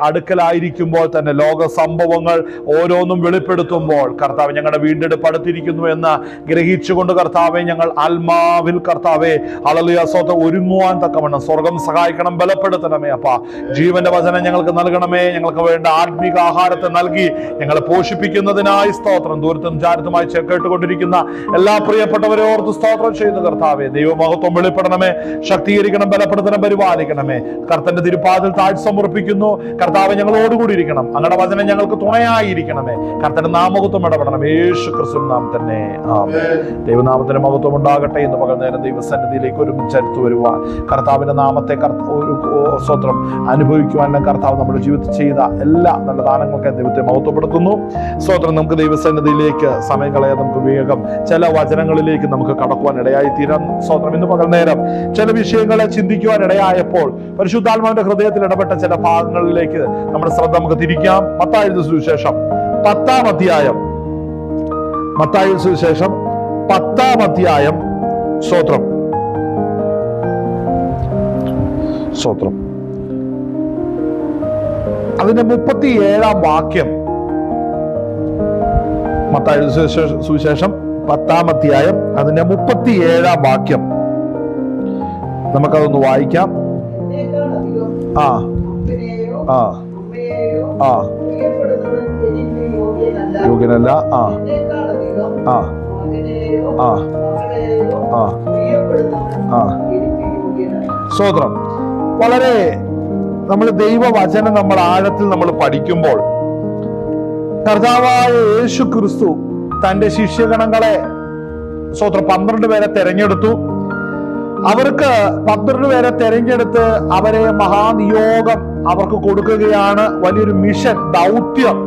അടുക്കലായിരിക്കുമ്പോൾ തന്നെ ലോക സംഭവങ്ങൾ ഓരോന്നും വെളിപ്പെടുത്തുമ്പോൾ കർത്താവ് ഞങ്ങളുടെ വീണ്ടെടുപ്പ് അടുത്തിരിക്കുന്നു എന്ന് ഗ്രഹിച്ചുകൊണ്ട് കർത്താവെ ഞങ്ങൾ ആത്മാവിൽ കർത്താവെ ഹല്ലേലൂയ സ്തോത്രം ഒരുങ്ങുവാൻ തക്കവണ്ണം സ്വർഗം സഹായിക്കണം, ബലപ്പെടുത്തണമേ അപ്പാ. ജീവന്റെ വചനം ഞങ്ങൾക്ക് നൽകണമേ. ഞങ്ങൾക്ക് വേണ്ട ആത്മീക ആഹാരത്തെ നൽകി ഞങ്ങളെ പോഷിപ്പിക്കുന്നതിനായി സ്തോത്രം. ദൂരത്തും ചാരത്തുമായി കേട്ടുകൊണ്ടിരിക്കുന്ന എല്ലാ പ്രിയപ്പെട്ടവരെ ഓർത്ത് സ്തോത്രം ചെയ്യുന്ന കർത്താവെ, ദൈവമഹത്വം വെളിപ്പെടണമേ, ശക്തീകരിക്കണം, ബലപ്പെടുത്തണം, പരിപാലിക്കണമേ. കർത്തന്റെ തിരുപ്പാതിൽ താഴ്ച സമർപ്പിക്കുന്നു. കർത്താവ് ഞങ്ങളോടുകൂടി ഇരിക്കണം. അങ്ങയുടെ വചനം ഞങ്ങൾക്ക് തുണയായിരിക്കണമേ. കർത്തന്റെ നാമകത്വം ഇടപെടണം, യേശു ക്രിസ്തു നാം തന്നെ. ദൈവനാമത്തിന് മഹത്വം ഉണ്ടാകട്ടെ. എന്ന് പകൽ നേരം ദൈവസന്നിധിയിലേക്ക് ഒരുമിച്ച് അടുത്ത് വരുവാൻ, കർത്താവിന്റെ നാമത്തെ ഒരു സ്വത്രം അനുഭവിക്കുവാൻ കർത്താവ് നമ്മുടെ ജീവിതത്തിൽ ചെയ്ത എല്ലാ നല്ല ദാനങ്ങൾക്ക് ദൈവത്തെ മഹത്വപ്പെടുത്തുന്നു. സ്വത്രം നമുക്ക് ദൈവസന്നിധിയിലേക്ക് സമയം കളയാൻ നമുക്ക് വേഗം ചില വചനങ്ങളിലേക്ക് നമുക്ക് കടക്കുവാൻ ഇടയായി തീരാൻ. സ്വത്രം ഇന്ന് പകൽ നേരം ചില വിഷയങ്ങളെ ചിന്തിക്കുവാൻ ഇടയായപ്പോൾ പരിശുദ്ധാത്മാവിന്റെ ഹൃദയത്തിൽ ഇടപെട്ട ചില ഭാഗങ്ങളിലേക്ക് നമ്മുടെ ശ്രദ്ധ നമുക്ക് തിരിക്കാം. മത്തായി എഴുതിയ സുവിശേഷം 10-ാം അധ്യായം. മത്തായി എഴുതിയ സുവിശേഷം 10-ാം അധ്യായം. സ്തോത്രം സ്തോത്രം അതിന്റെ 37-ാം വാക്യം. മത്തായി എഴുതിയ സുവിശേഷം 10-ാം അധ്യായം അതിന്റെ 37-ാം വാക്യം നമുക്കതൊന്ന് വായിക്കാം. ആ ആ ആ യോഗ്യനല്ല. ആ ആ ആ ആ ആ സ്തോത്രം. വളരെ നമ്മൾ ദൈവവചനം നമ്മൾ ആഴത്തിൽ നമ്മൾ പഠിക്കുമ്പോൾ കർത്താവായ യേശു ക്രിസ്തു തന്റെ ശിഷ്യഗണങ്ങളെ സ്തോത്രം 12 പേരെ തെരഞ്ഞെടുത്തു. അവർക്ക് 12 പേരെ തെരഞ്ഞെടുത്ത് അവരെ മഹാനിയോഗം അവർക്ക് കൊടുക്കുകയാണ്. വലിയൊരു മിഷൻ, ദൗത്യം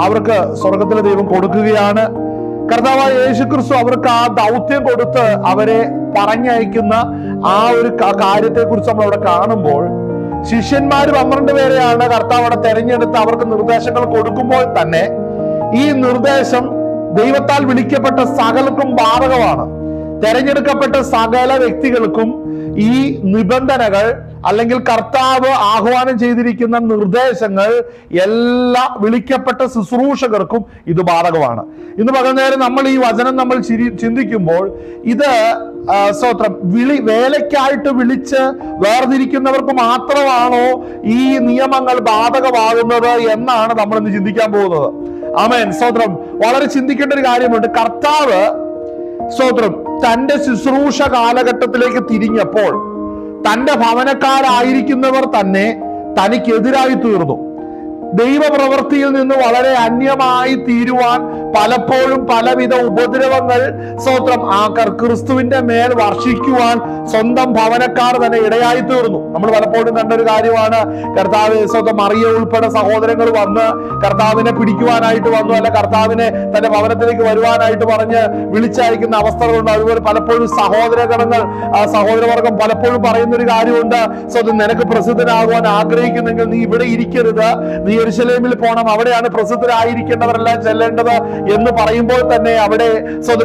അവർക്ക് സ്വർഗത്തിലെ ദൈവം കൊടുക്കുകയാണ്. കർത്താവായ യേശു ക്രിസ്തു അവർക്ക് ആ ദൗത്യം കൊടുത്ത് അവരെ പറഞ്ഞയക്കുന്ന ആ ഒരു കാര്യത്തെ കുറിച്ച് നമ്മൾ അവിടെ കാണുമ്പോൾ, ശിഷ്യന്മാര് 12 പേരെയാണ് കർത്താവ് അവിടെ തെരഞ്ഞെടുത്ത് അവർക്ക് നിർദ്ദേശങ്ങൾ കൊടുക്കുമ്പോൾ തന്നെ ഈ നിർദ്ദേശം ദൈവത്താൽ വിളിക്കപ്പെട്ട സകലർക്കും ബാധകമാണ്. തെരഞ്ഞെടുക്കപ്പെട്ട സകല വ്യക്തികൾക്കും ഈ നിബന്ധനകൾ അല്ലെങ്കിൽ കർത്താവ് ആഹ്വാനം ചെയ്തിരിക്കുന്ന നിർദ്ദേശങ്ങൾ എല്ലാ വിളിക്കപ്പെട്ട ശുശ്രൂഷകർക്കും ഇത് ബാധകമാണ്. ഇന്ന് പകൽ നേരം നമ്മൾ ഈ വചനം നമ്മൾ ചിന്തിക്കുമ്പോൾ ഇത് സ്തോത്രം വേലയ്ക്കായിട്ട് വിളിച്ച് വേർതിരിക്കുന്നവർക്ക് മാത്രമാണോ ഈ നിയമങ്ങൾ ബാധകമാകുന്നത് എന്നാണ് നമ്മൾ ഇന്ന് ചിന്തിക്കാൻ പോകുന്നത്. ആമേൻ. സ്തോത്രം. വളരെ ചിന്തിക്കേണ്ട ഒരു കാര്യമുണ്ട്. കർത്താവ് സ്തോത്രം തന്റെ ശുശ്രൂഷ കാലഘട്ടത്തിലേക്ക് തിരിഞ്ഞപ്പോൾ തന്റെ ഭവനക്കാരായിരിക്കുന്നവർ തന്നെ തനിക്കെതിരായി തീർന്നു. ദൈവപ്രവൃത്തിയിൽ നിന്ന് വളരെ അന്യമായി തീരുവാൻ പലപ്പോഴും പലവിധ ഉപദ്രവങ്ങൾ സ്തോത്രം ആ ക്രിസ്തുവിന്റെ മേൽ വർഷിക്കുവാൻ സ്വന്തം ഭവനക്കാർ തന്നെ ഇടയായി തീർന്നു. നമ്മൾ പലപ്പോഴും കണ്ടൊരു കാര്യമാണ്. കർത്താവ് സ്വന്തം മറിയ ഉൾപ്പെടെ സഹോദരങ്ങൾ വന്ന് കർത്താവിനെ പിടിക്കുവാനായിട്ട് വന്നു, അല്ല കർത്താവിനെ തന്റെ ഭവനത്തിലേക്ക് വരുവാനായിട്ട് പറഞ്ഞ് വിളിച്ചയക്കുന്ന അവസ്ഥകളുണ്ട്. അതുപോലെ പലപ്പോഴും സഹോദരഗണങ്ങൾ സഹോദരവർഗം പലപ്പോഴും പറയുന്ന ഒരു കാര്യമുണ്ട്, സ്വന്തം നിനക്ക് പ്രസിദ്ധനാകുവാൻ ആഗ്രഹിക്കുന്നെങ്കിൽ നീ ഇവിടെ ഇരിക്കരുത്, നീ യെരൂശലേമിൽ പോകണം, അവിടെയാണ് പ്രസിദ്ധരായിരിക്കേണ്ടവരെല്ലാം ചെല്ലേണ്ടത് എന്ന് പറയുമ്പോൾ തന്നെ അവിടെ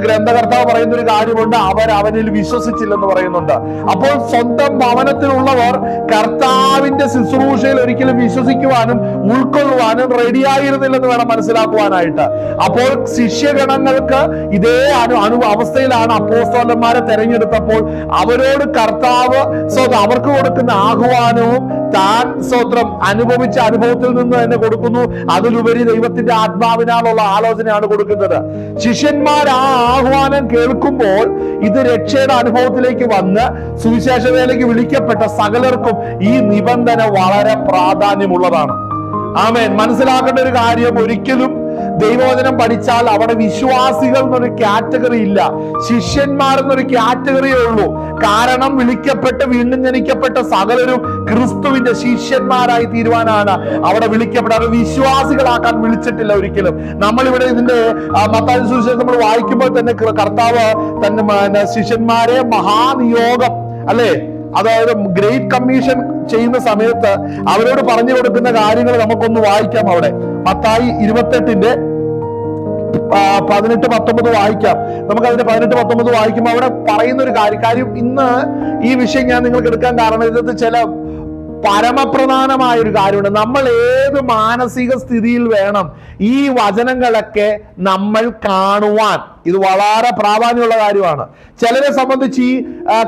ഗ്രന്ഥകർത്താവ് പറയുന്ന ഒരു കാര്യമുണ്ട്, അവർ അവനിൽ വിശ്വസിച്ചില്ലെന്ന് പറയുന്നുണ്ട്. അപ്പോൾ സ്വന്തം ഭവനത്തിലുള്ളവർ കർത്താവിന്റെ ശുശ്രൂഷയിൽ ഒരിക്കലും വിശ്വസിക്കുവാനും ഉൾക്കൊള്ളുവാനും റെഡിയായിരുന്നില്ലെന്ന് വേണം മനസ്സിലാക്കുവാനായിട്ട്. അപ്പോൾ ശിഷ്യഗണങ്ങൾക്ക് ഇതേ അവസ്ഥയിലാണ് അപ്പോസ്തലന്മാരെ തെരഞ്ഞെടുത്തപ്പോൾ അവരോട് കർത്താവ് അവർക്ക് കൊടുക്കുന്ന ആഹ്വാനവും താൻ സ്തോത്രം അനുഭവിച്ച അനുഭവത്തിൽ നിന്ന് തന്നെ കൊടുക്കുന്നു. അതിലുപരി ദൈവത്തിന്റെ ആത്മാവിനാലുള്ള ആലോചനയാണ് കൊടുക്കുന്നത്. ശിഷ്യന്മാർ ആ ആഹ്വാനം കേൾക്കുമ്പോൾ ഇത് രക്ഷയുടെ അനുഭവത്തിലേക്ക് വന്ന് സുവിശേഷ വേലയ്ക്ക് വിളിക്കപ്പെട്ട സകലർക്കും ഈ നിബന്ധന വളരെ പ്രാധാന്യമുള്ളതാണ്. ആമേൻ. മനസ്സിലാക്കേണ്ട ഒരു കാര്യം, ഒരിക്കലും ദൈവവചനം പഠിച്ചാൽ അവിടെ വിശ്വാസികൾ എന്നൊരു കാറ്റഗറി ഇല്ല, ശിഷ്യന്മാർ എന്നൊരു കാറ്റഗറിയേ ഉള്ളൂ. കാരണം വിളിക്കപ്പെട്ട് വീണ്ടും ജനിക്കപ്പെട്ട സകലരും ക്രിസ്തുവിന്റെ ശിഷ്യന്മാരായി തീരുവാനാണ് അവിടെ വിളിക്കപ്പെട്ടത്. വിശ്വാസികളാക്കാൻ വിളിച്ചിട്ടില്ല ഒരിക്കലും. നമ്മളിവിടെ ഇതിന്റെ മത്തായി സുവിശേഷം നമ്മൾ വായിക്കുമ്പോൾ തന്നെ കർത്താവ് തന്നെ ശിഷ്യന്മാരെ മഹാനിയോഗം അല്ലെ, അതായത് ഗ്രേറ്റ് കമ്മീഷൻ ചെയ്യുന്ന സമയത്ത് അവരോട് പറഞ്ഞു കൊടുക്കുന്ന കാര്യങ്ങൾ നമുക്കൊന്ന് വായിക്കാം. അവിടെ മത്തായി 28-ന്റെ 18-19 വായിക്കാം. നമുക്ക് അതിന്റെ 18-19 വായിക്കുമ്പോൾ അവിടെ പറയുന്ന ഒരു കാര്യം, ഇന്ന് ഈ വിഷയം ഞാൻ നിങ്ങൾക്ക് എടുക്കാൻ കാരണം ഇതിനകത്ത് ചില പരമപ്രധാനമായ ഒരു കാര്യമുണ്ട്. നമ്മൾ ഏത് മാനസിക സ്ഥിതിയിൽ വേണം ഈ വചനങ്ങളൊക്കെ നമ്മൾ കാണുവാൻ? ഇത് വളരെ പ്രാധാന്യമുള്ള കാര്യമാണ്. ചിലരെ സംബന്ധിച്ച് ഈ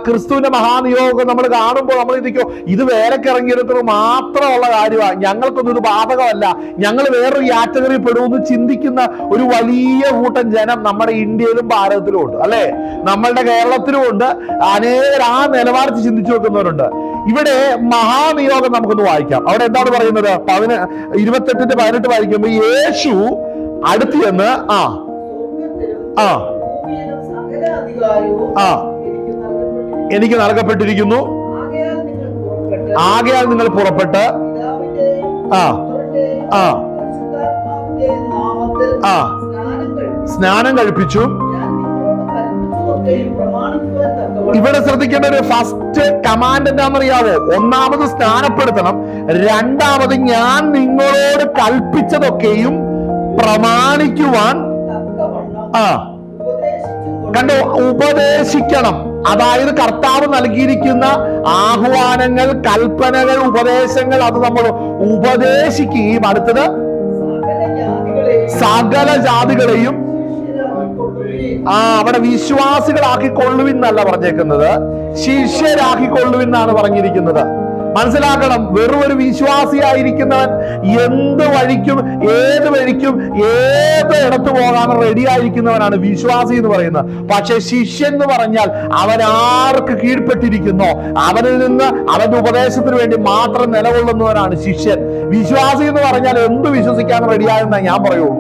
ക്രിസ്തുവിന്റെ മഹാനിയോഗം നമ്മൾ കാണുമ്പോൾ നമ്മൾ ഇരിക്കും, ഇത് വേലക്കിറങ്ങിയെടുത്തത് മാത്രമുള്ള കാര്യമാണ്, ഞങ്ങൾക്കൊന്നും ഇത് ബാധകമല്ല, ഞങ്ങൾ വേറൊരു കാറ്റഗറി പെടുമെന്ന് ചിന്തിക്കുന്ന ഒരു വലിയ കൂട്ടം ജനം നമ്മുടെ ഇന്ത്യയിലും ഭാരതത്തിലും ഉണ്ട്, അല്ലെ? നമ്മളുടെ കേരളത്തിലും ഉണ്ട്. അനേകർ ആ നിലവാരത്തിൽ ചിന്തിച്ചു വെക്കുന്നവരുണ്ട്. ഇവിടെ മഹാനിയോഗം നമുക്കൊന്ന് വായിക്കാം. അവിടെ എന്താണ് പറയുന്നത്? 28:18 വായിക്കുമ്പോൾ യേശു അടുത്ത് ചെന്ന് എനിക്ക് നൽകപ്പെട്ടിരിക്കുന്നു, ആകയാൽ നിങ്ങൾ പുറപ്പെട്ട് സ്നാനം കഴിപ്പിച്ചു. ഇവിടെ ശ്രദ്ധിക്കേണ്ട ഒരു ഫസ്റ്റ് കമാൻഡ് എന്താണെന്നറിയാവോ? ഒന്നാമത് സ്നാനപ്പെടുത്തണം, രണ്ടാമത് ഞാൻ നിങ്ങളോട് കൽപ്പിച്ചതൊക്കെയും പ്രമാണിക്കുവാൻ കണ്ടോ, ഉപദേശിക്കണം. അതായത് കർത്താവ് നൽകിയിരിക്കുന്ന ആഹ്വാനങ്ങൾ, കൽപ്പനകൾ, ഉപദേശങ്ങൾ അത് നമ്മൾ ഉപദേശിക്കുകയും അടുത്തത് സകല ജാതികളെയും അവിടെ വിശ്വാസികളാക്കിക്കൊള്ളുവിൻ എന്നല്ല പറഞ്ഞേക്കുന്നത്, ശിഷ്യരാക്കിക്കൊള്ളുവിന്നാണ് പറഞ്ഞിരിക്കുന്നത്. മനസ്സിലാക്കണം, വെറും ഒരു വിശ്വാസിയായിരിക്കുന്നവൻ എന്ത് വഴിക്കും ഏത് വഴിക്കും ഏത് ഇടത്ത് പോകാൻ റെഡി ആയിരിക്കുന്നവനാണ് വിശ്വാസി എന്ന് പറയുന്നത്. പക്ഷെ ശിഷ്യൻ എന്ന് പറഞ്ഞാൽ അവൻ ആർക്ക് കീഴ്പ്പെട്ടിരിക്കുന്നോ അവനിൽ നിന്ന് അവന്റെ ഉപദേശത്തിന് വേണ്ടി മാത്രം നിലകൊള്ളുന്നവനാണ് ശിഷ്യൻ. വിശ്വാസി എന്ന് പറഞ്ഞാൽ എന്ത് വിശ്വസിക്കാൻ റെഡിയായെന്നാ ഞാൻ പറയുള്ളൂ.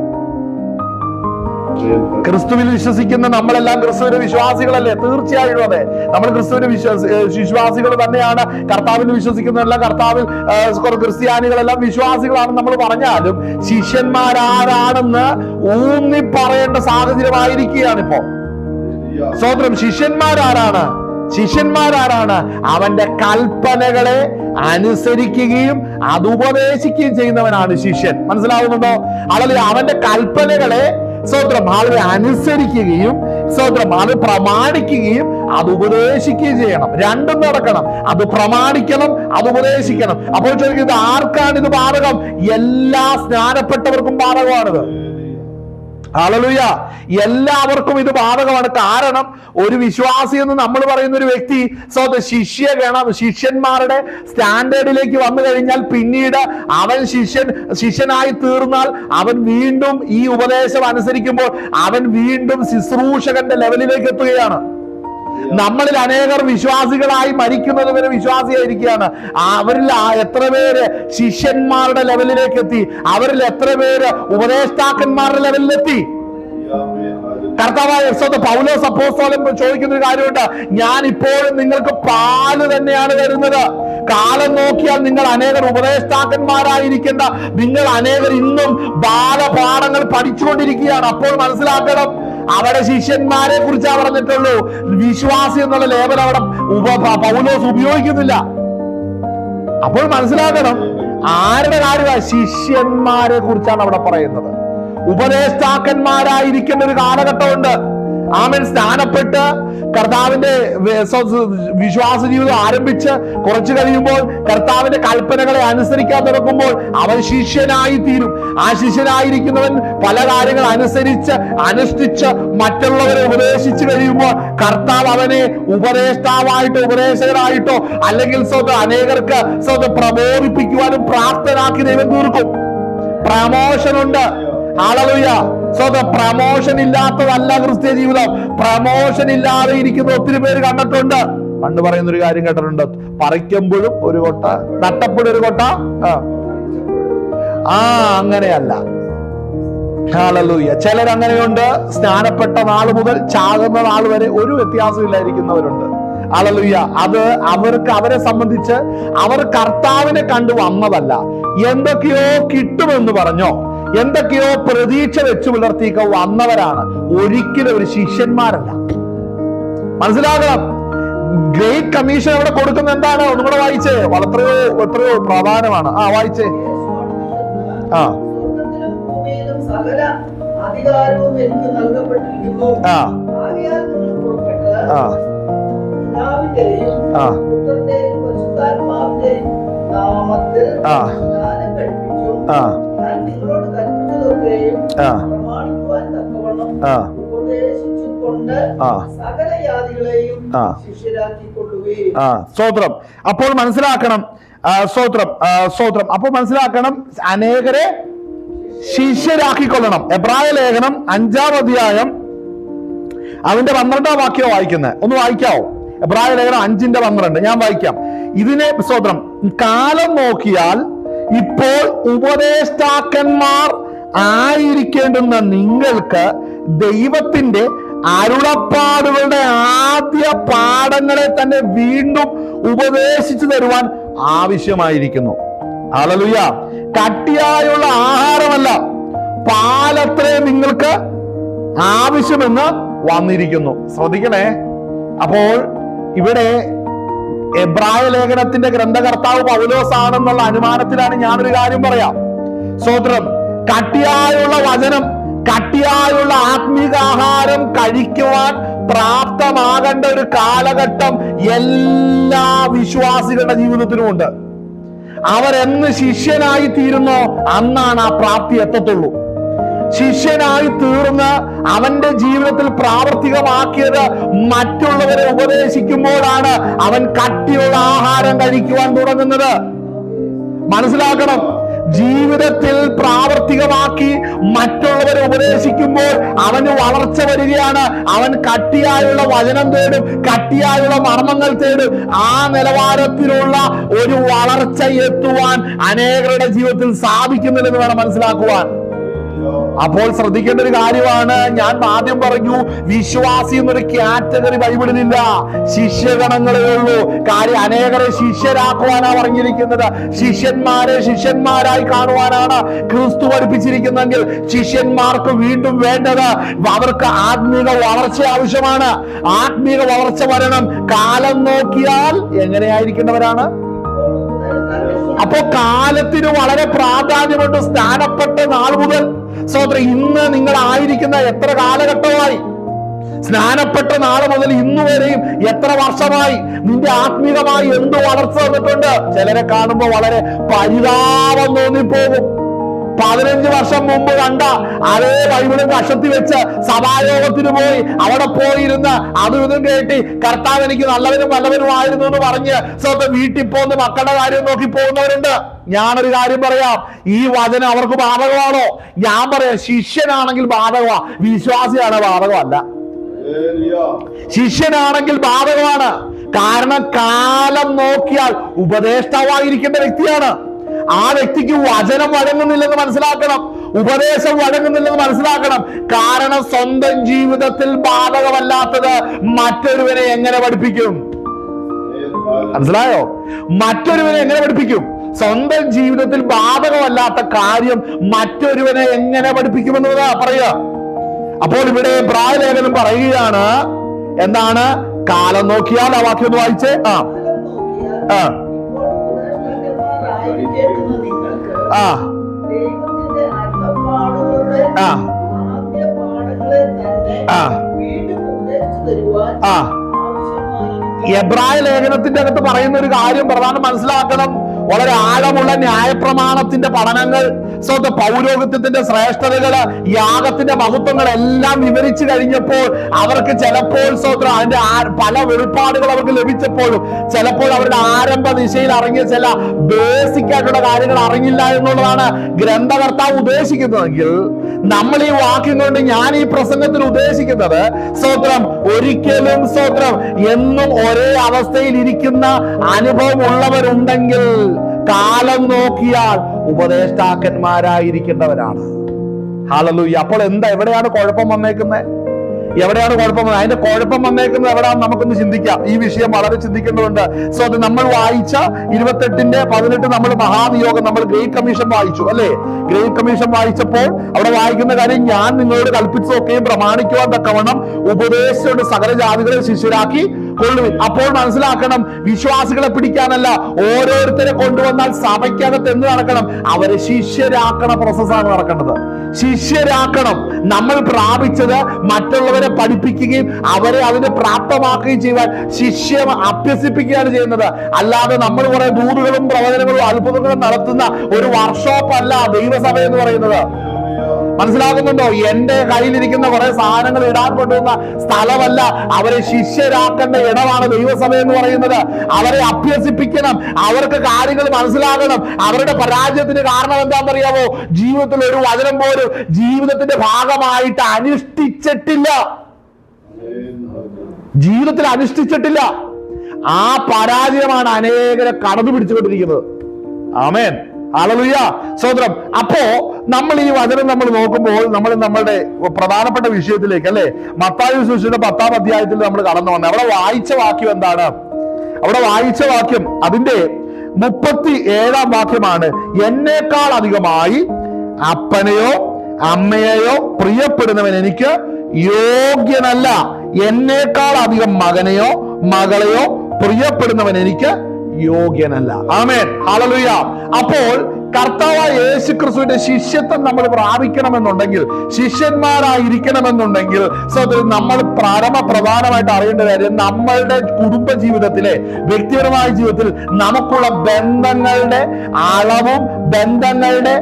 ക്രിസ്തുവിൽ വിശ്വസിക്കുന്ന നമ്മളെല്ലാം ക്രിസ്തുവിന്റെ വിശ്വാസികളല്ലേ? തീർച്ചയായും അതെ, നമ്മൾ ക്രിസ്തുവിന്റെ വിശ്വാസികൾ തന്നെയാണ്. കർത്താവിൽ വിശ്വസിക്കുന്നതെല്ലാം കർത്താവിൽ ക്രിസ്ത്യാനികളെല്ലാം വിശ്വാസികളാണ് നമ്മൾ പറഞ്ഞാലും ശിഷ്യന്മാരാരാണെന്ന് ഊന്നി പറയേണ്ട സാഹചര്യമായിരിക്കുകയാണ് ഇപ്പോ. സ്തോത്രം. ശിഷ്യന്മാരാരാണ്? അവന്റെ കൽപ്പനകളെ അനുസരിക്കുകയും അത് ഉപദേശിക്കുകയും ചെയ്യുന്നവനാണ് ശിഷ്യൻ. മനസ്സിലാവുന്നുണ്ടോ? അല്ലെങ്കിൽ അവന്റെ കൽപ്പനകളെ സ്തോത്രം ആളുകളെ അനുസരിക്കുകയും സ്തോത്രം അത് പ്രമാണിക്കുകയും അത് ഉപദേശിക്കുകയും ചെയ്യണം. രണ്ടും നടക്കണം. അത് പ്രമാണിക്കണം, അത് ഉപദേശിക്കണം. അപ്പോൾ ചോദിക്കുന്നത് ആർക്കാണ് ഇത് ബാധകം? എല്ലാ സ്നാനപ്പെട്ടവർക്കും ബാധകമാണിത്. ഹല്ലേലൂയ. എല്ലാവർക്കും ഇത് ബാധകമാണ്. കാരണം ഒരു വിശ്വാസി എന്ന് നമ്മൾ പറയുന്ന ഒരു വ്യക്തി ശിഷ്യന്മാരുടെ സ്റ്റാൻഡേർഡിലേക്ക് വന്നു കഴിഞ്ഞാൽ പിന്നീട് അവൻ ശിഷ്യനായി തീർന്നാൽ അവൻ വീണ്ടും ഈ ഉപദേശം അനുസരിക്കുമ്പോൾ അവൻ വീണ്ടും ശുശ്രൂഷകന്റെ ലെവലിലേക്ക് എത്തുകയാണ്. നമ്മളിൽ അനേകർ വിശ്വാസികളായി മരിക്കുന്നത് വരെ വിശ്വാസിയായിരിക്കുകയാണ്. അവരിൽ എത്ര പേര് ശിഷ്യന്മാരുടെ ലെവലിലേക്ക് എത്തി? അവരിൽ എത്ര പേര് ഉപദേഷ്ടാക്കന്മാരുടെ ലെവലിലെത്തി? കർത്താവായ പൗലോസ് അപ്പോസ്തലൻ ചോദിക്കുന്ന ഒരു കാര്യമുണ്ട്, ഞാൻ ഇപ്പോഴും നിങ്ങൾക്ക് പാല് തന്നെയാണ് തരുന്നത്. കാലം നോക്കിയാൽ നിങ്ങൾ അനേകർ ഉപദേഷ്ടാക്കന്മാരായിരിക്കേണ്ട നിങ്ങൾ അനേകർ ഇന്നും ബാലപാഠങ്ങൾ പഠിച്ചുകൊണ്ടിരിക്കുകയാണ്. അപ്പോൾ മനസ്സിലാക്കണം, അവിടെ ശിഷ്യന്മാരെ കുറിച്ചാണ് പറഞ്ഞിട്ടുള്ളൂ. വിശ്വാസി എന്നുള്ള ലേബൽ അവിടെ പൗലോസ് ഉപയോഗിക്കുന്നില്ല. അപ്പോൾ മനസ്സിലാക്കണം ആരുടെ കാര്യമാണ്? ശിഷ്യന്മാരെ കുറിച്ചാണ് അവിടെ പറയുന്നത്. ഉപദേഷ്ടാക്കന്മാരായിരിക്കേണ്ട ഒരു കാലഘട്ടമുണ്ട്. ആമേൻ. സ്നാനപ്പെട്ട് കർത്താവിന്റെ വിശ്വാസ ജീവിതം ആരംഭിച്ച് കുറച്ചു കഴിയുമ്പോൾ കർത്താവിന്റെ കൽപ്പനകളെ അനുസരിക്കാൻ തുടങ്ങുമ്പോൾ അവൻ ശിഷ്യനായി തീരും. ആ ശിഷ്യനായിരിക്കുന്നവൻ പല കാര്യങ്ങൾ അനുഷ്ഠിച്ച് മറ്റുള്ളവരെ ഉപദേശിച്ചു കഴിയുമ്പോൾ കർത്താവ് അവനെ ഉപദേഷ്ടാവായിട്ടോ ഉപദേശകരായിട്ടോ അല്ലെങ്കിൽ അനേകർക്ക് പ്രബോധിപ്പിക്കുവാനും പ്രാപ്തനാക്കി ദൈവം തീർക്കും. പ്രമോഷൻ ഉണ്ട്. ഹല്ലേലൂയ. പ്രമോഷൻ ഇല്ലാത്തതല്ല ക്രിസ്ത്യ ജീവിതം. പ്രമോഷൻ ഇല്ലാതെ ഇരിക്കുന്ന ഒത്തിരി പേര് കണ്ടിട്ടുണ്ട്. പണ്ട് പറയുന്ന ഒരു കാര്യം കേട്ടിട്ടുണ്ട്, പറിക്കുമ്പോഴും ഒരു കൊട്ട, നട്ടപ്പോഴും ഒരു കൊട്ട. അങ്ങനെയല്ല. ഹല്ലേലൂയ. ചിലരങ്ങനെയുണ്ട്, സ്നാനപ്പെട്ട നാൾ മുതൽ ചാകുന്ന നാൾ വരെ ഒരു വ്യത്യാസമില്ലായിരിക്കുന്നവരുണ്ട്. ഹല്ലേലൂയ. അത് അവരെ സംബന്ധിച്ച് അവർ കർത്താവിനെ കണ്ടു വന്നതല്ല, എന്തൊക്കെയോ കിട്ടുമെന്ന് പറഞ്ഞോ എന്തൊക്കെയോ പ്രതീക്ഷ വെച്ചു പുലർത്തിയൊക്കെ വന്നവരാണ്. ഒരിക്കലും ഒരു ശിഷ്യന്മാരല്ല. മനസ്സിലാകണം. ഗ്രേറ്റ് കമ്മീഷൻ അവിടെ കൊടുക്കുന്ന എന്താണ്? ഒന്നും കൂടെ വായിച്ചേ, എത്രയോ പ്രധാനമാണ്. വായിച്ചേ. നാമത്തിൽ ആ സ്നാനം കഴിപ്പിച്ചും ആ ഞാൻ നിങ്ങളോട് കൽപ്പിച്ചതൊക്കെയും ആ പ്രമാണിക്കുവാൻ തക്കവണ്ണം ആ ഉപദേശിച്ചുകൊണ്ട് ആ സകല ജാതികളെയും ആ ശിഷ്യരാക്കിക്കൊള്ളുകയും. ആ സ്തോത്രം. അപ്പോൾ മനസ്സിലാക്കണം, സ്തോത്രം, സ്തോത്രം. അപ്പോൾ മനസ്സിലാക്കണം, അനേകരെ ശിഷ്യരാക്കിക്കൊള്ളണം. എബ്രായ ലേഖനം 5-ാം അധ്യായം അതിന്റെ 12-ാം വാക്യം വായിക്കുന്നത്. ഒന്ന് വായിക്കാവോ? എബ്രായ ലേഖനം 5:12 ഞാൻ വായിക്കാം. ഇതിനെ സ്തോത്രം, കാലം നോക്കിയാൽ ഇപ്പോൾ ഉപദേഷ്ടാക്കന്മാർ ആയിരിക്കേണ്ടുന്ന നിങ്ങൾക്ക് ദൈവത്തിന്റെ അരുളപ്പാടുകളുടെ ആദ്യ പാഠങ്ങളെ തന്നെ വീണ്ടും ഉപദേശിച്ചു തരുവാൻ ആവശ്യമായിരിക്കുന്നു. ഹല്ലേലൂയ. കട്ടിയായുള്ള ആഹാരമല്ല, പാലത്രേ നിങ്ങൾക്ക് ആവശ്യമെന്ന് വന്നിരിക്കുന്നു. ശ്രദ്ധിക്കണേ. അപ്പോൾ ഇവിടെ എബ്രായ ലേഖനത്തിന്റെ ഗ്രന്ഥകർത്താവ് പൗലോസ് ആണെന്നുള്ള അനുമാനത്തിലാണ് ഞാനൊരു കാര്യം പറയാം. സ്തോത്രം. കട്ടിയായുള്ള വചനം, കട്ടിയായുള്ള ആത്മീകാഹാരം കഴിക്കുവാൻ പ്രാപ്തമാകേണ്ട ഒരു കാലഘട്ടം എല്ലാ വിശ്വാസികളുടെ ജീവിതത്തിലുമുണ്ട്. അവരെന്ന് ശിഷ്യനായി തീരുന്നോ അന്നാണ് ആ പ്രാപ്തി എത്തത്തുള്ളൂ. ശിഷ്യനായി തീർന്ന് അവന്റെ ജീവിതത്തിൽ പ്രാവർത്തികമാക്കിയത് മറ്റുള്ളവരെ ഉപദേശിക്കുമ്പോഴാണ് അവൻ കട്ടിയുള്ള ആഹാരം കഴിക്കുവാൻ തുടങ്ങുന്നത്. മനസ്സിലാക്കണം, ജീവിതത്തിൽ പ്രാവർത്തികമാക്കി മറ്റുള്ളവരെ ഉപദേശിക്കുമ്പോൾ അവന് വളർച്ച വരികയാണ്. അവൻ കട്ടിയായുള്ള വചനം തേടും, കട്ടിയായുള്ള മർമ്മങ്ങൾ തേടും. ആ നിലവാരത്തിലുള്ള ഒരു വളർച്ച എത്തുവാൻ അനേകരുടെ ജീവിതത്തിൽ സാധിക്കുന്നില്ലെന്ന് വേണം മനസ്സിലാക്കുവാൻ. അപ്പോൾ ശ്രദ്ധിക്കേണ്ട ഒരു കാര്യമാണ്, ഞാൻ ആദ്യം പറഞ്ഞു, വിശ്വാസി എന്നൊരു കാറ്റഗറി ബൈബിളിലില്ല, ശിഷ്യഗണങ്ങളേ ഉള്ളൂ. കാര്യം അനേകരെ ശിഷ്യരാക്കുവാനാ പറഞ്ഞിരിക്കുന്നത്. ശിഷ്യന്മാരെ ശിഷ്യന്മാരായി കാണുവാനാണ് ക്രിസ്തു പഠിപ്പിച്ചിരിക്കുന്നെങ്കിൽ ശിഷ്യന്മാർക്ക് വീണ്ടും വേണ്ടത് അവർക്ക് ആത്മീക വളർച്ച ആവശ്യമാണ്. ആത്മീക വളർച്ച വരണം. കാലം നോക്കിയാൽ എങ്ങനെയായിരിക്കേണ്ടവരാണ്? അപ്പോ കാലത്തിന് വളരെ പ്രാധാന്യമുണ്ട്. സ്നാനപ്പെട്ട നാൾ മുതൽ സഹോദരൻ ഇന്ന് നിങ്ങൾ ആയിരിക്കുന്ന എത്ര കാലഘട്ടമായി? സ്നാനപ്പെട്ട നാള് മുതൽ ഇന്നു വരെയും എത്ര വർഷമായി? നിന്റെ ആത്മീകമായി എന്ത് വളർച്ച വന്നിട്ടുണ്ട്? ചിലരെ കാണുമ്പോൾ വളരെ പരിതാപം തോന്നിപ്പോകും. 15 വർഷം മുമ്പ് കണ്ട അതേ ബൈബിളും കഷത്തി വെച്ച് സഭായോഗത്തിന് പോയി അവിടെ പോയിരുന്ന് അതും ഇതും കേട്ടി കർത്താവ് എനിക്ക് നല്ലവനും വല്ലവനുമായിരുന്നു എന്ന് പറഞ്ഞ് സ്വന്തം വീട്ടിൽ പോകുന്ന മക്കളുടെ കാര്യം നോക്കി പോകുന്നവരുണ്ട്. ഞാനൊരു കാര്യം പറയാം, ഈ വചനം അവർക്ക് ബാധകമാണോ? ഞാൻ പറയാം, ശിഷ്യനാണെങ്കിൽ ബാധകമാ, വിശ്വാസിയാണ് ബാധകമല്ല. ശിഷ്യനാണെങ്കിൽ ബാധകമാണ്. കാരണം കാലം നോക്കിയാൽ ഉപദേഷ്ടാവായിരിക്കേണ്ട വ്യക്തിയാണ്. ആ വ്യക്തിക്ക് വചനം വഴങ്ങുന്നില്ലെന്ന് മനസ്സിലാക്കണം, ഉപദേശം വഴങ്ങുന്നില്ലെന്ന് മനസ്സിലാക്കണം. കാരണം സ്വന്തം ജീവിതത്തിൽ ബാധകമല്ലാത്തത് മറ്റൊരുവനെ എങ്ങനെ പഠിപ്പിക്കും? മനസ്സിലായോ? മറ്റൊരുവനെ എങ്ങനെ പഠിപ്പിക്കും? സ്വന്തം ജീവിതത്തിൽ ബാധകമല്ലാത്ത കാര്യം മറ്റൊരുവനെ എങ്ങനെ പഠിപ്പിക്കുമെന്ന് പറയുക. അപ്പോൾ ഇവിടെ എബ്രായ ലേഖനം പറയുകയാണ്, എന്താണ്? കാലം നോക്കിയാൽ, ആ വാക്യം ഒന്ന് വായിച്ചേ. എബ്രായ ലേഖനത്തിന്റെ അകത്ത് പറയുന്ന ഒരു കാര്യം പ്രധാനം മനസ്സിലാക്കണം. വളരെ ആഴമുള്ള ന്യായപ്രമാണത്തിന്റെ പഠനങ്ങൾ, സ്വന്തം പൗരോഹിത്യത്തിന്റെ ശ്രേഷ്ഠതകള്, യാഗത്തിന്റെ മഹത്വങ്ങൾ എല്ലാം വിവരിച്ചു കഴിഞ്ഞപ്പോൾ അവർക്ക് ചിലപ്പോൾ സ്വന്തം അതിന്റെ പല വെളിപ്പാടുകൾ അവർക്ക് ലഭിച്ചപ്പോഴും ചിലപ്പോൾ അവരുടെ ആരംഭ ദിശയിൽ ഇറങ്ങിയ ചില ബേസിക് ആയിട്ടുള്ള കാര്യങ്ങൾ അറിഞ്ഞില്ല എന്നുള്ളതാണ് ഗ്രന്ഥകർത്താവ് ഉദ്ദേശിക്കുന്നതെങ്കിൽ നമ്മൾ ഈ വാക്യം കൊണ്ട് ഞാൻ ഈ പ്രസംഗത്തിൽ ഉദ്ദേശിക്കുന്നത് സ്തോത്രം ഒരിക്കലും സ്തോത്രം എന്നും ഒരേ അവസ്ഥയിൽ ഇരിക്കുന്ന അനുഭവം ഉള്ളവരുണ്ടെങ്കിൽ കാലം നോക്കിയാൽ ഉപദേഷ്ടാക്കന്മാരായിരിക്കേണ്ടവരാണ്. ഹല്ലേലൂയ. അപ്പോൾ എന്താ, എവിടെയാണ് കുഴപ്പം വന്നേക്കുന്നത്? എവിടെയാണ് കുഴപ്പം വന്നത്? അതിന്റെ കുഴപ്പം വന്നേക്കുന്നത് എവിടെയാണെന്ന് നമുക്കൊന്ന് ചിന്തിക്കാം. ഈ വിഷയം വളരെ ചിന്തിക്കേണ്ടതുണ്ട്. സോ അത് നമ്മൾ വായിച്ച 28-18 നമ്മൾ മഹാനിയോഗം, നമ്മൾ ഗ്രേറ്റ് കമ്മീഷൻ വായിച്ചു അല്ലെ? ഗ്രേറ്റ് കമ്മീഷൻ വായിച്ചപ്പോൾ അവിടെ വായിക്കുന്ന കാര്യം, ഞാൻ നിങ്ങളോട് കൽപ്പിച്ചതൊക്കെയും പ്രമാണിക്കുവാൻ തക്കവണ്ണം ഉപദേശിച്ചുകൊണ്ട് സകല ജാതികളെ ശിഷ്യരാക്കി കൊള്ളുവിൻ. അപ്പോൾ മനസ്സിലാക്കണം, വിശ്വാസികളെ പിടിക്കാനല്ല, ഓരോരുത്തരെ കൊണ്ടുവന്നാൽ സഭയ്ക്കകത്ത് എന്ത് നടക്കണം? അവരെ ശിഷ്യരാക്കണ പ്രോസസ്സാണ് നടക്കേണ്ടത്. ശിഷ്യരാക്കണം. നമ്മൾ പ്രാപിച്ചത് മറ്റുള്ളവരെ പഠിപ്പിക്കുകയും അവരെ അതിന് പ്രാപ്തമാക്കുകയും ചെയ്യുവാൻ ശിഷ്യം അഭ്യസിപ്പിക്കുകയാണ് ചെയ്യുന്നത്. അല്ലാതെ നമ്മൾ കുറെ ദൂതുകളും പ്രവചനങ്ങളും അത്ഭുതങ്ങളും നടത്തുന്ന ഒരു വർക്ക്ഷോപ്പ് അല്ല ദൈവസഭ എന്ന് പറയുന്നത്. മനസ്സിലാകുന്നുണ്ടോ? എന്റെ കയ്യിലിരിക്കുന്ന കുറെ സാധനങ്ങൾ ഇടാൻ കൊണ്ടുവന്ന സ്ഥലമല്ല, അവരെ ശിഷ്യരാക്കേണ്ട ഇടമാണ് ദൈവസഭ എന്ന് പറയുന്നത്. അവരെ അഭ്യസിപ്പിക്കണം, അവർക്ക് കാര്യങ്ങൾ മനസ്സിലാകണം. അവരുടെ പരാജയത്തിന് കാരണം എന്താണെന്നറിയാമോ? ജീവിതത്തിൽ ഒരു വചനം പോലും ജീവിതത്തിന്റെ ഭാഗമായിട്ട് അനുഷ്ഠിച്ചിട്ടില്ല. ജീവിതത്തിൽ അനുഷ്ഠിച്ചിട്ടില്ല. ആ പരാജയമാണ് അനേകരെ കടന്നു പിടിച്ചുകൊണ്ടിരിക്കുന്നത്. ആമേൻ, ഹല്ലേലൂയ, സ്തോത്രം. അപ്പോ നമ്മൾ ഈ വചനം നമ്മൾ നോക്കുമ്പോൾ നമ്മൾ നമ്മളുടെ പ്രധാനപ്പെട്ട വിഷയത്തിലേക്ക്, അല്ലെ, മത്തായി സുവിശേഷം 10-ാം അധ്യായത്തിൽ നമ്മൾ കടന്നു വന്നത്. അവിടെ വായിച്ച വാക്യം എന്താണ്? അവിടെ വായിച്ച വാക്യം അതിന്റെ 37-ാം വാക്യമാണ്. എന്നേക്കാൾ അധികമായി അപ്പനെയോ അമ്മയെയോ പ്രിയപ്പെടുന്നവൻ എനിക്ക് യോഗ്യനല്ല. എന്നേക്കാൾ അധികം മകനെയോ മകളെയോ പ്രിയപ്പെടുന്നവൻ എനിക്ക് യോഗ്യനല്ല. ആമേൻ, ഹല്ലേലൂയ. അപ്പോൾ കർത്താവായ യേശു ക്രിസ്തുവിന്റെ ശിഷ്യത്വം നമ്മൾ പ്രാപിക്കണമെന്നുണ്ടെങ്കിൽ, ശിഷ്യന്മാരായിരിക്കണമെന്നുണ്ടെങ്കിൽ നമ്മൾ പ്രധാനമായിട്ട് അറിയേണ്ട കാര്യം, നമ്മളുടെ കുടുംബ ജീവിതത്തിലെ വ്യക്തിപരമായ ജീവിതത്തിൽ നമുക്കുള്ള ബന്ധങ്ങളുടെ അളവും ബന്ധങ്ങളുടെ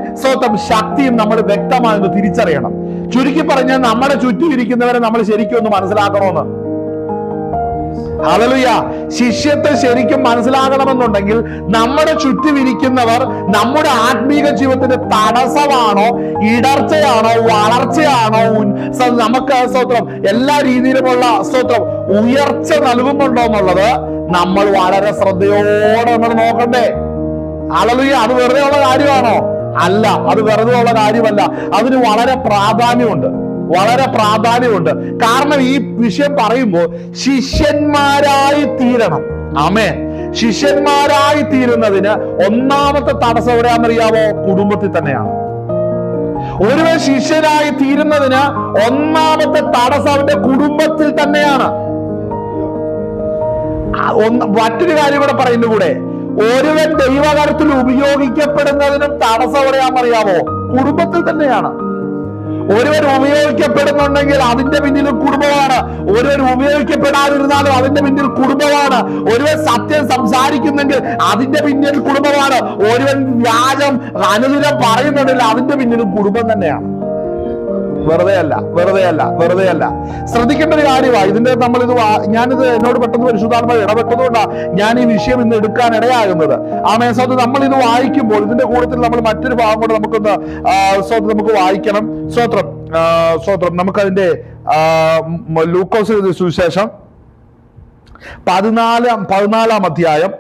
ശക്തിയും നമ്മൾ വ്യക്തമായി തിരിച്ചറിയണം. ചുരുക്കി പറഞ്ഞാൽ നമ്മുടെ ചുറ്റും ഇരിക്കുന്നവരെ നമ്മൾ ശരിക്കും ഒന്ന് മനസ്സിലാക്കണമെന്ന്. ഹല്ലേലൂയ. ശിഷ്യത്വം ശരിക്കും മനസ്സിലാകണമെന്നുണ്ടെങ്കിൽ നമ്മുടെ ചുറ്റും ഇരിക്കുന്നവർ നമ്മുടെ ആത്മീക ജീവിതത്തിന്റെ തടസ്സമാണോ, ഇടർച്ചയാണോ, വളർച്ചയാണോ, നമുക്ക് സ്തോത്രം എല്ലാ രീതിയിലുമുള്ള സ്തോത്രം ഉയർച്ച നൽകുന്നുണ്ടോ എന്നുള്ളത് നമ്മൾ വളരെ ശ്രദ്ധയോടെ നമ്മൾ നോക്കണ്ടേ. ഹല്ലേലൂയ. അത് വെറുതെ ഉള്ള കാര്യമാണോ? അല്ല, അത് വെറുതെ ഉള്ള കാര്യമല്ല. അതിന് വളരെ പ്രാധാന്യമുണ്ട്, വളരെ പ്രാധാന്യമുണ്ട്. കാരണം ഈ വിഷയം പറയുമ്പോൾ ശിഷ്യന്മാരായി തീരണം. ആമേൻ. ശിഷ്യന്മാരായി തീരുന്നതിന് ഒന്നാമത്തെ തടസ്സം എവിടെയാണെന്നറിയാമോ? കുടുംബത്തിൽ തന്നെയാണ്. ഒരുവൻ ശിഷ്യനായി തീരുന്നതിന് ഒന്നാമത്തെ തടസ്സം അവന്റെ കുടുംബത്തിൽ തന്നെയാണ്. മറ്റൊരു കാര്യം കൂടെ പറയുന്നു കൂടെ, ഒരുവൻ ദൈവകരത്തിൽ ഉപയോഗിക്കപ്പെടുന്നതിനും തടസ്സം എവിടെയാണെന്നറിയാമോ? കുടുംബത്തിൽ തന്നെയാണ്. ഒരുവൻ ഉപയോഗിക്കപ്പെടുന്നുണ്ടെങ്കിൽ അതിന്റെ പിന്നിലും കുടുംബമാണ്. ഒരുവൻ ഉപയോഗിക്കപ്പെടാതിരുന്നാലും അതിന്റെ പിന്നിൽ കുടുംബമാണ്. ഒരുവൻ സത്യം സംസാരിക്കുന്നെങ്കിൽ അതിന്റെ പിന്നിൽ കുടുംബമാണ്. ഒരുവൻ വ്യാജം അനുദിനം പറയുന്നുണ്ടെങ്കിൽ അതിന്റെ പിന്നിലും കുടുംബം തന്നെയാണ്. വെറുതെ അല്ല. ശ്രദ്ധിക്കേണ്ട ഒരു കാര്യമാണ്. ഇതിന്റെ ഞാനിത് എന്നോട് പെട്ടെന്ന് പരിശുദ്ധാത്മാവ് ഇടപെട്ടതുകൊണ്ടാണ് ഞാൻ ഈ വിഷയം ഇന്ന് എടുക്കാൻ ഇടയാകുന്നത്. ആമേൻ. നമ്മൾ ഇത് വായിക്കുമ്പോൾ ഇതിന്റെ കൂട്ടത്തിൽ നമ്മൾ മറ്റൊരു ഭാഗം കൂടെ നമുക്ക് വായിക്കണം. സ്തോത്രം. നമുക്കതിന്റെ ലൂക്കോസ് സുവിശേഷം 14-ാം അധ്യായം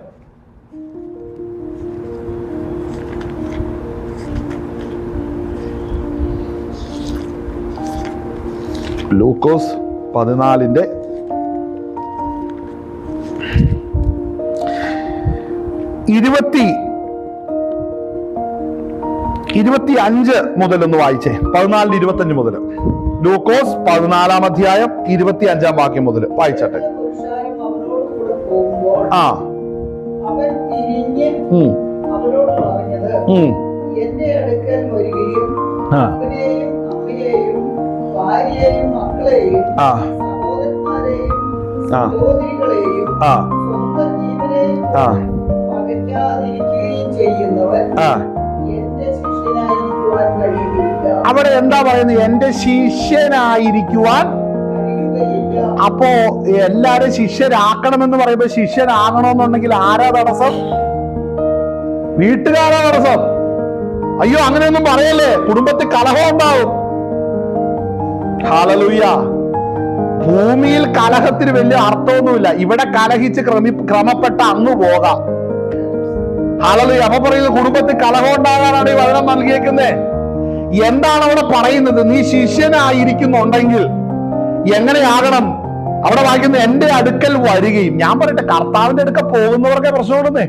ലൂക്കോസ് 14-ന്റെ 25 മുതൽ ഒന്ന് വായിച്ചേ. 14-25 മുതൽ. ലൂക്കോസ് 14-ാം അധ്യായം 25-ാം വാക്യം മുതൽ വായിച്ചട്ടെ. അവൻ തിരിഞ്ഞ് അവനോട് പറഞ്ഞത്, എന്റെ അടുക്കൽ വരികയും അപ്പനെയും അമ്മയെയും ഭാര്യയെയും മക്കളെയും സഹോദരന്മാരെയും സഹോദരികളെയും സ്വന്തം ജീവനെയും പകറ്റാതിരിക്കുകയും ചെയ്യുന്നവൻ എന്റെ ശിഷ്യനായിരിക്കുവാൻ കഴിയുകയില്ല. അവിടെ എന്താ പറയുന്നത്? എന്റെ ശിഷ്യനായിരിക്കുവാൻ. അപ്പോ എല്ലാരും ശിഷ്യരാക്കണമെന്ന് പറയുമ്പോ ശിഷ്യരാകണമെന്നുണ്ടെങ്കിൽ ആരാ തടസ്സം? വീട്ടുകാരാ തടസ്സം. അയ്യോ, അങ്ങനെയൊന്നും പറയല്ലേ, കുടുംബത്തിൽ കലഹം ഉണ്ടാവും. ഹല്ലേലൂയ. ഭൂമിയിൽ കലഹത്തിന് വലിയ അർത്ഥമൊന്നുമില്ല. ഇവിടെ കലഹിച്ച് ക്രമപ്പെട്ട അങ്ങ് പോകാം. ഹല്ലേലൂയ. അപ്പൊ പറയുന്നത് കുടുംബത്തിൽ കലഹം ഉണ്ടാകാനാണ് ഈ വചനം നൽകിയേക്കുന്നത്. എന്താണ് അവിടെ പറയുന്നത്? നീ ശിഷ്യനായിരിക്കുന്നുണ്ടെങ്കിൽ എങ്ങനെയാകണം? അവിടെ വായിക്കുന്നത് എന്റെ അടുക്കൽ വരികയും. ഞാൻ പറയട്ടെ, കർത്താവിന്റെ അടുക്കൽ പോകുന്നവർക്കേ പ്രശ്നമുണ്ടെന്നേ.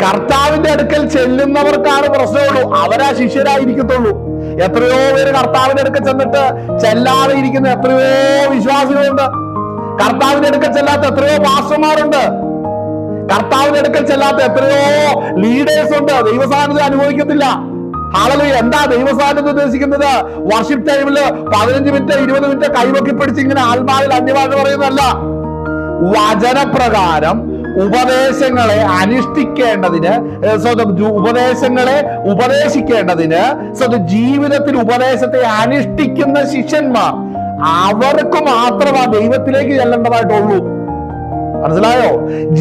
കർത്താവിന്റെ അടുക്കൽ ചെല്ലുന്നവർക്കാണ് പ്രശ്നമുള്ളൂ. അവരാ ശിഷ്യരായിരിക്കത്തുള്ളൂ. എത്രയോ പേര് കർത്താവിന്റെ അടുക്കൽ ചെന്നിട്ട് ചെല്ലാതെ ഇരിക്കുന്ന എത്രയോ വിശ്വാസികളുണ്ട്. കർത്താവിന്റെ അടുക്കൽ ചെല്ലാത്ത എത്രയോ പാസ്റ്റർമാരുണ്ട്. കർത്താവിന്റെ അടുക്കൽ ചെല്ലാത്ത എത്രയോ ലീഡേഴ്സ് ഉണ്ട്. ദൈവസാന്നിധ്യം അനുഭവിക്കത്തില്ല. ഹല്ലേലൂയ. എന്താ ദൈവസാന്നിധ്യം ഉദ്ദേശിക്കുന്നത്? വർഷിപ്പ് ടൈമില് 15 മിനിറ്റ് 20 മിനിറ്റ് കൈവക്കി പിടിച്ച് ഇങ്ങനെ ആത്മാവിൽ അന്യഭാഷ പറയുന്നതല്ല. വചനപ്രകാരം ഉപദേശങ്ങളെ അനുഷ്ഠിക്കേണ്ടതിന്, ഉപദേശങ്ങളെ ഉപദേശിക്കേണ്ടതിന്, ജീവിതത്തിൽ ഉപദേശത്തെ അനുഷ്ഠിക്കുന്ന ശിഷ്യന്മാർ, അവർക്ക് മാത്രമാ ദൈവത്തിലേക്ക് ചെല്ലേണ്ടതായിട്ടുള്ളൂ. മനസ്സിലായോ?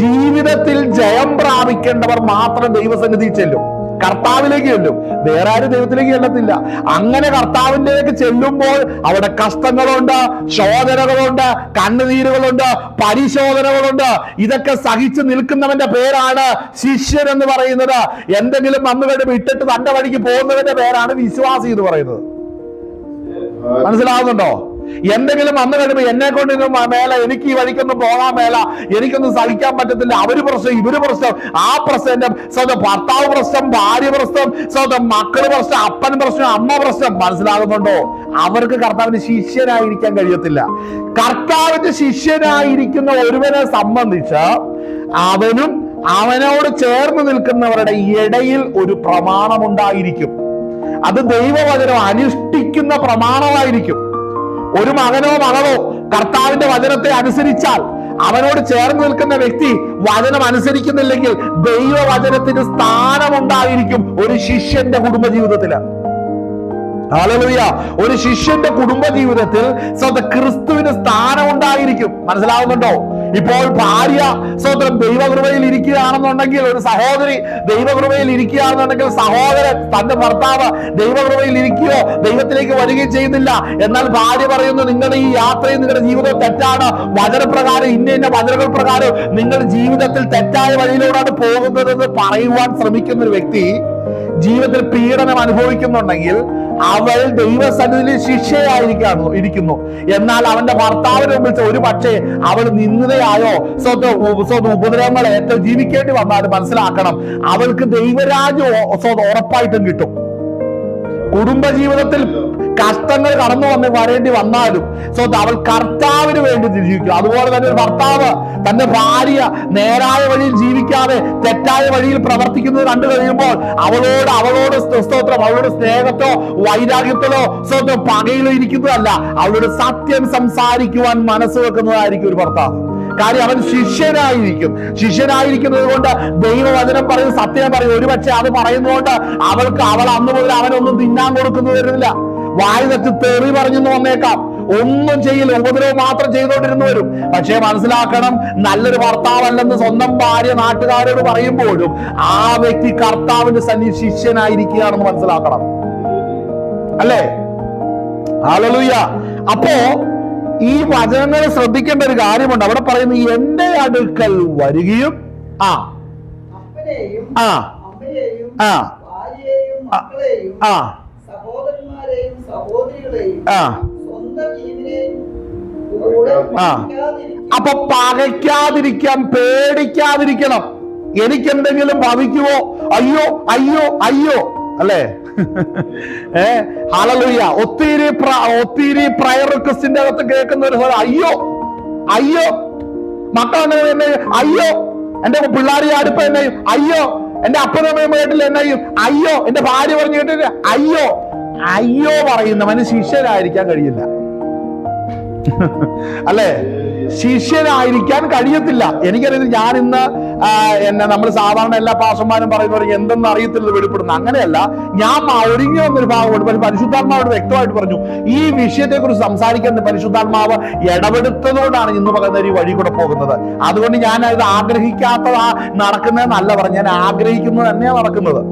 ജീവിതത്തിൽ ജയം പ്രാപിക്കേണ്ടവർ മാത്രം ദൈവസന്നിധി ചെല്ലും, കർത്താവിലേക്ക് ചെല്ലും. വേറെ ആരും ദൈവത്തിലേക്ക് ചെല്ലത്തില്ല. അങ്ങനെ കർത്താവിലേക്ക് ചെല്ലുമ്പോൾ അവിടെ കഷ്ടങ്ങളുണ്ട്, ശോധനകളുണ്ട്, കണ്ണുനീരുകളുണ്ട്, പരിശോധനകളുണ്ട്. ഇതൊക്കെ സഹിച്ചു നിൽക്കുന്നവന്റെ പേരാണ് ശിഷ്യൻ എന്ന് പറയുന്നത്. എന്തെങ്കിലും വന്നു കഴിയുമ്പോൾ ഇട്ടിട്ട് തന്റെ വഴിക്ക് പോകുന്നവന്റെ പേരാണ് വിശ്വാസി എന്ന് പറയുന്നത്. മനസ്സിലാവുന്നുണ്ടോ? എന്തെങ്കിലും വന്നു കഴിയുമ്പോൾ എന്നെ കൊണ്ടൊന്നും മേല, എനിക്ക് ഈ വഴിക്കൊന്നും പോകാൻ മേല, എനിക്കൊന്നും സഹിക്കാൻ പറ്റത്തില്ല, അവര് പ്രശ്നം ഇവര് പ്രശ്നം, ആ പ്രശ്നം, സ്വന്തം ഭർത്താവ് പ്രശ്നം, ഭാര്യ പ്രശ്നം, സ്വന്തം മക്കള് പ്രശ്നം, അപ്പൻ പ്രശ്നം, അമ്മ പ്രശ്നം. മനസ്സിലാകുന്നുണ്ടോ? അവർക്ക് കർത്താവിന്റെ ശിഷ്യനായിരിക്കാൻ കഴിയത്തില്ല. കർത്താവിന്റെ ശിഷ്യനായിരിക്കുന്ന ഒരുവനെ സംബന്ധിച്ച് അവനും അവനോട് ചേർന്ന് നിൽക്കുന്നവരുടെ ഇടയിൽ ഒരു പ്രമാണമുണ്ടായിരിക്കും. അത് ദൈവവചനം അനുഷ്ഠിക്കുന്ന പ്രമാണമായിരിക്കും. ഒരു മകനോ മകളോ കർത്താവിന്റെ വചനത്തെ അനുസരിച്ചാൽ അവനോട് ചേർന്ന് നിൽക്കുന്ന വ്യക്തി വചനം അനുസരിക്കുന്നില്ലെങ്കിൽ ദൈവവചനത്തിന് സ്ഥാനമുണ്ടായിരിക്കും ഒരു ശിഷ്യന്റെ കുടുംബജീവിതത്തില്. ഹല്ലേലൂയ. ഒരു ശിഷ്യന്റെ കുടുംബജീവിതത്തിൽ സ്വന്തം ക്രിസ്തുവിന് സ്ഥാനം ഉണ്ടായിരിക്കും. മനസ്സിലാവുന്നുണ്ടോ? ഇപ്പോൾ ഭാര്യ സ്വന്തം ദൈവകൃപയിൽ ഇരിക്കുകയാണെന്നുണ്ടെങ്കിൽ, ഒരു സഹോദരി ദൈവകൃപയിൽ ഇരിക്കുകയാണെന്നുണ്ടെങ്കിൽ, സഹോദരൻ തന്റെ ഭർത്താവ് ദൈവകൃപയിൽ ഇരിക്കുകയോ ദൈവത്തിലേക്ക് വരികയും ചെയ്യുന്നില്ല. എന്നാൽ ഭാര്യ പറയുന്നു, നിങ്ങളുടെ ഈ യാത്രയും നിങ്ങളുടെ ജീവിതവും തെറ്റാണ്, വചനപ്രകാരം ഇന്ന വചനങ്ങൾ പ്രകാരം നിങ്ങൾ ജീവിതത്തിൽ തെറ്റായ വഴിയിലൂടെയാണ് പോകുന്നതെന്ന് പറയുവാൻ ശ്രമിക്കുന്ന ഒരു വ്യക്തി ജീവിതത്തിൽ പീഡനം അനുഭവിക്കുന്നുണ്ടെങ്കിൽ അവൾ ദൈവസന്നിധിയിൽ ശിക്ഷയായിരിക്കുന്നു. എന്നാൽ അവന്റെ ഭർത്താവിന് മുമ്പിൽ ഒരു പക്ഷേ അവൾ നിന്ദയായോ സ്വന്തം ഉപദ്രവങ്ങൾ ഏറ്റവും ജീവിക്കേണ്ടി വന്നാലും മനസ്സിലാക്കണം, അവൾക്ക് ദൈവരാജ്യം ഉറപ്പായിട്ടും കിട്ടും. കുടുംബജീവിതത്തിൽ കഷ്ടങ്ങൾ കടന്നു വരേണ്ടി വന്നാലും അവൾ കർത്താവിന് വേണ്ടി ജീവിക്കും. അതുപോലെ തന്നെ ഒരു ഭർത്താവ് തന്റെ ഭാര്യ നേരായ വഴിയിൽ ജീവിക്കാതെ തെറ്റായ വഴിയിൽ പ്രവർത്തിക്കുന്നത് കണ്ടു കഴിയുമ്പോൾ അവളോട് സ്തോത്രം, അവളുടെ സ്നേഹത്തോ വൈരാഗ്യത്തിലോ സ്വന്തം പകയിലോ ഇരിക്കുന്നതല്ല, അവളോട് സത്യം സംസാരിക്കുവാൻ മനസ്സ് വെക്കുന്നതായിരിക്കും ഒരു ഭർത്താവ്. കാര്യം അവൻ ശിഷ്യനായിരിക്കുന്നത് കൊണ്ട് ദൈവവചനം പറയും, സത്യം പറയും. ഒരുപക്ഷെ അത് പറയുന്നതുകൊണ്ട് അവൾ അന്ന് മുതൽ അവനൊന്നും തിന്നാൻ കൊടുക്കുന്നു വരുന്നില്ല. വായി തെറ്റി തെറി പറഞ്ഞെന്ന് വന്നേക്കാം, ഒന്നും ചെയ്യില്ല, ഉപദ്രവം മാത്രം ചെയ്തുകൊണ്ടിരുന്നു വരും. പക്ഷേ മനസ്സിലാക്കണം, നല്ലൊരു ഭർത്താവല്ലെന്ന് സ്വന്തം ഭാര്യ നാട്ടുകാരോട് പറയുമ്പോഴും ആ വ്യക്തി കർത്താവിന്റെ സന്നിധി ശിഷ്യനായിരിക്കുകയാണെന്ന് മനസ്സിലാക്കണം. അല്ലേ? ഹല്ലേലൂയ. അപ്പോ ഈ വചനങ്ങൾ ശ്രദ്ധിക്കേണ്ട ഒരു കാര്യമുണ്ട്. അവിടെ പറയുന്നത് എന്റെ അടുക്കൽ വരികയും സഹോദരന്മാരെയും സഹോദരികളെയും സ്വന്തം ജീവനെയും അപ്പൊ പകയ്ക്കാതിരിക്കാൻ, പേടിക്കാതിരിക്കണം. എനിക്കെന്തെങ്കിലും ഭവിക്കുമോ, അയ്യോ അയ്യോ അയ്യോ, അല്ലേ? ഹല്ലേലൂയ. ഒത്തിരി പ്രയർ റിക്വസ്റ്റിന്റെ അകത്ത് കേൾക്കുന്ന ഒരു സ്ഥലം, അയ്യോ അയ്യോ മക്കളെ എന്നെ, അയ്യോ എന്റെ പിള്ളേർ അടുപ്പ എന്നെയും, അയ്യോ എന്റെ അപ്പനമ്മയും വീട്ടിൽ എന്നെയും, അയ്യോ എന്റെ ഭാര്യ പറഞ്ഞു കേട്ടിട്ട് അയ്യോ. അയ്യോ പറയുന്നവന് ശിഷ്യനായിരിക്കാൻ കഴിയില്ല. അല്ലേ? ശിഷ്യനായിരിക്കാൻ കഴിയത്തില്ല. എനിക്കറിയാം, ഞാൻ ഇന്ന് നമ്മൾ സാധാരണ എല്ലാ പാസ്റ്റർമാരും പറയുന്നവർ എന്തെന്ന് അറിയത്തില്ല വെളിപ്പെടുന്നു. അങ്ങനെയല്ല, ഞാൻ ഒരുങ്ങി വന്നൊരു ഭാഗമുണ്ട്. പക്ഷെ പരിശുദ്ധാത്മാവോട് വ്യക്തമായിട്ട് പറഞ്ഞു, ഈ വിഷയത്തെ കുറിച്ച് സംസാരിക്കാൻ പരിശുദ്ധാത്മാവ് ഇടപെടുത്തതുകൊണ്ടാണ് ഇന്ന് പകർന്ന ഈ വഴി കൂടെ പോകുന്നത്. അതുകൊണ്ട് ഞാൻ ഇത് ആഗ്രഹിക്കാത്തതാ നടക്കുന്നതെന്നല്ല പറഞ്ഞു, ഞാൻ ആഗ്രഹിക്കുന്നത് തന്നെയാണ് നടക്കുന്നത്.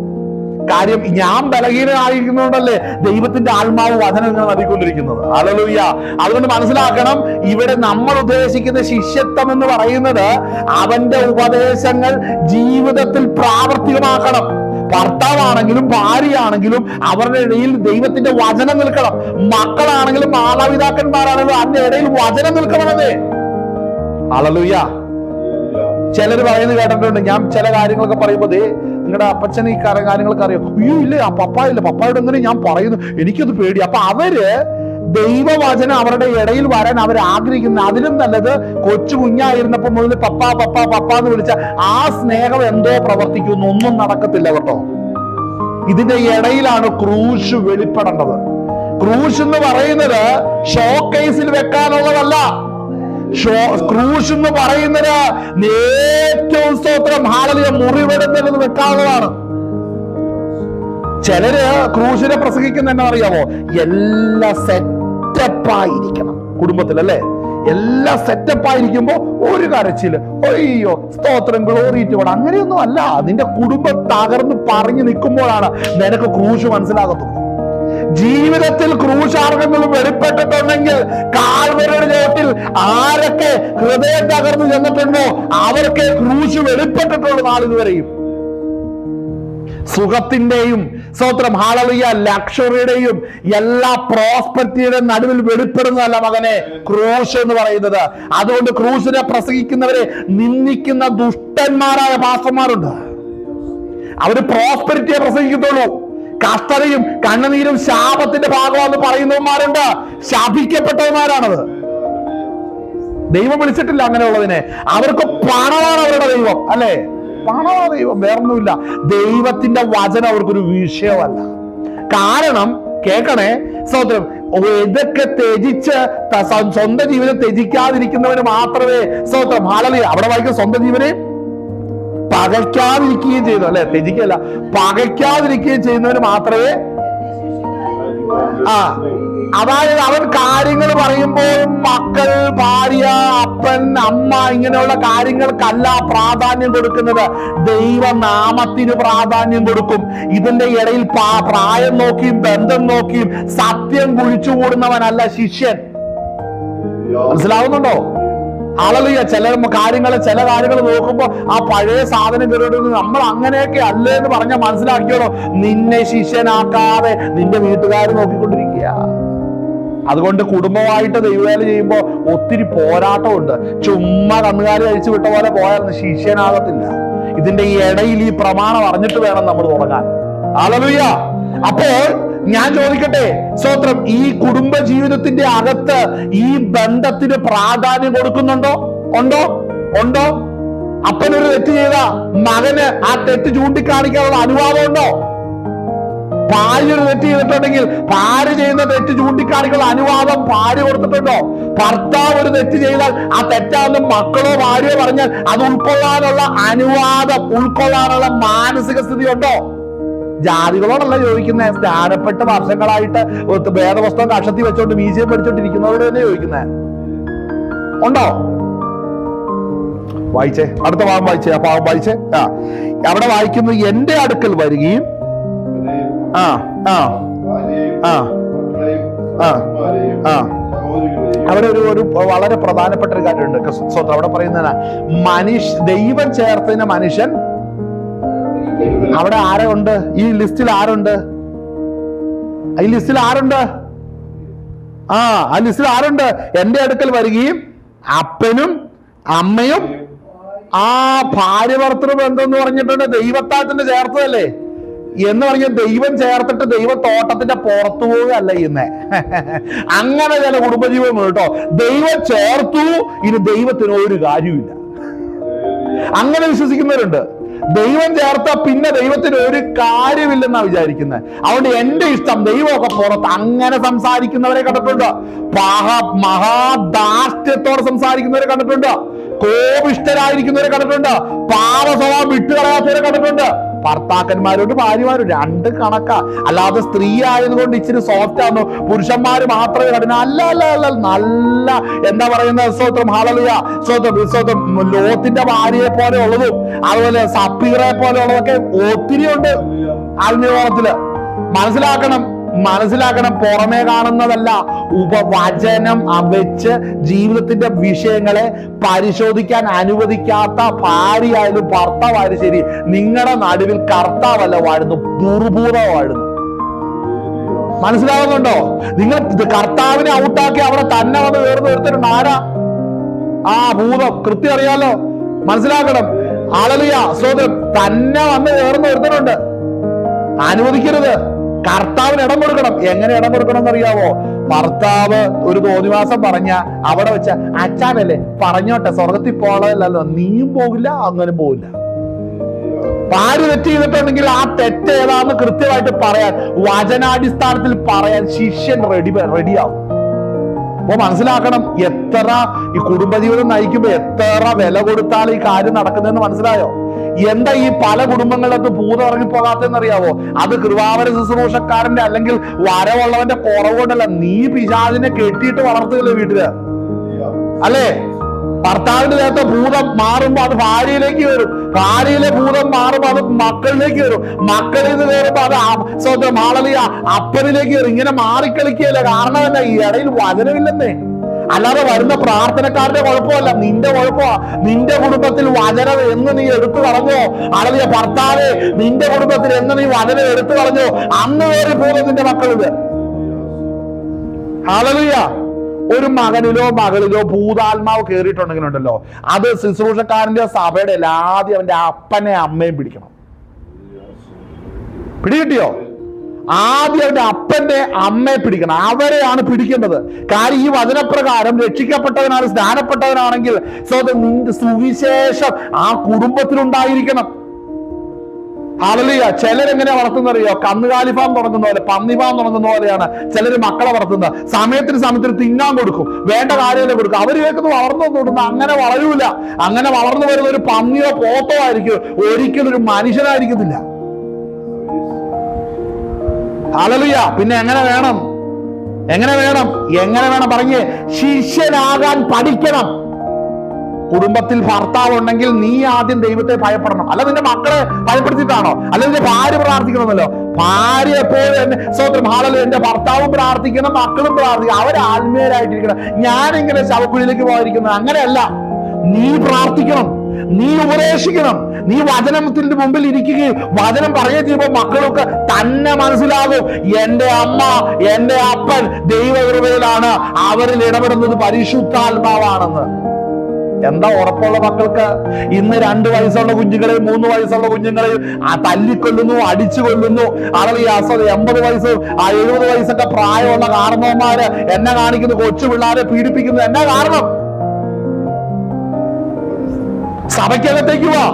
കാര്യം ഞാൻ ബലഹീനനായിരിക്കുന്നതുകൊണ്ടല്ലേ ദൈവത്തിന്റെ ആത്മാവ് വചനം നൽകിക്കൊണ്ടിരിക്കുന്നത്. ഹല്ലേലൂയ. അതുകൊണ്ട് മനസ്സിലാക്കണം, ഇവിടെ നമ്മൾ ഉദ്ദേശിക്കുന്ന ശിഷ്യത്വം എന്ന് പറയുന്നത് അവന്റെ ഉപദേശങ്ങൾ ജീവിതത്തിൽ പ്രാവർത്തികമാക്കണം. ഭർത്താവാണെങ്കിലും ഭാര്യയാണെങ്കിലും അവരുടെ ഇടയിൽ ദൈവത്തിന്റെ വചനം നിൽക്കണം. മക്കളാണെങ്കിലും മാതാപിതാക്കന്മാരാണെങ്കിലും അതിന്റെ ഇടയിൽ വചനം നിൽക്കണമെന്നേ. ഹല്ലേലൂയ. ചിലർ പറയുന്നത് കേട്ടിട്ടുണ്ട്, ഞാൻ ചില കാര്യങ്ങളൊക്കെ പറയുമ്പോൾ നിങ്ങളുടെ അപ്പച്ചന് ഈ കാര്യങ്ങളൊക്കെ അറിയാം, അയ്യോ ഇല്ലേ ആ പപ്പായില്ല, പപ്പായോട് എങ്ങനെ ഞാൻ പറയുന്നു, എനിക്കത് പേടി. അപ്പൊ അവര് ദൈവവചനം അവരുടെ ഇടയിൽ വരാൻ അവർ ആഗ്രഹിക്കുന്ന, അതിലും നല്ലത് കൊച്ചു കുഞ്ഞായിരുന്നപ്പോ മുതൽ പപ്പ പപ്പ പപ്പ എന്ന് വിളിച്ച ആ സ്നേഹം എന്തോ പ്രവർത്തിക്കുന്നു, ഒന്നും നടക്കത്തില്ല കേട്ടോ. ഇതിന്റെ ഇടയിലാണ് ക്രൂശ് വെളിപ്പെടേണ്ടത്. ക്രൂശ് എന്ന് പറയുന്നത് ഷോക്കേസിൽ വെക്കാനുള്ളതല്ല. ക്രൂശ് എന്ന് പറയുന്നത് ഏറ്റവും സ്തോത്രം ഹാലലിയ മുറിവെടുത്തത് വെക്കാനുള്ളതാണ്. ചിലര് ക്രൂശിനെ പ്രസംഗിക്കുന്ന എന്നാ അറിയാമോ? എല്ലാം സെറ്റപ്പായിരിക്കണം കുടുംബത്തിൽ, അല്ലേ? എല്ലാം സെറ്റപ്പായിരിക്കുമ്പോ ഒരു കരച്ചില്, അയ്യോ സ്തോത്രം ഗ്ലോറി ടു ഗോഡ്, അങ്ങനെയൊന്നും അല്ല. നിന്റെ കുടുംബം തകർന്ന് പറഞ്ഞു നിൽക്കുമ്പോഴാണ് നിനക്ക് ക്രൂശ് മനസ്സിലാകത്തുള്ളൂ. ജീവിതത്തിൽ ക്രൂശാർഗങ്ങൾ വെളിപ്പെട്ടിട്ടുണ്ടെങ്കിൽ കാൽവരിയുടെ ചോട്ടിൽ ആരൊക്കെ ഹൃദയം തകർന്നു ചെന്നിട്ടുണ്ടോ അവർക്ക് ക്രൂശ് വെളിപ്പെട്ടിട്ടുള്ള നാളിതുവരെയും. സുഖത്തിന്റെയും സ്തോത്രം ഹല്ലേലൂയ ലക്ഷറിയുടെയും എല്ലാ പ്രോസ്പെരിറ്റിയുടെ നടുവിൽ വെളിപ്പെടുന്നതല്ല മകനെ ക്രൂശ് എന്ന് പറയുന്നത്. അതുകൊണ്ട് ക്രൂശിനെ പ്രസംഗിക്കുന്നവരെ നിന്ദിക്കുന്ന ദുഷ്ടന്മാരായ പാസ്റ്റർമാരുണ്ട്. അവര് പ്രോസ്പെരിറ്റിയെ പ്രസംഗിക്കത്തുള്ളൂ. കഷ്ടതയും കണ്ണുനീരും ശാപത്തിന്റെ ഭാഗമാണെന്ന് പറയുന്നവന്മാരുണ്ട്. ശാപിക്കപ്പെട്ടവന്മാരാണത്. ദൈവം വിളിച്ചിട്ടില്ല അങ്ങനെയുള്ളതിനെ. അവർക്ക് പണമാണ് അവരുടെ ദൈവം, അല്ലേ? പണമാണ് ദൈവം, വേറൊന്നുമില്ല. ദൈവത്തിന്റെ വചനം അവർക്കൊരു വിഷയമല്ല. കാരണം കേൾക്കണേ സ്തോത്രം, ഇതൊക്കെ ത്യജിച്ച് സ്വന്തം ജീവനെ ത്യജിക്കാതിരിക്കുന്നവന് മാത്രമേ സ്തോത്രം ഹല്ലേലൂയ. അവിടെ വായിക്കും സ്വന്തം ജീവനെ പകയ്ക്കാതിരിക്കുകയും ചെയ്യുന്നു, അല്ലെ? ത്യജിക്കല്ല, പകയ്ക്കാതിരിക്കുകയും ചെയ്യുന്നവന് മാത്രമേ അതായത് അവൻ കാര്യങ്ങൾ പറയുമ്പോൾ മക്കൾ, ഭാര്യ, അപ്പൻ, അമ്മ ഇങ്ങനെയുള്ള കാര്യങ്ങൾക്കല്ല പ്രാധാന്യം കൊടുക്കുന്നത്, ദൈവനാമത്തിന് പ്രാധാന്യം കൊടുക്കും. ഇതിന്റെ ഇടയിൽ പ്രായം നോക്കിയും ബന്ധം നോക്കിയും സത്യം കുഴിച്ചുകൂടുന്നവനല്ല ശിഷ്യൻ. മനസ്സിലാവുന്നുണ്ടോ? ഹല്ലേലൂയ. ചില കാര്യങ്ങൾ നോക്കുമ്പോ ആ പഴയ സാധനം കയറിയിട്ട് നമ്മൾ അങ്ങനെയൊക്കെ അല്ലേ എന്ന് പറഞ്ഞാൽ മനസ്സിലാക്കിയോളൂ, നിന്നെ ശിഷ്യനാക്കാതെ നിന്റെ വീട്ടുകാർ നോക്കിക്കൊണ്ടിരിക്കുക. അതുകൊണ്ട് കുടുംബമായിട്ട് ദൈവവേല ചെയ്യുമ്പോ ഒത്തിരി പോരാട്ടമുണ്ട്. ചുമ്മാ കന്നുകാലി അഴിച്ചു വിട്ട പോലെ പോയാൽ ശിഷ്യനാകത്തില്ല. ഇതിന്റെ ഇടയിൽ ഈ പ്രമാണം അറിഞ്ഞിട്ട് വേണം നമ്മൾ തുടങ്ങാൻ. ഹല്ലേലൂയ. അപ്പോൾ ഞാൻ ചോദിക്കട്ടെ സ്തോത്രം, ഈ കുടുംബ ജീവിതത്തിന്റെ അകത്ത് ഈ ബന്ധത്തിന് പ്രാധാന്യം കൊടുക്കുന്നുണ്ടോ? ഉണ്ടോ? അപ്പനൊരു തെറ്റ് ചെയ്ത മകന് ആ തെറ്റ് ചൂണ്ടിക്കാണിക്കാനുള്ള അനുവാദം ഉണ്ടോ? ഭാര്യ ഒരു തെറ്റ് ചെയ്തിട്ടുണ്ടെങ്കിൽ ഭാര്യ ചെയ്യുന്ന തെറ്റ് ചൂണ്ടിക്കാണിക്കാനുള്ള അനുവാദം ഭാര്യ കൊടുത്തിട്ടുണ്ടോ? ഭർത്താവ് ഒരു തെറ്റ് ചെയ്താൽ ആ തെറ്റാണെന്ന് മക്കളോ ഭാര്യയോ പറഞ്ഞാൽ അത് ഉൾക്കൊള്ളാനുള്ള അനുവാദം, ഉൾക്കൊള്ളാനുള്ള മാനസിക സ്ഥിതി ഉണ്ടോ? ജാതികളോടല്ല ചോദിക്കുന്നത്, ജ്ഞാനപ്പെട്ട വർഷങ്ങളായിട്ട് വേദപുസ്തകം കക്ഷത്തിൽ വെച്ചോണ്ട് മീശയും പഠിച്ചോണ്ടിരിക്കുന്നവരോട് തന്നെ ചോദിക്കുന്നത് ഉണ്ടോ? വായിച്ചേ, അടുത്ത ഭാഗം വായിച്ചേ. ആ ഭാഗം വായിച്ചേ. അവിടെ വായിക്കുന്നത് എന്റെ അടുക്കൽ വരികയും അവിടെ ഒരു വളരെ പ്രധാനപ്പെട്ട ഒരു കാര്യമുണ്ട്. സ്വന്തം അവിടെ പറയുന്നതിനാ ദൈവം ചേർത്തതിന് മനുഷ്യൻ. അവിടെ ആരുണ്ട്? ഈ ലിസ്റ്റിൽ ആരുണ്ട്? ഈ ലിസ്റ്റിൽ ആരുണ്ട്? ആ ലിസ്റ്റിൽ ആരുണ്ട്? എന്റെ അടുക്കൽ വരികയും അപ്പനും അമ്മയും ആ ഭാര്യ ഭർത്തൃ ബന്ധം എന്ന് പറഞ്ഞിട്ടുണ്ട്. ദൈവത്താത്തിന്റെ ചേർത്തതല്ലേ എന്ന് പറഞ്ഞ ദൈവം ചേർത്തിട്ട് ദൈവ തോട്ടത്തിന്റെ പുറത്തു പോവുകയല്ല ഇന്ന്. അങ്ങനെ ചില കുടുംബജീവൻ കേട്ടോ. ദൈവം ചേർത്തു, ഇനി ദൈവത്തിന് ഒരു കാര്യമില്ല. അങ്ങനെ വിശ്വസിക്കുന്നവരുണ്ട്. ദൈവം ചേർത്ത പിന്നെ ദൈവത്തിന് ഒരു കാര്യമില്ലെന്നാ വിചാരിക്കുന്നത്. അതുകൊണ്ട് എന്റെ ഇഷ്ടം, ദൈവമൊക്കെ പുറത്ത്, അങ്ങനെ സംസാരിക്കുന്നവരെ കണ്ടിട്ടുണ്ട്. മഹാദാഷ്ട്യത്തോടെ സംസാരിക്കുന്നവരെ കണ്ടിട്ടുണ്ട്. കോപിഷ്ഠരായിരിക്കുന്നവരെ കണ്ടിട്ടുണ്ട്. പാപസ്വഭാവം വിട്ടുകളയാത്തവരെ കണ്ടിട്ടുണ്ട്. ഭർത്താക്കന്മാരോട് ഭാര്യമാരും രണ്ട് കണക്കാ. അല്ലാതെ സ്ത്രീ ആയതുകൊണ്ട് ഇച്ചിരി സോഫ്റ്റ് ആണോ പുരുഷന്മാര് മാത്രമേ കണ്ടില്ല. അല്ല, നല്ല എന്താ പറയുന്നത് സ്തോത്രം ഹല്ലേലൂയ. സ്തോത്രം ലോത്തിന്റെ ഭാര്യയെ പോലെ ഉള്ളതും അതുപോലെ സപ്പീറെ പോലെ ഉള്ളതൊക്കെ ഒത്തിരി ഉണ്ട് ആത്മീയത്തില്. മനസ്സിലാക്കണം പുറമേ കാണുന്നതല്ല, ഉപവചനം വെച്ച് ജീവിതത്തിന്റെ വിഷയങ്ങളെ പരിശോധിക്കാൻ അനുവദിക്കാത്ത ഭാര്യയായാലും ഭർത്താവായാലും ശരി, നിങ്ങളുടെ നടുവിൽ കർത്താവല്ല വാഴുന്നു, ദുർഭൂതം വാഴുന്നു. മനസ്സിലാവുന്നുണ്ടോ? നിങ്ങൾ കർത്താവിനെ ഔട്ടാക്കി അവിടെ തന്നെ വന്ന് വേർന്ന് നിർത്തിട്ടുണ്ട്. ആരാ ആ ഭൂതം? കൃത്യം അറിയാലോ. മനസ്സിലാക്കണം. ഹല്ലേലൂയ. സ്തോത്രം. തന്നെ വന്ന് വേർന്ന് നിർത്തുന്നുണ്ട്. അനുവദിക്കരുത്. കർത്താവിന് ഇടം കൊടുക്കണം. എങ്ങനെ ഇടം കൊടുക്കണം എന്നറിയാവോ? ഭർത്താവ് ഒരു തോന്നിവാസം പറഞ്ഞ അവിടെ വെച്ച അച്ഛനല്ലേ പറഞ്ഞോട്ടെ, സ്വർഗത്തിൽ പോകാനല്ലോ, നീയും പോകില്ല അങ്ങനെ പോകില്ല. ഭാര്യ തെറ്റ് ചെയ്തിട്ടുണ്ടെങ്കിൽ ആ തെറ്റ് ഏതാന്ന് കൃത്യമായിട്ട് പറയാൻ, വചനാടിസ്ഥാനത്തിൽ പറയാൻ ശിഷ്യൻ റെഡിയാവും. അപ്പൊ മനസ്സിലാക്കണം, എത്ര ഈ കുടുംബജീവിതം നയിക്കുമ്പോ എത്ര വില കൊടുത്താൽ ഈ കാര്യം നടക്കുന്നതെന്ന് മനസ്സിലായോ? എന്താ ഈ പല കുടുംബങ്ങളിലത്ത് ഭൂതം ഇറങ്ങിപ്പോകാത്തെന്നറിയാവോ? അത് കൃപാവര ശുശ്രൂഷക്കാരന്റെ അല്ലെങ്കിൽ വരവുള്ളവന്റെ കുറവുകൊണ്ടല്ല, നീ പിശാചിനെ കെട്ടിയിട്ട് വളർത്തുകയല്ലേ വീട്ടില്, അല്ലേ? ഭർത്താവിന്റെ ദേഹത്തെ ഭൂതം മാറുമ്പോ അത് ഭാര്യയിലേക്ക് വരും, ഭാര്യയിലെ ഭൂതം മാറുമ്പോ അത് മക്കളിലേക്ക് വരും, മക്കളിൽ നിന്ന് കയറുമ്പോ അത് സ്വന്തം ആളലിയ അപ്പനിലേക്ക് വരും. ഇങ്ങനെ മാറിക്കളിക്കുകയല്ലേ. കാരണം എന്താ? ഈ ഇടയിൽ വചനമില്ലെന്നേ. അല്ലാതെ വരുന്ന പ്രാർത്ഥനക്കാരുടെ കുഴപ്പമല്ല, നിന്റെ കുഴപ്പമാ. നിന്റെ കുടുംബത്തിൽ വചനം എന്ന് നീ എടുത്തു കളഞ്ഞോ, അളവിയ ഭർത്താവെ, നിന്റെ കുടുംബത്തിൽ എന്ന് നീ വചനം എടുത്തു കളഞ്ഞോ, അന്ന് കയറി പോകും നിന്റെ മക്കളിത്. ഹല്ലേലൂയ. ഒരു മകനിലോ മകളിലോ ഭൂതാത്മാവ് കയറിയിട്ടുണ്ടെങ്കിലുണ്ടല്ലോ, അത് ശുശ്രൂഷക്കാരന്റെ സഭയുടെ ആദ്യം അവന്റെ അപ്പനെ അമ്മയും പിടിക്കണം. പിടികിട്ടിയോ? ആദ്യം അവന്റെ അപ്പന്റെ അമ്മയെ പിടിക്കണം, അവരെയാണ് പിടിക്കേണ്ടത്. കാര്യം ഈ വചനപ്രകാരം രക്ഷിക്കപ്പെട്ടവനാണ്, സ്നാനപ്പെട്ടവനാണെങ്കിൽ നിന്റെ സുവിശേഷം ആ കുടുംബത്തിലുണ്ടായിരിക്കണം. ഹല്ലേലൂയ. ചിലരെങ്ങനെ വളർത്തുന്നറിയോ? കന്നുകാലി ഫാം തുടങ്ങുന്ന പോലെ, പന്നി ഫാം തുടങ്ങുന്ന പോലെയാണ് ചിലര് മക്കളെ വളർത്തുന്നത്. സമയത്തിന് തിന്നാൻ കൊടുക്കും, വേണ്ട കാര്യമല്ലേ കൊടുക്കും. അവര് കേൾക്കുന്നത് വളർന്നു തൊടുന്നു. അങ്ങനെ വളരൂല. അങ്ങനെ വളർന്നു വരുന്ന ഒരു പന്നിയോ പോത്തോ ആയിരിക്കും, ഒരിക്കലും ഒരു മനുഷ്യനായിരിക്കത്തില്ല. ഹല്ലേലൂയ. പിന്നെ എങ്ങനെ വേണം പറഞ്ഞേ? ശിഷ്യനാകാൻ പഠിക്കണം. കുടുംബത്തിൽ ഭർത്താവ് ഉണ്ടെങ്കിൽ നീ ആദ്യം ദൈവത്തെ ഭയപ്പെടണം. അല്ല നിന്റെ മക്കളെ ഭയപ്പെടുത്തിയിട്ടാണോ? അല്ല നിന്റെ ഭാര്യ പ്രാർത്ഥിക്കണമെന്നല്ലോ. ഭാര്യ എപ്പോഴും സ്വന്തം ഹല്ലേലൂയ, എന്റെ ഭർത്താവും പ്രാർത്ഥിക്കണം, മക്കളും പ്രാർത്ഥിക്കണം, അവർ ആത്മീയരായിട്ടിരിക്കണം. ഞാനിങ്ങനെ ശവക്കുഴിയിലേക്ക് പോയിരിക്കുന്നത് അങ്ങനെയല്ല. നീ പ്രാർത്ഥിക്കണം, നീ ഉപദേശിക്കണം, നീ വചനത്തിന്റെ മുമ്പിൽ ഇരിക്കുകയും വചനം പറയുകയും ചെയ്യുമ്പോൾ മക്കളൊക്കെ തന്നെ മനസ്സിലാകും, എന്റെ അമ്മ എന്റെ അപ്പൻ ദൈവകൃപയിലാണ്, അവരിൽ ഇടപെടുന്നത് പരിശുദ്ധാത്മാവാണെന്ന്. എന്താ ഉറപ്പുള്ള മക്കൾക്ക്? ഇന്ന് 2 വയസ്സുള്ള കുഞ്ഞുങ്ങളെയും 3 വയസ്സുള്ള കുഞ്ഞുങ്ങളെയും തല്ലിക്കൊല്ലുന്നു, അടിച്ചു കൊല്ലുന്നു. അളവ് 80 വയസ്സ് 70 വയസ്സൊക്കെ പ്രായമുള്ള കാരണവന്മാര് എന്നെ കാണിക്കുന്നു, കൊച്ചു പിള്ളേരെ പീഡിപ്പിക്കുന്നു. എന്നാ കാരണം? സഭയ്ക്കകത്തേക്ക് വാ.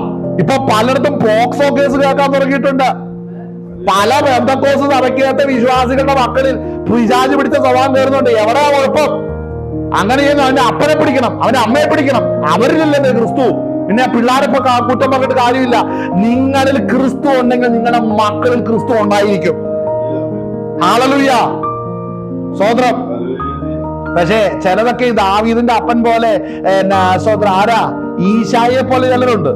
ഇപ്പൊ പലയിടത്തും പോക്സോ കേസ് കേൾക്കാൻ തുടങ്ങിയിട്ടുണ്ട്. പല പെന്തക്കോസ് സഭയ്ക്കകത്തെ വിശ്വാസികളുടെ മക്കളിൽ പിശാച് പിടിച്ച സ്വഭാവം കയറുന്നുണ്ട്. എവിടെയാ കുഴപ്പം? അങ്ങനെ ചെയ്യുന്നു. അവന്റെ അപ്പനെ പിടിക്കണം, അവന്റെ അമ്മയെ പിടിക്കണം. അവരിലല്ലേ ക്രിസ്തു. പിന്നെ പിള്ളേരെ കുറ്റം പറഞ്ഞിട്ട് കാര്യമില്ല. നിങ്ങളിൽ ക്രിസ്തു ഉണ്ടെങ്കിൽ നിങ്ങളുടെ മക്കളിൽ ക്രിസ്തു ഉണ്ടായിരിക്കും. ഹല്ലേലൂയ. സ്വതന്ത്രം. പക്ഷേ ചിലതൊക്കെ ദാവീദിന്റെ അപ്പൻ പോലെ സ്വതന്ത്രം ആരാ? ഈശായെ പോലെ ചിലരുണ്ട്.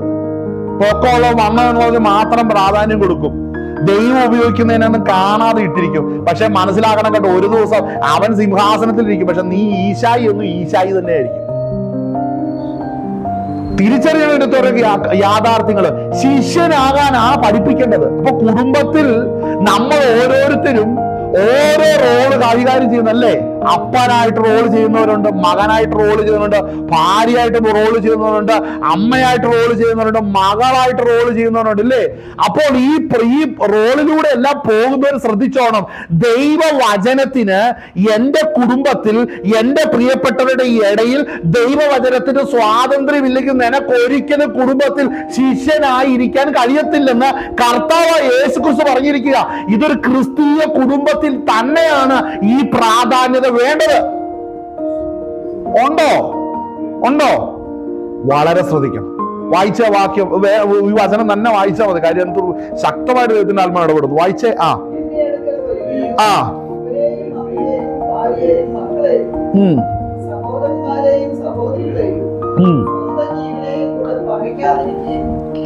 പൊക്കമുള്ള മണ്ണുള്ളത് മാത്രം പ്രാധാന്യം കൊടുക്കും, ദൈവം ഉപയോഗിക്കുന്നതിനൊന്നും കാണാതെ ഇട്ടിരിക്കും. പക്ഷെ മനസ്സിലാക്കണം കേട്ടോ, ഒരു ദിവസം അവൻ സിംഹാസനത്തിൽ ഇരിക്കും, പക്ഷെ നീ ഈശായി ഒന്നും ഈശായി തന്നെ ആയിരിക്കും. തിരിച്ചറിയണ യാഥാർത്ഥ്യങ്ങള് ശിഷ്യനാകാനാണ് പഠിപ്പിക്കേണ്ടത്. അപ്പൊ കുടുംബത്തിൽ നമ്മൾ ഓരോരുത്തരും ഓരോ റോള് കൈകാര്യം ചെയ്യുന്നല്ലേ. അപ്പനായിട്ട് റോള് ചെയ്യുന്നവരുണ്ട്, മകനായിട്ട് റോള് ചെയ്യുന്നവരുണ്ട്, ഭാര്യയായിട്ട് റോള് ചെയ്യുന്നവരുണ്ട്, അമ്മയായിട്ട് റോള് ചെയ്യുന്നവരുണ്ട്, മകളായിട്ട് റോള് ചെയ്യുന്നവരുണ്ട്, ഇല്ലേ? അപ്പോൾ ഈ റോളിലൂടെ എല്ലാം പോകുന്നവർ ശ്രദ്ധിച്ചോണം. ദൈവവചനത്തിന് എന്റെ കുടുംബത്തിൽ എന്റെ പ്രിയപ്പെട്ടവരുടെ ഇടയിൽ ദൈവവചനത്തിന് സ്വാതന്ത്ര്യമില്ലെങ്കിൽ നിനക്ക് ഒരിക്കലും കുടുംബത്തിൽ ശിഷ്യനായിരിക്കാൻ കഴിയത്തില്ലെന്ന് കർത്താവായ യേശുക്രിസ്തു പറഞ്ഞിരിക്കുക. ഇതൊരു ക്രിസ്തീയ കുടുംബത്തിൽ തന്നെയാണ് ഈ പ്രാധാന്യത വേണ്ടത്. ഉണ്ടോ? വളരെ ശ്രദ്ധിക്കണം. വായിച്ച വാക്യം, ഈ വചനം തന്നെ വായിച്ചാൽ മതി. കാര്യം ശക്തമായിട്ട് ദൈവത്തിന്റെ ആത്മാവ് ഇടപെടുന്നു. വായിച്ചേ.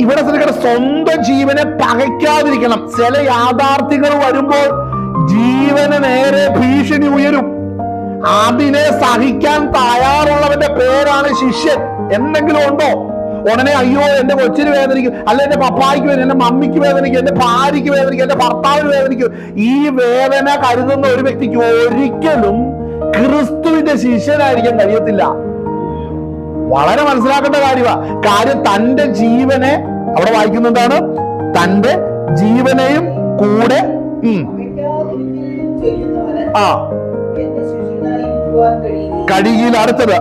ഇവിടെ സ്വന്തം ജീവനെ പകയ്ക്കാതിരിക്കണം. ചില യാഥാർത്ഥ്യങ്ങൾ വരുമ്പോൾ ജീവന് നേരെ ഭീഷണി ഉയരും. അതിനെ സഹിക്കാൻ തയ്യാറുള്ളവന്റെ പേരാണ് ശിഷ്യൻ. എന്തെങ്കിലും ഉണ്ടോ? ഉടനെ അയ്യോ എന്റെ കൊച്ചിന് വേദനിക്കും, അല്ല എന്റെ പപ്പായ്ക്ക് വേദന, എന്റെ മമ്മിക്ക് വേദനിക്കും, എന്റെ ഭാര്യയ്ക്ക് വേദനിക്കും, എന്റെ ഭർത്താവിന് വേദനിക്കും. ഈ വേദന കരുതുന്ന ഒരു വ്യക്തിക്ക് ഒരിക്കലും ക്രിസ്തുവിന്റെ ശിഷ്യനായിരിക്കാൻ കഴിയത്തില്ല. വളരെ മനസ്സിലാക്കേണ്ട കാര്യം തന്റെ ജീവനെ, അവിടെ വായിക്കുന്നെന്താണ്? തന്റെ ജീവനെയും കൂടെ കഴിയില്ല. അടുത്തത്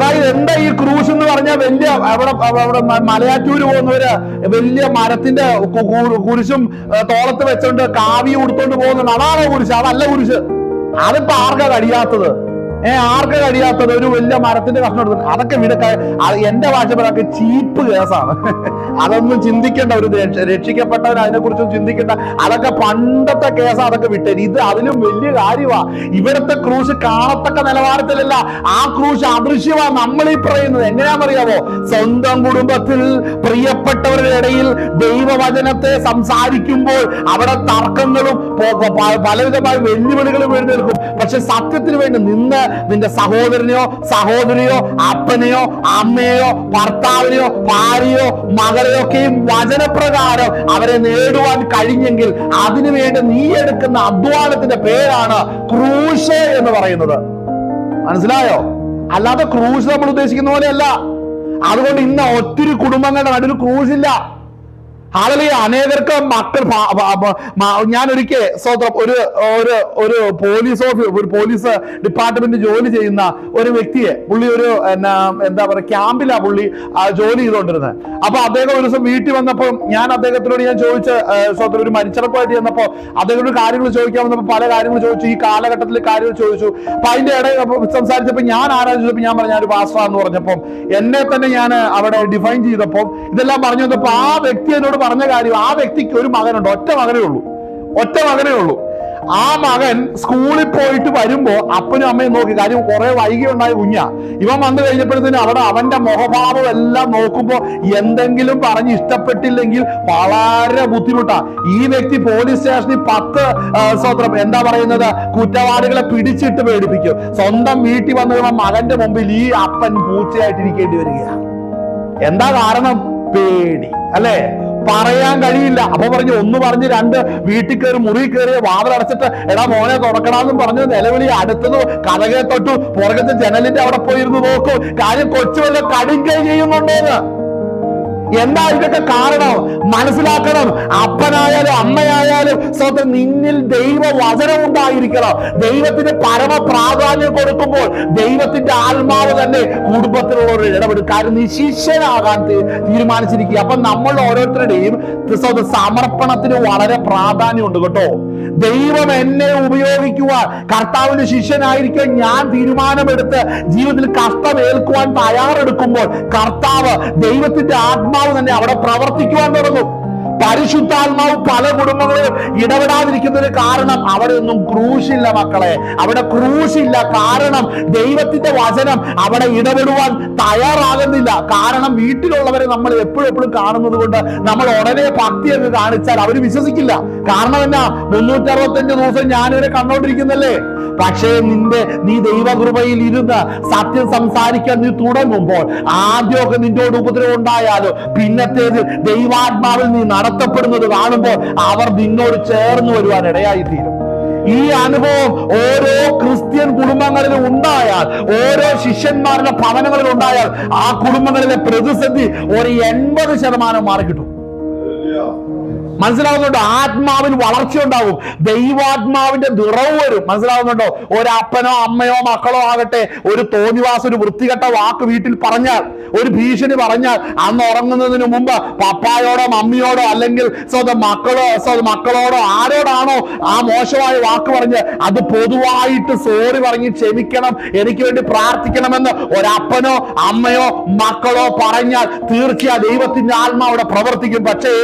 അതായത് എന്താ ഈ ക്രൂശ് എന്ന് പറഞ്ഞാൽ വലിയ അവിടെ മലയാറ്റൂര് പോകുന്നവര് വലിയ മരത്തിന്റെ കുരിശും തോളത്ത് വെച്ചോണ്ട് കാവി ഉടുത്തോണ്ട് പോകുന്നുണ്ട്. അതാണോ കുരിശ്? അതല്ല കുരിശ്. അതിപ്പോ ആർക്കാ കഴിയാത്തത്? ആർക്കാ കഴിയാത്തത്? ഒരു വലിയ മരത്തിന്റെ കഷ്ണം എടുത്തു. അതൊക്കെ എന്റെ ഭാഷ പറയാൻ ചീപ്പ് കേസാണ്. അതൊന്നും ചിന്തിക്കേണ്ട. ഒരു രക്ഷിക്കപ്പെട്ടവൻ അതിനെ കുറിച്ചൊന്നും ചിന്തിക്കേണ്ട. അതൊക്കെ പണ്ടത്തെ കേസാ. അതൊക്കെ വിട്ടേര്. ഇത് അതിലും വലിയ കാര്യമാ. ഇവിടുത്തെ ക്രൂശ് കാണത്തക്ക നിലവാരത്തിലല്ല. ആ ക്രൂശ് അദൃശ്യമാ. നമ്മൾ ഈ പറയുന്നത് എങ്ങനെയാണെന്നറിയാമോ? സ്വന്തം കുടുംബത്തിൽ പ്രിയപ്പെട്ടവരുടെ ഇടയിൽ ദൈവവചനത്തെ സംസാരിക്കുമ്പോൾ അവിടെ തർക്കങ്ങളും പലവിധമായ വെല്ലുവിളികളും എഴുന്നേൽക്കും. പക്ഷെ സത്യത്തിന് വേണ്ടി നിന്ന് നിന്റെ സഹോദരനെയോ സഹോദരിയോ അപ്പനെയോ അമ്മയോ ഭർത്താവിനെയോ ഭാര്യയോ മകളെയൊക്കെയും വചനപ്രകാരം അവരെ നേടുവാൻ കഴിഞ്ഞെങ്കിൽ അതിനുവേണ്ടി നീ എടുക്കുന്ന അധ്വാനത്തിന്റെ പേരാണ് ക്രൂശ് എന്ന് പറയുന്നത്. മനസ്സിലായോ? അല്ലാതെ ക്രൂശ് നമ്മൾ ഉദ്ദേശിക്കുന്ന പോലെയല്ല. അതുകൊണ്ട് ഇന്ന് ഒത്തിരി കുടുംബങ്ങളുടെ നടുവിൽ ക്രൂശില്ല. ഹല്ലേലൂയ. അനേകർക്ക് മക്കൾ ഞാനൊരിക്കൽ സ്വന്തം ഒരു പോലീസ് ഡിപ്പാർട്ട്മെന്റ് ജോലി ചെയ്യുന്ന ഒരു വ്യക്തിയെ, പുള്ളി ഒരു എന്താ പറയുക ക്യാമ്പിലാ പുള്ളി ജോലി ചെയ്തുകൊണ്ടിരുന്നത്. അപ്പൊ അദ്ദേഹം ഒരു ദിവസം വീട്ടിൽ വന്നപ്പോൾ ഞാൻ അദ്ദേഹത്തിനോട് ചോദിച്ച സ്വന്തം ഒരു മരിച്ചടപ്പായിട്ട് ചെന്നപ്പോ അദ്ദേഹത്തോട് കാര്യങ്ങൾ ചോദിക്കാൻ വന്നപ്പോൾ പല കാര്യങ്ങൾ ചോദിച്ചു. ഈ കാലഘട്ടത്തിൽ കാര്യങ്ങൾ ചോദിച്ചു. അപ്പൊ അതിന്റെ ഇടയിൽ സംസാരിച്ചപ്പോൾ ഞാൻ ആരാധിച്ചപ്പോൾ ഞാൻ പറഞ്ഞു ഒരു പാസ്റ്ററാന്ന് പറഞ്ഞപ്പോൾ എന്നെ തന്നെ ഞാൻ അവിടെ ഡിഫൈൻ ചെയ്തപ്പോൾ ഇതെല്ലാം പറഞ്ഞു വന്നപ്പോൾ ആ വ്യക്തി എന്നോട് പറഞ്ഞ കാര്യം, ആ വ്യക്തിക്ക് ഒരു മകനുണ്ട്. ഒറ്റ മകനേ ഉള്ളൂ. ആ മകൻ സ്കൂളിൽ പോയിട്ട് വരുമ്പോ അപ്പനും അമ്മയും നോക്കി. കാര്യം കുറെ വൈകിയുണ്ടായ കുഞ്ഞാ. ഇവൻ വന്നു കഴിഞ്ഞപ്പോഴത്തേനും അവിടെ അവന്റെ മുഖഭാവം എല്ലാം നോക്കുമ്പോ എന്തെങ്കിലും പറഞ്ഞ് ഇഷ്ടപ്പെട്ടില്ലെങ്കിൽ വളരെ ബുദ്ധിമുട്ടാ. ഈ വ്യക്തി പോലീസ് സ്റ്റേഷനിൽ 10 എന്താ പറയുന്നത് കുറ്റവാളികളെ പിടിച്ചിട്ട് പേടിപ്പിക്കും. സ്വന്തം വീട്ടിൽ വന്നു കഴിയുമ്പോൾ മകന്റെ മുമ്പിൽ ഈ അപ്പൻ പൂച്ചയായിട്ടിരിക്കേണ്ടി വരികയാണ്. എന്താ കാരണം? പേടി, അല്ലേ? പറയാൻ കഴിയില്ല. അപ്പൊ പറഞ്ഞു ഒന്ന് പറഞ്ഞ് രണ്ട് വീട്ടിൽ കയറി മുറി കയറി വാതിലടച്ചിട്ട് എടാ മോനെ തുറക്കണമെന്നും പറഞ്ഞു നിലവിളി. അടുത്തത് കഥകെ തൊട്ടു പുറകത്തെ ജനലിന്റെ അവിടെ പോയിരുന്നു നോക്കൂ. കാര്യം കൊച്ചു വല്ല കടുങ്കൈ ചെയ്യുന്നുണ്ടോന്ന്. എന്താ ഇതൊക്കെ കാരണം? മനസ്സിലാക്കണം. അപ്പനായാലും അമ്മയായാലും സ്വന്തം നിന്നിൽ ദൈവ വചനം ഉണ്ടായിരിക്കണം. ദൈവത്തിന് പരമ പ്രാധാന്യം കൊടുക്കുമ്പോൾ ദൈവത്തിന്റെ ആത്മാവ് തന്നെ കുടുംബത്തിലുള്ളവർ ഇടപെടും. കാരണം നീ ശിഷ്യനാകാൻ തീരുമാനിച്ചിരിക്കുക. അപ്പൊ നമ്മൾ ഓരോരുത്തരുടെയും സമർപ്പണത്തിന് വളരെ പ്രാധാന്യമുണ്ട് കേട്ടോ. ദൈവം എന്നെ ഉപയോഗിക്കുവാൻ, കർത്താവിന്റെ ശിഷ്യനായിരിക്കാൻ ഞാൻ തീരുമാനമെടുത്ത് ജീവിതത്തിൽ കഷ്ടമേൽക്കുവാൻ തയ്യാറെടുക്കുമ്പോൾ കർത്താവ് ദൈവത്തിന്റെ ആത്മാവ് തന്നെ അവിടെ പ്രവർത്തിക്കുവാൻ തുടങ്ങും. പരിശുദ്ധാത്മാവ് പല കുടുംബങ്ങളിലും ഇടപെടാതിരിക്കുന്നതിന് കാരണം അവിടെ ഒന്നും ക്രൂശില്ല മക്കളെ. അവിടെ ക്രൂശില്ല. കാരണം ദൈവത്തിന്റെ വചനം അവിടെ ഇടപെടുവാൻ തയ്യാറാകുന്നില്ല. കാരണം വീട്ടിലുള്ളവരെ നമ്മൾ എപ്പോഴും കാണുന്നത് കൊണ്ട് നമ്മൾ ഉടനെ ഭക്തിയൊക്കെ കാണിച്ചാൽ അവർ വിശ്വസിക്കില്ല. കാരണം എന്നാ 365 ദിവസം ഞാനിവരെ കണ്ടോണ്ടിരിക്കുന്നല്ലേ. പക്ഷേ നീ ദൈവകൃപയിൽ ഇരുന്ന് സത്യം സംസാരിക്കാൻ നീ തുടങ്ങുമ്പോൾ ആദ്യമൊക്കെ നിന്നോട് ഉപദ്രവം ഉണ്ടായാലും പിന്നത്തേത് ദൈവാത്മാവിൽ നീ നടത്തപ്പെടുന്നത് കാണുമ്പോൾ അവർ നിന്നോട് ചേർന്ന് വരുവാൻ ഇടയായിത്തീരും. ഈ അനുഭവം ഓരോ ക്രിസ്ത്യൻ കുടുംബങ്ങളിലും ഉണ്ടായാൽ, ഓരോ ശിഷ്യന്മാരുടെ ഭവനങ്ങളിൽ ഉണ്ടായാൽ ആ കുടുംബങ്ങളിലെ പ്രതിസന്ധി ഒരു 80% മാറിക്കിട്ടും. മനസ്സിലാവുന്നുണ്ടോ? ആത്മാവിൽ വളർച്ച ഉണ്ടാവും. ദൈവാത്മാവിന്റെ നിറവ് വരും. മനസ്സിലാവുന്നുണ്ടോ? ഒരപ്പനോ അമ്മയോ മക്കളോ ആകട്ടെ ഒരു തോന്നിവാസം, ഒരു വൃത്തികെട്ട വാക്ക് വീട്ടിൽ പറഞ്ഞാൽ, ഒരു ഭീഷണി പറഞ്ഞാൽ അന്ന് ഉറങ്ങുന്നതിന് മുമ്പ് പപ്പായോടോ മമ്മിയോടോ അല്ലെങ്കിൽ സ്വന്തം മക്കളോടോ ആരോടാണോ ആ മോശമായ വാക്ക് പറഞ്ഞ് അത് പൊതുവായിട്ട് സോറി പറഞ്ഞ് ക്ഷമിക്കണം, എനിക്ക് വേണ്ടി പ്രാർത്ഥിക്കണമെന്ന് ഒരപ്പനോ അമ്മയോ മക്കളോ പറഞ്ഞാൽ തീർച്ചയായും ദൈവത്തിന്റെ ആത്മാവിടെ പ്രവർത്തിക്കും. പക്ഷേ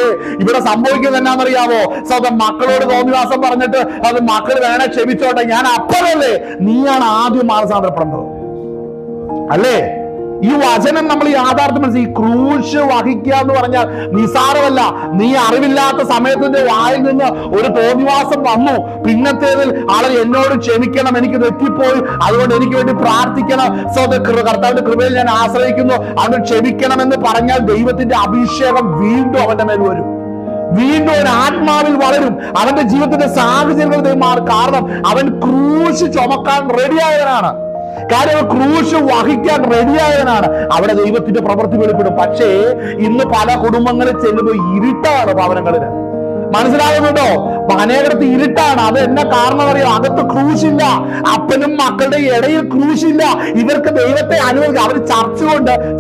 ഇവിടെ സംഭവിക്കുന്നത് എന്നാണെന്നറിയാമോ? സ്വന്തം മക്കളോട് തോന്നിവാസം പറഞ്ഞിട്ട് അത് മക്കൾ വേണേ ക്ഷമിച്ചോട്ടെ, ഞാൻ അപ്പനല്ലേ. നീയാണ് ആദ്യം മാനസാന്തരപ്പെടുന്നത്, അല്ലേ? ഈ വചനം നമ്മൾ യാഥാർത്ഥ്യം മനസ്സിലാക്കി. ഈ ക്രൂശ് വഹിക്കുക എന്ന് പറഞ്ഞാൽ നിസാരമല്ല. നീ അറിവില്ലാത്ത സമയത്തിന്റെ വായിൽ നിന്ന് ഒരു തോന്നിവാസം വന്നു, പിന്നത്തേതിൽ ആളെ എന്നോട് ക്ഷമിക്കണം, എനിക്ക് തെറ്റിപ്പോയി, അതുകൊണ്ട് എനിക്ക് വേണ്ടി പ്രാർത്ഥിക്കണം, കർത്താവിന്റെ കൃപയിൽ ഞാൻ ആശ്രയിക്കുന്നു, അതുകൊണ്ട് ക്ഷമിക്കണം എന്ന് പറഞ്ഞാൽ ദൈവത്തിന്റെ അഭിഷേകം വീണ്ടും അവന്റെ മേൽ വരും. വീണ്ടും അവൻ ആത്മാവിൽ വളരും. അവന്റെ ജീവിതത്തിന്റെ സാഹചര്യങ്ങൾ മാറും. കാരണം അവൻ ക്രൂശ് ചുമക്കാൻ റെഡിയായവനാണ്. കാര്യം ക്രൂശ് വഹിക്കാൻ റെഡിയായവനാണ്. അവിടെ ദൈവത്തിന്റെ പ്രവൃത്തി വെളിപ്പെടും. പക്ഷേ ഇന്ന് പല കുടുംബങ്ങളിൽ ചെല്ലുമ്പോൾ ഇരുട്ടാണ് ഭവനങ്ങളില്. മനസ്സിലാകുന്നുണ്ടോ? അനേകടത്ത് ഇരുട്ടാണ്. അത് എന്നാ കാരണം അറിയോ? അകത്ത് ക്രൂശില്ല. അപ്പനും മക്കളുടെ ഇടയിൽ ക്രൂശില്ല. ഇവർക്ക് ദൈവത്തെ അനുഭവിക്കുക. അവർ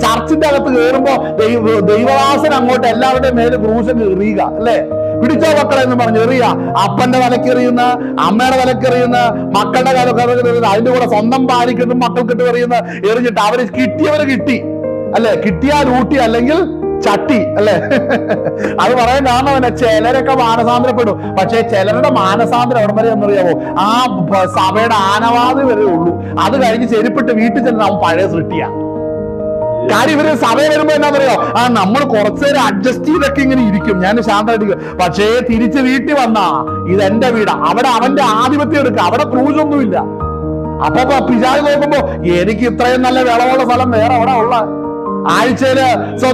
ചർച്ചിന്റെ അകത്ത് കയറുമ്പോ ദൈവദാസൻ അങ്ങോട്ട് എല്ലാവരുടെയും മേലെ ക്രൂശൻ എറിയുക, അല്ലേ? പിടിച്ചോ മക്കളെ എന്ന് പറഞ്ഞു എറിയ. അപ്പന്റെ തലക്ക് എറിയുന്ന, അമ്മയുടെ തലക്ക് എറിയുന്ന, മക്കളുടെ എറിയുന്ന, അതിന്റെ കൂടെ സ്വന്തം ഭാര്യക്കിട്ടും മക്കൾക്കിട്ട് എറിഞ്ഞിട്ട് അവര് കിട്ടിയവര് കിട്ടി, അല്ലെ? കിട്ടിയാൽ ഊട്ടി, അല്ലെങ്കിൽ ചട്ടി, അല്ലെ? അത് പറയാൻ കാരണം തന്നെ ചിലരൊക്കെ മാനസാന്തരപ്പെടും. പക്ഷെ ചിലരുടെ മാനസാന്തരം എവിടെ വരെ എന്നറിയാവോ? ആ സഭയുടെ ആനവാദി വരെ ഉള്ളൂ. അത് കഴിഞ്ഞ് ചെരുപ്പിട്ട് വീട്ടിൽ ചെന്ന് അവൻ പഴയ സൃഷ്ടിയാ. കാര്യം ഇവര് സഭയിൽ വരുമ്പോ എന്നാന്നറിയോ? നമ്മൾ കുറച്ചു നേരം അഡ്ജസ്റ്റ് ചെയ്തൊക്കെ ഇങ്ങനെ ഇരിക്കും, ഞാൻ ശാന്തമായിട്ട്. പക്ഷേ തിരിച്ച് വീട്ടിൽ വന്നാ ഇത് എന്റെ വീടാ, അവിടെ അവന്റെ ആധിപത്യം എടുക്കുക, അവിടെ ക്രൂശൊന്നുമില്ല. അപ്പൊ പിശാച് നോക്കുമ്പോ എനിക്ക് ഇത്രയും നല്ല വിളവുള്ള സ്ഥലം വേറെ അവിടെ ഉള്ള. ആഴ്ചയില്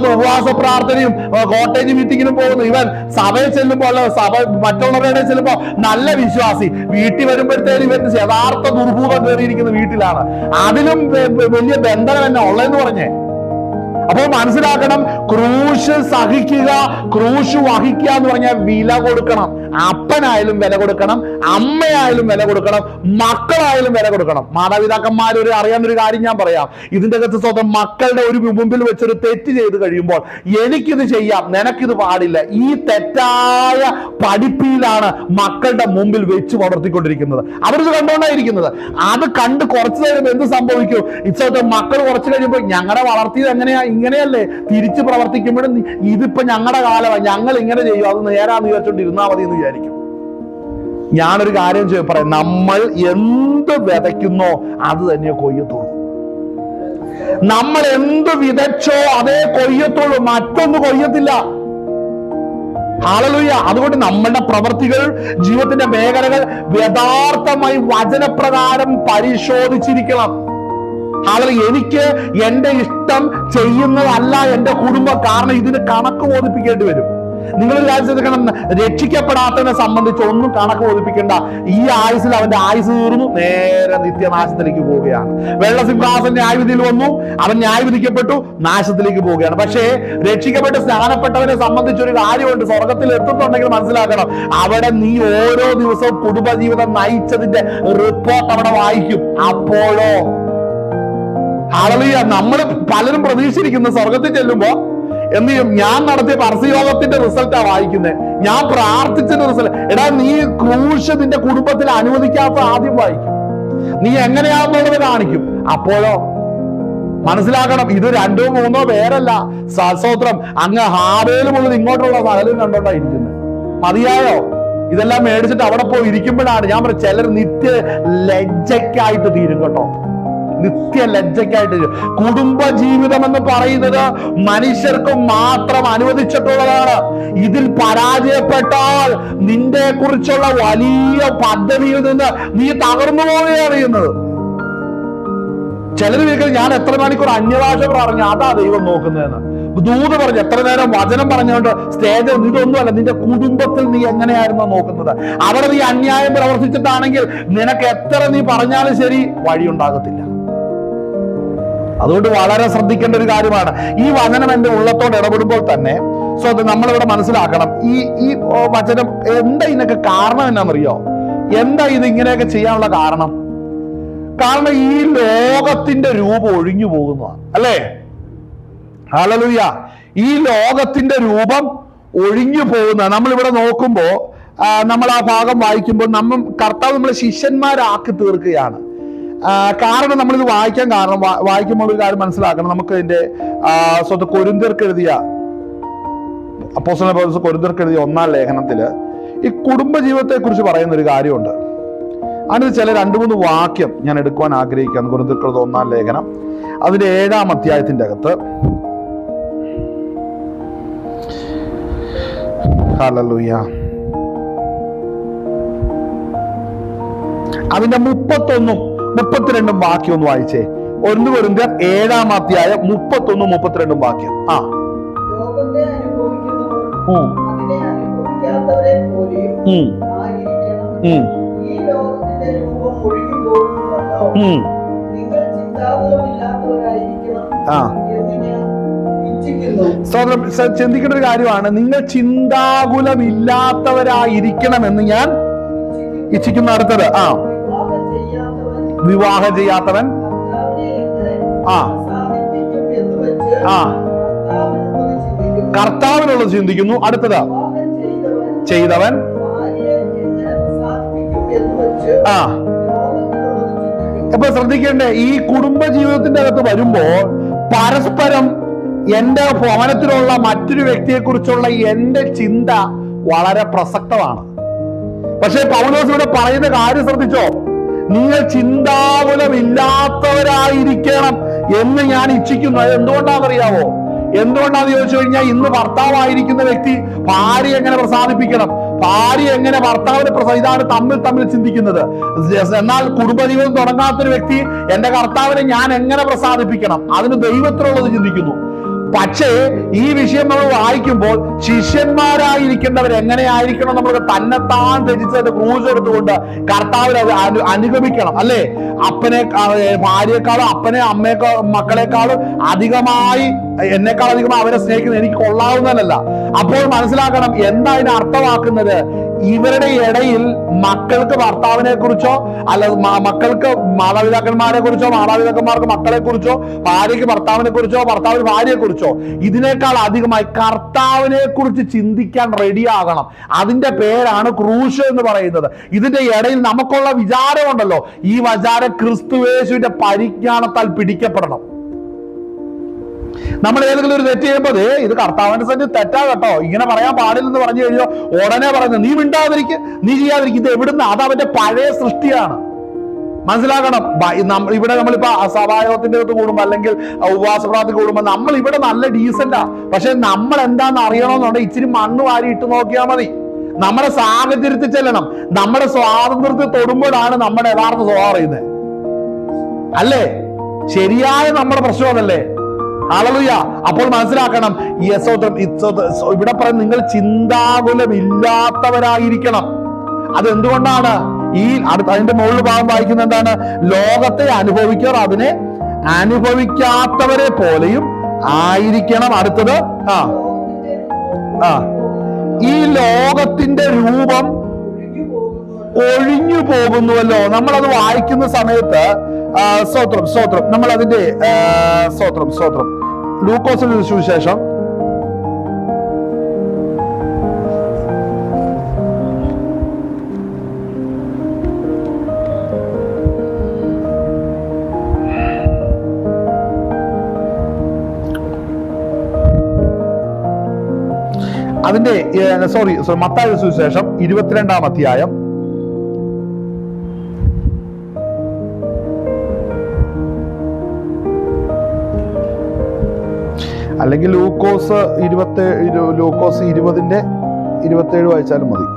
ഉപവാസ പ്രാർത്ഥനയും കോട്ടേജ് മീറ്റിങ്ങിനും പോകുന്നു. ഇവൻ സഭയിൽ ചെല്ലുമ്പോ, അല്ല മറ്റുള്ളവരുടെ ചെല്ലുമ്പോ നല്ല വിശ്വാസി, വീട്ടിൽ വരുമ്പോഴത്തേനും ഇവൻ യഥാർത്ഥ ദുർഭൂതം കയറിയിരിക്കുന്ന വീട്ടിലാണ്. അതിലും വലിയ ബന്ധനം തന്നെ ഉള്ളതെന്ന് പറഞ്ഞേ. അപ്പോൾ മനസ്സിലാക്കണം, ക്രൂശ് സഹിക്കുക, ക്രൂശ് വഹിക്കുക എന്ന് പറഞ്ഞാൽ വില കൊടുക്കണം. അപ്പനായാലും വില കൊടുക്കണം, അമ്മയായാലും വില കൊടുക്കണം, മക്കളായാലും വില കൊടുക്കണം. മാതാപിതാക്കന്മാരൊരു അറിയാവുന്നൊരു കാര്യം ഞാൻ പറയാം. ഇതിന്റെ അകത്ത് സ്വന്തം മക്കളുടെ ഒരു മുമ്പിൽ വെച്ചൊരു തെറ്റ് ചെയ്ത് കഴിയുമ്പോൾ എനിക്കിത് ചെയ്യാം, നിനക്കിത് പാടില്ല, ഈ തെറ്റായ പഠിപ്പിലാണ് മക്കളുടെ മുമ്പിൽ വെച്ച് വളർത്തിക്കൊണ്ടിരിക്കുന്നത്. അവരിത് കണ്ടുകൊണ്ടായിരിക്കുന്നത്. അത് കണ്ട് കുറച്ചു നേരം എന്ത് സംഭവിക്കും? ഇപ്പോഴത്തെ മക്കൾ കുറച്ച് കഴിയുമ്പോൾ ഞങ്ങളെ വളർത്തിയത് എങ്ങനെയാ, ഇങ്ങനെയല്ലേ, തിരിച്ച് പ്രവർത്തിക്കുമ്പോഴും ഇതിപ്പോ ഞങ്ങളുടെ കാലമാണ്, ഞങ്ങൾ ഇങ്ങനെ ചെയ്യും, അത് നേരാന്ന് വിചാരിച്ചോണ്ടിരുന്നാ മതി എന്ന് വിചാരിക്കും. ഞാനൊരു കാര്യം പറയാം, നമ്മൾ എന്ത് വിതയ്ക്കുന്നോ അത് തന്നെ കൊയ്യത്തുള്ളൂ. നമ്മൾ എന്ത് വിതച്ചോ അതേ കൊയ്യത്തുള്ളൂ, മറ്റൊന്നും കൊയ്യത്തില്ല. ഹല്ലേലൂയ. അതുകൊണ്ട് നമ്മളുടെ പ്രവൃത്തികൾ, ജീവിതത്തിന്റെ മേഖലകൾ യഥാർത്ഥമായി വചനപ്രകാരം പരിശോധിച്ചിരിക്കണം. ഹല്ലേലൂയ. എനിക്ക് എന്റെ ഇഷ്ടം ചെയ്യുന്നതല്ല എന്റെ കുടുംബം. കാരണം ഇതിന് കണക്ക് ബോധിപ്പിക്കേണ്ടി വരും. നിങ്ങളൊരു കാര്യം ശ്രദ്ധിക്കണം, രക്ഷിക്കപ്പെടാത്തതിനെ സംബന്ധിച്ച് ഒന്നും കണക്ക് ബോധിപ്പിക്കേണ്ട. ഈ ആയുസിൽ അവന്റെ ആയുസ് തീർന്നു, നേരെ നിത്യനാശത്തിലേക്ക് പോവുകയാണ്. വെള്ളസിംഹാസൻ ന്യായവിധിയിൽ വന്നു, അവൻ ന്യായവിധിക്കപ്പെട്ടു, നാശത്തിലേക്ക് പോവുകയാണ്. പക്ഷേ രക്ഷിക്കപ്പെട്ട് സ്നാനപ്പെട്ടവനെ സംബന്ധിച്ച് ഒരു കാര്യമുണ്ട്. സ്വർഗത്തിൽ എത്തുന്നുണ്ടെങ്കിൽ മനസ്സിലാക്കണം, അവിടെ നീ ഓരോ ദിവസവും കുടുംബജീവിതം നയിച്ചതിന്റെ റിപ്പോർട്ട് അവിടെ വായിക്കും. അപ്പോഴോ ഹല്ലേലൂയ, നമ്മൾ പലരും പ്രതീക്ഷിച്ചിരിക്കുന്ന സ്വർഗത്തിൽ ചെല്ലുമ്പോ എന്ത് ചെയ്യും? ഞാൻ നടത്തിയ പരസ്യയോഗത്തിന്റെ റിസൾട്ടാ വായിക്കുന്നത്, ഞാൻ പ്രാർത്ഥിച്ചതിന്റെ റിസൾട്ട്. എടാ, നീ ക്രൂശ് നിന്റെ കുടുംബത്തിൽ അനുവദിക്കാത്ത ആദ്യം വായിക്കും, നീ എങ്ങനെയാണെന്നുള്ളത് കാണിക്കും. അപ്പോഴോ മനസ്സിലാക്കണം, ഇത് 2 3 പേരല്ല. സ്തോത്രം, അങ്ങ് ഹാബേൽ മുതൽ ഇങ്ങോട്ടുള്ള സകലം കണ്ടോണ്ടായിരിക്കുന്നത്. മതിയായോ? ഇതെല്ലാം മേടിച്ചിട്ട് അവിടെ പോയി ഇരിക്കുമ്പോഴാണ് ഞാൻ പറഞ്ഞ ചിലർ നിത്യ ലജ്ജയ്ക്കായിട്ട് തീരും കേട്ടോ. നിത്യ ലജ്ജയ്ക്കായിട്ട്. കുടുംബ ജീവിതം എന്ന് പറയുന്നത് മനുഷ്യർക്ക് മാത്രം അനുവദിച്ചിട്ടുള്ളതാണ്. ഇതിൽ പരാജയപ്പെട്ടാൽ നിന്റെ കുറിച്ചുള്ള വലിയ പദ്ധതിയിൽ നിന്ന് നീ തകർന്നു പോവുകയാണ് ചെയ്യുന്നത്. ചിലർ വിളിക്കുന്നത് ഞാൻ എത്ര മണിക്കൂർ അന്യഭാഷ പറഞ്ഞു അതാ ദൈവം നോക്കുന്നതെന്ന്. ദൂത് പറഞ്ഞു എത്ര നേരം വചനം പറഞ്ഞുകൊണ്ട് സ്റ്റേജ്, ഇതൊന്നുമല്ല. നിന്റെ കുടുംബത്തിൽ നീ എങ്ങനെയായിരുന്നു നോക്കുന്നത്? അവിടെ നീ അന്യായം പ്രവർത്തിച്ചിട്ടാണെങ്കിൽ നിനക്ക് എത്ര നീ പറഞ്ഞാലും ശരി, വഴിയുണ്ടാകത്തില്ല. അതുകൊണ്ട് വളരെ ശ്രദ്ധിക്കേണ്ട ഒരു കാര്യമാണ്. ഈ വചനം എന്റെ ഉള്ളത്തോട് ഇടപെടുമ്പോൾ തന്നെ നമ്മളിവിടെ മനസ്സിലാക്കണം, ഈ വചനം എന്താ ഇതിനൊക്കെ കാരണം എന്നാണെന്നറിയോ? എന്താ ഇത് ഇങ്ങനെയൊക്കെ ചെയ്യാനുള്ള കാരണം? കാരണം ഈ ലോകത്തിന്റെ രൂപം ഒഴിഞ്ഞു പോകുന്നതാണ്, അല്ലേ? ഹല്ലേലൂയ. ഈ ലോകത്തിന്റെ രൂപം ഒഴിഞ്ഞു പോകുന്ന നമ്മളിവിടെ നോക്കുമ്പോ, നമ്മൾ ആ ഭാഗം വായിക്കുമ്പോൾ കർത്താവ് നമ്മളെ ശിഷ്യന്മാരാക്കി തീർക്കുകയാണ്. കാരണം നമ്മളിത് വായിക്കാൻ കാരണം, വായിക്കുമ്പോൾ ഒരു കാര്യം മനസ്സിലാക്കണം. നമുക്ക് ഇതിന്റെ കൊരിന്ത്യർക്ക് എഴുതിയ അപ്പോസ്തലനായ പൗലോസ് കൊരിന്ത്യർക്ക് എഴുതിയ 1-ാം ലേഖനത്തില് ഈ കുടുംബ ജീവിതത്തെ കുറിച്ച് പറയുന്ന ഒരു കാര്യമുണ്ട്. അതിന് ചില 2-3 വാക്യം ഞാൻ എടുക്കുവാൻ ആഗ്രഹിക്കുകയാണ്. കൊരിന്ത്യർക്ക് 1-ാം ലേഖനം അതിന്റെ 7-ാം അധ്യായത്തിന്റെ അകത്ത്. ഹല്ലേലൂയ. അതിന്റെ 31 32 വാക്യം ഒന്ന് വായിച്ചേ. 1 കൊരിന്ത്യർ 7-ാം അധ്യായം 31 32 വാക്യം. ലോകത്തെ അനുഭവിക്കുന്നവർ അതിനെ അനുഭവിക്കാത്തവരെ പോലെയും ആയിരിക്കണം. ഈ ലോകത്തിന്റെ രൂപം ഒഴിഞ്ഞു പോകുന്നുവല്ലോ. നിങ്ങൾ ചിന്താകുലമില്ലാത്തവരായിരിക്കണം എന്ന് ഞാൻ ഇച്ഛിക്കുന്നു. ചിന്തിക്കേണ്ട ഒരു കാര്യമാണ്. നിങ്ങൾ ചിന്താകുലമില്ലാത്തവരായിരിക്കണമെന്ന് ഞാൻ ഇച്ഛിക്കുന്ന. അടുത്തത് വിവാഹം ചെയ്യാത്തവൻ കർത്താവിനുള്ളത് ചിന്തിക്കുന്നു. അടുത്തത് ചെയ്തവൻ അപ്പൊ ശ്രദ്ധിക്കേണ്ടേ, ഈ കുടുംബ ജീവിതത്തിന്റെ അകത്ത് വരുമ്പോൾ പരസ്പരം എന്റെ ഭവനത്തിലുള്ള മറ്റൊരു വ്യക്തിയെ കുറിച്ചുള്ള എന്റെ ചിന്ത വളരെ പ്രസക്തമാണ്. പക്ഷെ പൗലോസ് ഇവിടെ പറയുന്ന കാര്യം ശ്രദ്ധിച്ചോ, നിങ്ങൾ ചിന്താകുലമില്ലാത്തവരായിരിക്കണം എന്ന് ഞാൻ ഇച്ഛിക്കുന്നു. അത് എന്തുകൊണ്ടാണെന്നറിയാവോ? എന്തുകൊണ്ടാന്ന് ചോദിച്ചു കഴിഞ്ഞാൽ, ഇന്ന് ഭർത്താവായിരിക്കുന്ന വ്യക്തി ഭാര്യ എങ്ങനെ പ്രസാദിപ്പിക്കണം, ഭാര്യ എങ്ങനെ ഭർത്താവിനെ ഇതാണ് തമ്മിൽ ചിന്തിക്കുന്നത്. എന്നാൽ കുടുംബജീവിതം തുടങ്ങാത്തൊരു വ്യക്തി എന്റെ കർത്താവിനെ ഞാൻ എങ്ങനെ പ്രസാദിപ്പിക്കണം, അതിന് ദൈവത്തിനുള്ളത് ചിന്തിക്കുന്നു. പക്ഷേ ഈ വിഷയം നമ്മൾ വായിക്കുമ്പോൾ ശിഷ്യന്മാരായിരിക്കേണ്ടവർ എങ്ങനെയായിരിക്കണം, നമ്മൾ തന്നെത്താൻ ത്യജിച്ചതിന്റെ ക്രൂശ് എടുത്തുകൊണ്ട് കർത്താവിനെ അനുഗമിക്കണം, അല്ലേ? ഭാര്യയെക്കാളും അപ്പനെ മക്കളെക്കാളും അധികമായി എന്നെക്കാൾ അധികം അവരെ സ്നേഹിക്കുന്നത് എനിക്ക് കൊള്ളാവുന്നതല്ല. അപ്പോൾ മനസ്സിലാക്കണം എന്താ ഇതിനെ അർത്ഥമാക്കുന്നത്. ഇവരുടെ ഇടയിൽ മക്കൾക്ക് ഭർത്താവിനെ കുറിച്ചോ, അല്ല മക്കൾക്ക് മാതാപിതാക്കന്മാരെ കുറിച്ചോ, മാതാപിതാക്കന്മാർക്ക് മക്കളെ കുറിച്ചോ, ഭാര്യയ്ക്ക് ഭർത്താവിനെ കുറിച്ചോ, ഭർത്താവിന് ഭാര്യയെ കുറിച്ചോ, ഇതിനേക്കാൾ അധികമായി കർത്താവിനെ കുറിച്ച് ചിന്തിക്കാൻ റെഡിയാകണം. അതിന്റെ പേരാണ് ക്രൂശ് എന്ന് പറയുന്നത്. ഇതിന്റെ ഇടയിൽ നമുക്കുള്ള വിചാരമുണ്ടല്ലോ, ഈ വിചാരം ക്രിസ്തുയേശുവിന്റെ പരിജ്ഞാനത്താൽ പിടിക്കപ്പെടണം. നമ്മൾ ഏതെങ്കിലും ഒരു തെറ്റ് ചെയ്യുമ്പോൾ ഇത് കർത്താവിന്റെ സന്നിധി തെറ്റാ കേട്ടോ, ഇങ്ങനെ പറയാൻ പാടില്ലെന്ന് പറഞ്ഞു കഴിഞ്ഞോ ഉടനെ പറയുന്നത് നീ മിണ്ടാതിരിക്കുക, നീ ചെയ്യാതിരിക്കുക. ഇത് എവിടുന്ന്? അത് അവന്റെ പഴയ സൃഷ്ടിയാണ്. മനസ്സിലാക്കണം. ഇവിടെ നമ്മളിപ്പോ സഭായോഗത്തിന്റെ അടുത്ത് കൂടുമ്പോ അല്ലെങ്കിൽ ഉപവാസ പ്രാർത്ഥന കൂടുമ്പോ നമ്മൾ ഇവിടെ നല്ല ഡീസന്റാ. പക്ഷെ നമ്മൾ എന്താന്ന് അറിയണമെന്നുണ്ടെങ്കിൽ ഇച്ചിരി മണ്ണ് വാരി ഇട്ട് നോക്കിയാൽ മതി. നമ്മുടെ സാഹചര്യത്തിൽ ചെല്ലണം. നമ്മുടെ സ്വാതന്ത്ര്യത്തെ തൊടുമ്പോഴാണ് നമ്മുടെ യഥാർത്ഥ സ്വഭാവം അറിയുന്നത്, അല്ലേ? ശരിയായ നമ്മുടെ പ്രശ്നം അതല്ലേ? ഹല്ലേലൂയ. അപ്പോൾ മനസ്സിലാക്കണം, ഇവിടെ പറയുന്നത് നിങ്ങൾ ചിന്താകുലമില്ലാത്തവരായിരിക്കണം. അതെന്തുകൊണ്ടാണ്? ഈ അതിന്റെ മുകളിൽ ഭാഗം വായിക്കുന്ന എന്താണ്? ലോകത്തെ അനുഭവിക്കാർ അതിനെ അനുഭവിക്കാത്തവരെ പോലെയും ആയിരിക്കണം. അടുത്തത് ഈ ലോകത്തിന്റെ രൂപം ഒഴിഞ്ഞു പോകുന്നുവല്ലോ. നമ്മളത് വായിക്കുന്ന സമയത്ത് സ്തോത്രം നമ്മൾ അതിന്റെ സ്തോത്രം ലൂക്കോസിന്റെ സുവിശേഷം അതിന്റെ മത്തായിയുടെ സുവിശേഷം 22-ാം അധ്യായം അല്ലെങ്കിൽ ലൂക്കോസ് 20-ന്റെ 27 വായിച്ചാലും മതി.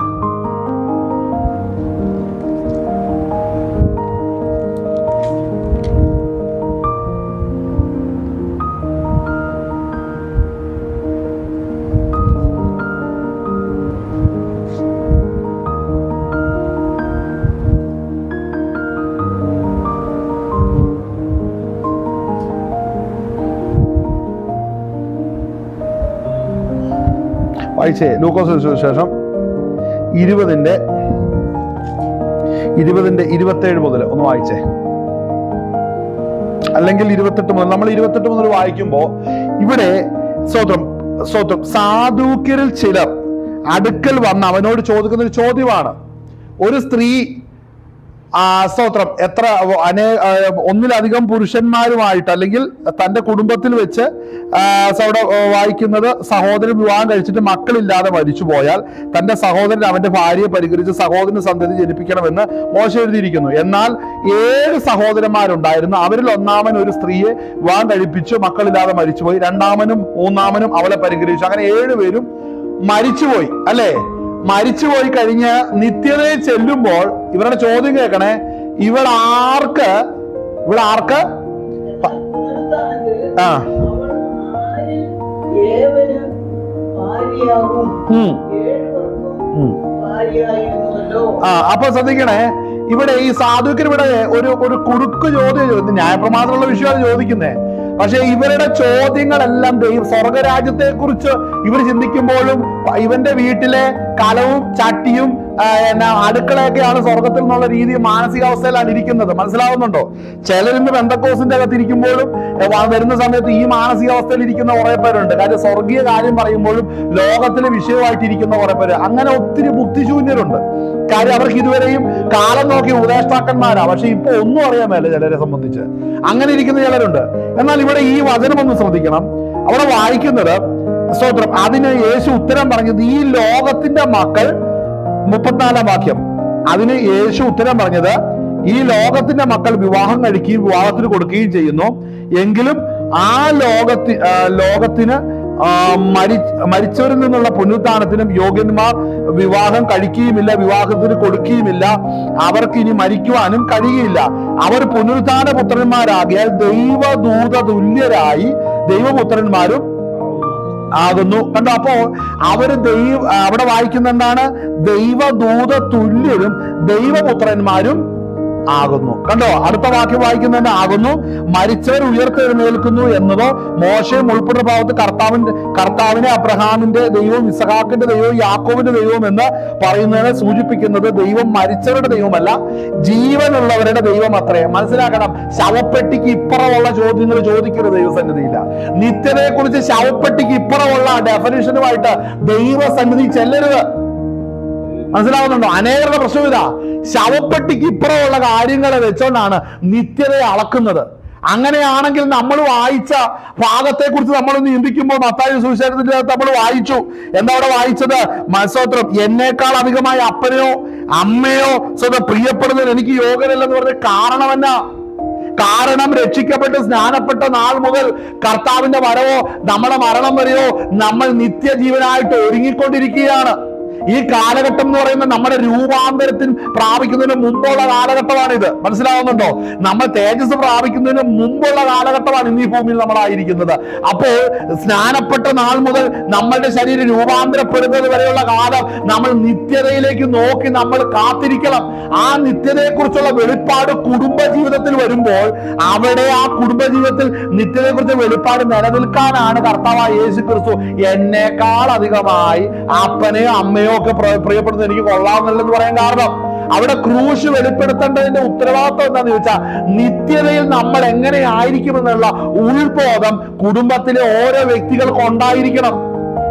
വായിച്ചേ, ലൂക്കോസ് സുവിശേഷം 20-ന്റെ 27 മുതൽ ഒന്ന് വായിച്ചേ, അല്ലെങ്കിൽ 28 മുതൽ. നമ്മൾ 28 മുതൽ വായിക്കുമ്പോ ഇവിടെ സ്തോത്രം സാദൂക്യരിൽ ചിലർ അടുക്കൽ വന്ന് അവനോട് ചോദിക്കുന്ന ഒരു ചോദ്യമാണ്. ഒരു സ്ത്രീ സ്തോത്രം ഒന്നിലധികം പുരുഷന്മാരുമായിട്ട് അല്ലെങ്കിൽ തന്റെ കുടുംബത്തിൽ വെച്ച് അവിടെ വായിക്കുന്നത് സഹോദരൻ വിവാഹം കഴിച്ചിട്ട് മക്കളില്ലാതെ മരിച്ചു പോയാൽ തന്റെ സഹോദരൻ അവന്റെ ഭാര്യയെ പരിഹരിച്ച് സഹോദരന് സന്തതി ജനിപ്പിക്കണമെന്ന് മോശെ എഴുതിയിരിക്കുന്നു. എന്നാൽ 7 സഹോദരന്മാരുണ്ടായിരുന്നു. അവരിൽ ഒന്നാമൻ ഒരു സ്ത്രീയെ വിവാഹം കഴിപ്പിച്ചു മക്കളില്ലാതെ മരിച്ചുപോയി. രണ്ടാമനും മൂന്നാമനും അവളെ പരിഹരിച്ചു. അങ്ങനെ 7 പേരും മരിച്ചുപോയി, അല്ലേ? മരിച്ചുപോയി കഴിഞ്ഞ് നിത്യതയിൽ ചെല്ലുമ്പോൾ ഇവരുടെ ചോദ്യം കേൾക്കണേ, ഇവിടെ ആർക്ക് അപ്പൊ ശ്രദ്ധിക്കണേ, ഇവിടെ ഈ സാധുക്കർ ഇവിടെ ഒരു കുടുക്ക് ചോദ്യം ന്യായപ്രമാണത്തിലുള്ള വിഷയമാണ് ചോദിക്കുന്നേ. പക്ഷെ ഇവരുടെ ചോദ്യങ്ങളെല്ലാം സ്വർഗരാജ്യത്തെ കുറിച്ച് ഇവർ ചിന്തിക്കുമ്പോഴും ഇവന്റെ വീട്ടിലെ കലവും ചട്ടിയും അടുക്കളയൊക്കെയാണ് സ്വർഗത്തിൽ നിന്നുള്ള രീതി മാനസികാവസ്ഥയിലാണ് ഇരിക്കുന്നത്. മനസ്സിലാവുന്നുണ്ടോ? ചിലരിന്ന് പെന്തക്കോസിന്റെ അകത്ത് ഇരിക്കുമ്പോഴും വരുന്ന സമയത്ത് ഈ മാനസികാവസ്ഥയിൽ ഇരിക്കുന്ന കുറെ പേരുണ്ട്. കാര്യം സ്വർഗീയ കാര്യം പറയുമ്പോഴും ലോകത്തിലെ വിഷയമായിട്ടിരിക്കുന്ന കുറെ പേര്. അങ്ങനെ ഒത്തിരി ബുദ്ധിശൂന്യരുണ്ട്. കാര്യം അവർക്ക് ഇതുവരെയും കാലം നോക്കി ഉപദേഷ്ടാക്കന്മാരാ, പക്ഷെ ഇപ്പൊ ഒന്നും അറിയാൻ മേല ചിലരെ സംബന്ധിച്ച്. അങ്ങനെ ഇരിക്കുന്ന ചിലരുണ്ട്. എന്നാൽ ഇവിടെ ഈ വചനം ഒന്ന് ശ്രദ്ധിക്കണം. അവിടെ വായിക്കുന്നത് സ്തോത്രം, അതിന് യേശു ഉത്തരം പറഞ്ഞത് ഈ ലോകത്തിന്റെ മക്കൾ, 34 വാക്യം, അതിന് യേശു ഉത്തരം പറഞ്ഞത് ഈ ലോകത്തിന്റെ മക്കൾ വിവാഹം കഴിക്കുകയും വിവാഹത്തിന് കൊടുക്കുകയും ചെയ്യുന്നു, എങ്കിലും ആ ലോകത്തിന് മരിച്ചവരിൽ നിന്നുള്ള പുനരുത്ഥാനത്തിനും യോഗ്യന്മാർ വിവാഹം കഴിക്കുകയുമില്ല, വിവാഹത്തിന് കൊടുക്കുകയുമില്ല, അവർക്ക് ഇനി മരിക്കുവാനും കഴിയുകയില്ല. അവർ പുനരുത്ഥാന പുത്രന്മാരാകിയാൽ ദൈവദൂത തുല്യരായി ദൈവപുത്രന്മാരും ആകുന്നു. കണ്ടോ? അപ്പോ അവര് അവിടെ വായിക്കുന്ന എന്താണ്? ദൈവദൂത തുല്യരും ദൈവപുത്രന്മാരും ആകുന്നു. കണ്ടോ? അടുത്ത വാക്യം വായിക്കുന്ന ആകുന്നു. മരിച്ചവർ ഉയർത്തെഴുന്നേൽക്കുന്നു എന്നതോ മോശയും ഉൾപ്പെടുന്ന ഭാഗത്ത് കർത്താവിനെ അബ്രഹാമിന്റെ ദൈവവും ഇസഹാക്കിന്റെ ദൈവവും യാക്കോബിന്റെ ദൈവവും എന്ന് പറയുന്നതിനെ സൂചിപ്പിക്കുന്നത് ദൈവം മരിച്ചവരുടെ ദൈവമല്ല, ജീവനുള്ളവരുടെ ദൈവം അത്രേ. മനസ്സിലാക്കണം. ശവപ്പെട്ടിക്ക് ഇപ്പുറമുള്ള ചോദ്യങ്ങൾ ചോദിക്കരുത് ദൈവസന്നിധിയില്ല. നിത്യതയെ കുറിച്ച് ശവപ്പെട്ടിക്ക് ഇപ്പുറമുള്ള ഡെഫിനിഷനുമായിട്ട് ദൈവസന്നിധി ചെല്ലരുത്. മനസ്സിലാവുന്നുണ്ടോ? അനേകരുടെ പ്രശ്നം ഇതാ, ശവപ്പെട്ടിക്ക് ഇപ്പുറമുള്ള കാര്യങ്ങളെ വെച്ചോണ്ടാണ് നിത്യതയെ അളക്കുന്നത്. അങ്ങനെയാണെങ്കിൽ നമ്മൾ വായിച്ച ഭാഗത്തെ കുറിച്ച് നമ്മളൊന്ന് ചിന്തിക്കുമ്പോൾ മത്തായി സുവിശേഷത്തിന്റെ അകത്ത് നമ്മൾ വായിച്ചു. എന്താ അവിടെ വായിച്ചത്? സ്തോത്രം, എന്നേക്കാൾ അധികമായി അപ്പനെയോ അമ്മയോ സ്വന്തം പ്രിയപ്പെടുന്നതിന് എനിക്ക് യോഗ്യനല്ലെന്ന് പറഞ്ഞ കാരണം രക്ഷിക്കപ്പെട്ട് സ്നാനപ്പെട്ട നാൾ മുതൽ കർത്താവിന്റെ വരവോ നമ്മുടെ മരണം വരെയോ നമ്മൾ നിത്യജീവനായിട്ട് ഒരുങ്ങിക്കൊണ്ടിരിക്കുകയാണ്. ഈ കാലഘട്ടം എന്ന് പറയുന്നത് നമ്മുടെ രൂപാന്തരത്തിന് പ്രാപിക്കുന്നതിന് മുമ്പുള്ള കാലഘട്ടമാണിത്. മനസ്സിലാവുന്നുണ്ടോ? നമ്മൾ തേജസ് പ്രാപിക്കുന്നതിന് മുമ്പുള്ള കാലഘട്ടമാണ് ഇന്ന് ഈ ഭൂമിയിൽ നമ്മളായിരിക്കുന്നത്. അപ്പോൾ സ്നാനപ്പെട്ട നാൾ മുതൽ നമ്മളുടെ ശരീരം രൂപാന്തരപ്പെടുന്നത് വരെയുള്ള കാലം നമ്മൾ നിത്യതയിലേക്ക് നോക്കി നമ്മൾ കാത്തിരിക്കണം. ആ നിത്യതയെ കുറിച്ചുള്ള വെളിപ്പാട് കുടുംബജീവിതത്തിൽ വരുമ്പോൾ അവിടെ ആ കുടുംബജീവിതത്തിൽ നിത്യതയെ കുറിച്ച് വെളിപ്പാട് നിലനിൽക്കാനാണ് കർത്താവായ യേശു ക്രിസ്തു എന്നേക്കാൾ അധികമായി അപ്പനെയോ അമ്മയോ ഒക്കെ പ്രിയപ്പെടുന്നത് എനിക്ക് കൊള്ളാമെന്നല്ലെന്ന് പറയാൻ കാരണം അവിടെ ക്രൂശ് വെളിപ്പെടുത്തേണ്ടതിന്റെ ഉത്തരവാദിത്വം എന്താന്ന് ചോദിച്ചാൽ നിത്യതയിൽ നമ്മൾ എങ്ങനെ ആയിരിക്കുമെന്നുള്ള ഉൾബോധം കുടുംബത്തിലെ ഓരോ വ്യക്തികൾക്കും ഉണ്ടായിരിക്കണം.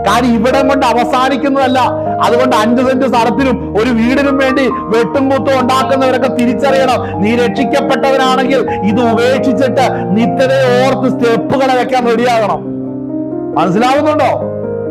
കാര്യം ഇവിടം കൊണ്ട് അവസാനിക്കുന്നതല്ല. അതുകൊണ്ട് 5 സെന്റ് സ്ഥലത്തിനും ഒരു വീടിനും വേണ്ടി വെട്ടും കുത്തും ഉണ്ടാക്കുന്നവരൊക്കെ തിരിച്ചറിയണം. നീ രക്ഷിക്കപ്പെട്ടവനാണെങ്കിൽ ഇത് ഉപേക്ഷിച്ചിട്ട് നിത്യതയെ ഓർത്ത് സ്റ്റെപ്പുകളെ വെക്കാൻ റെഡിയാകണം. മനസ്സിലാവുന്നുണ്ടോ?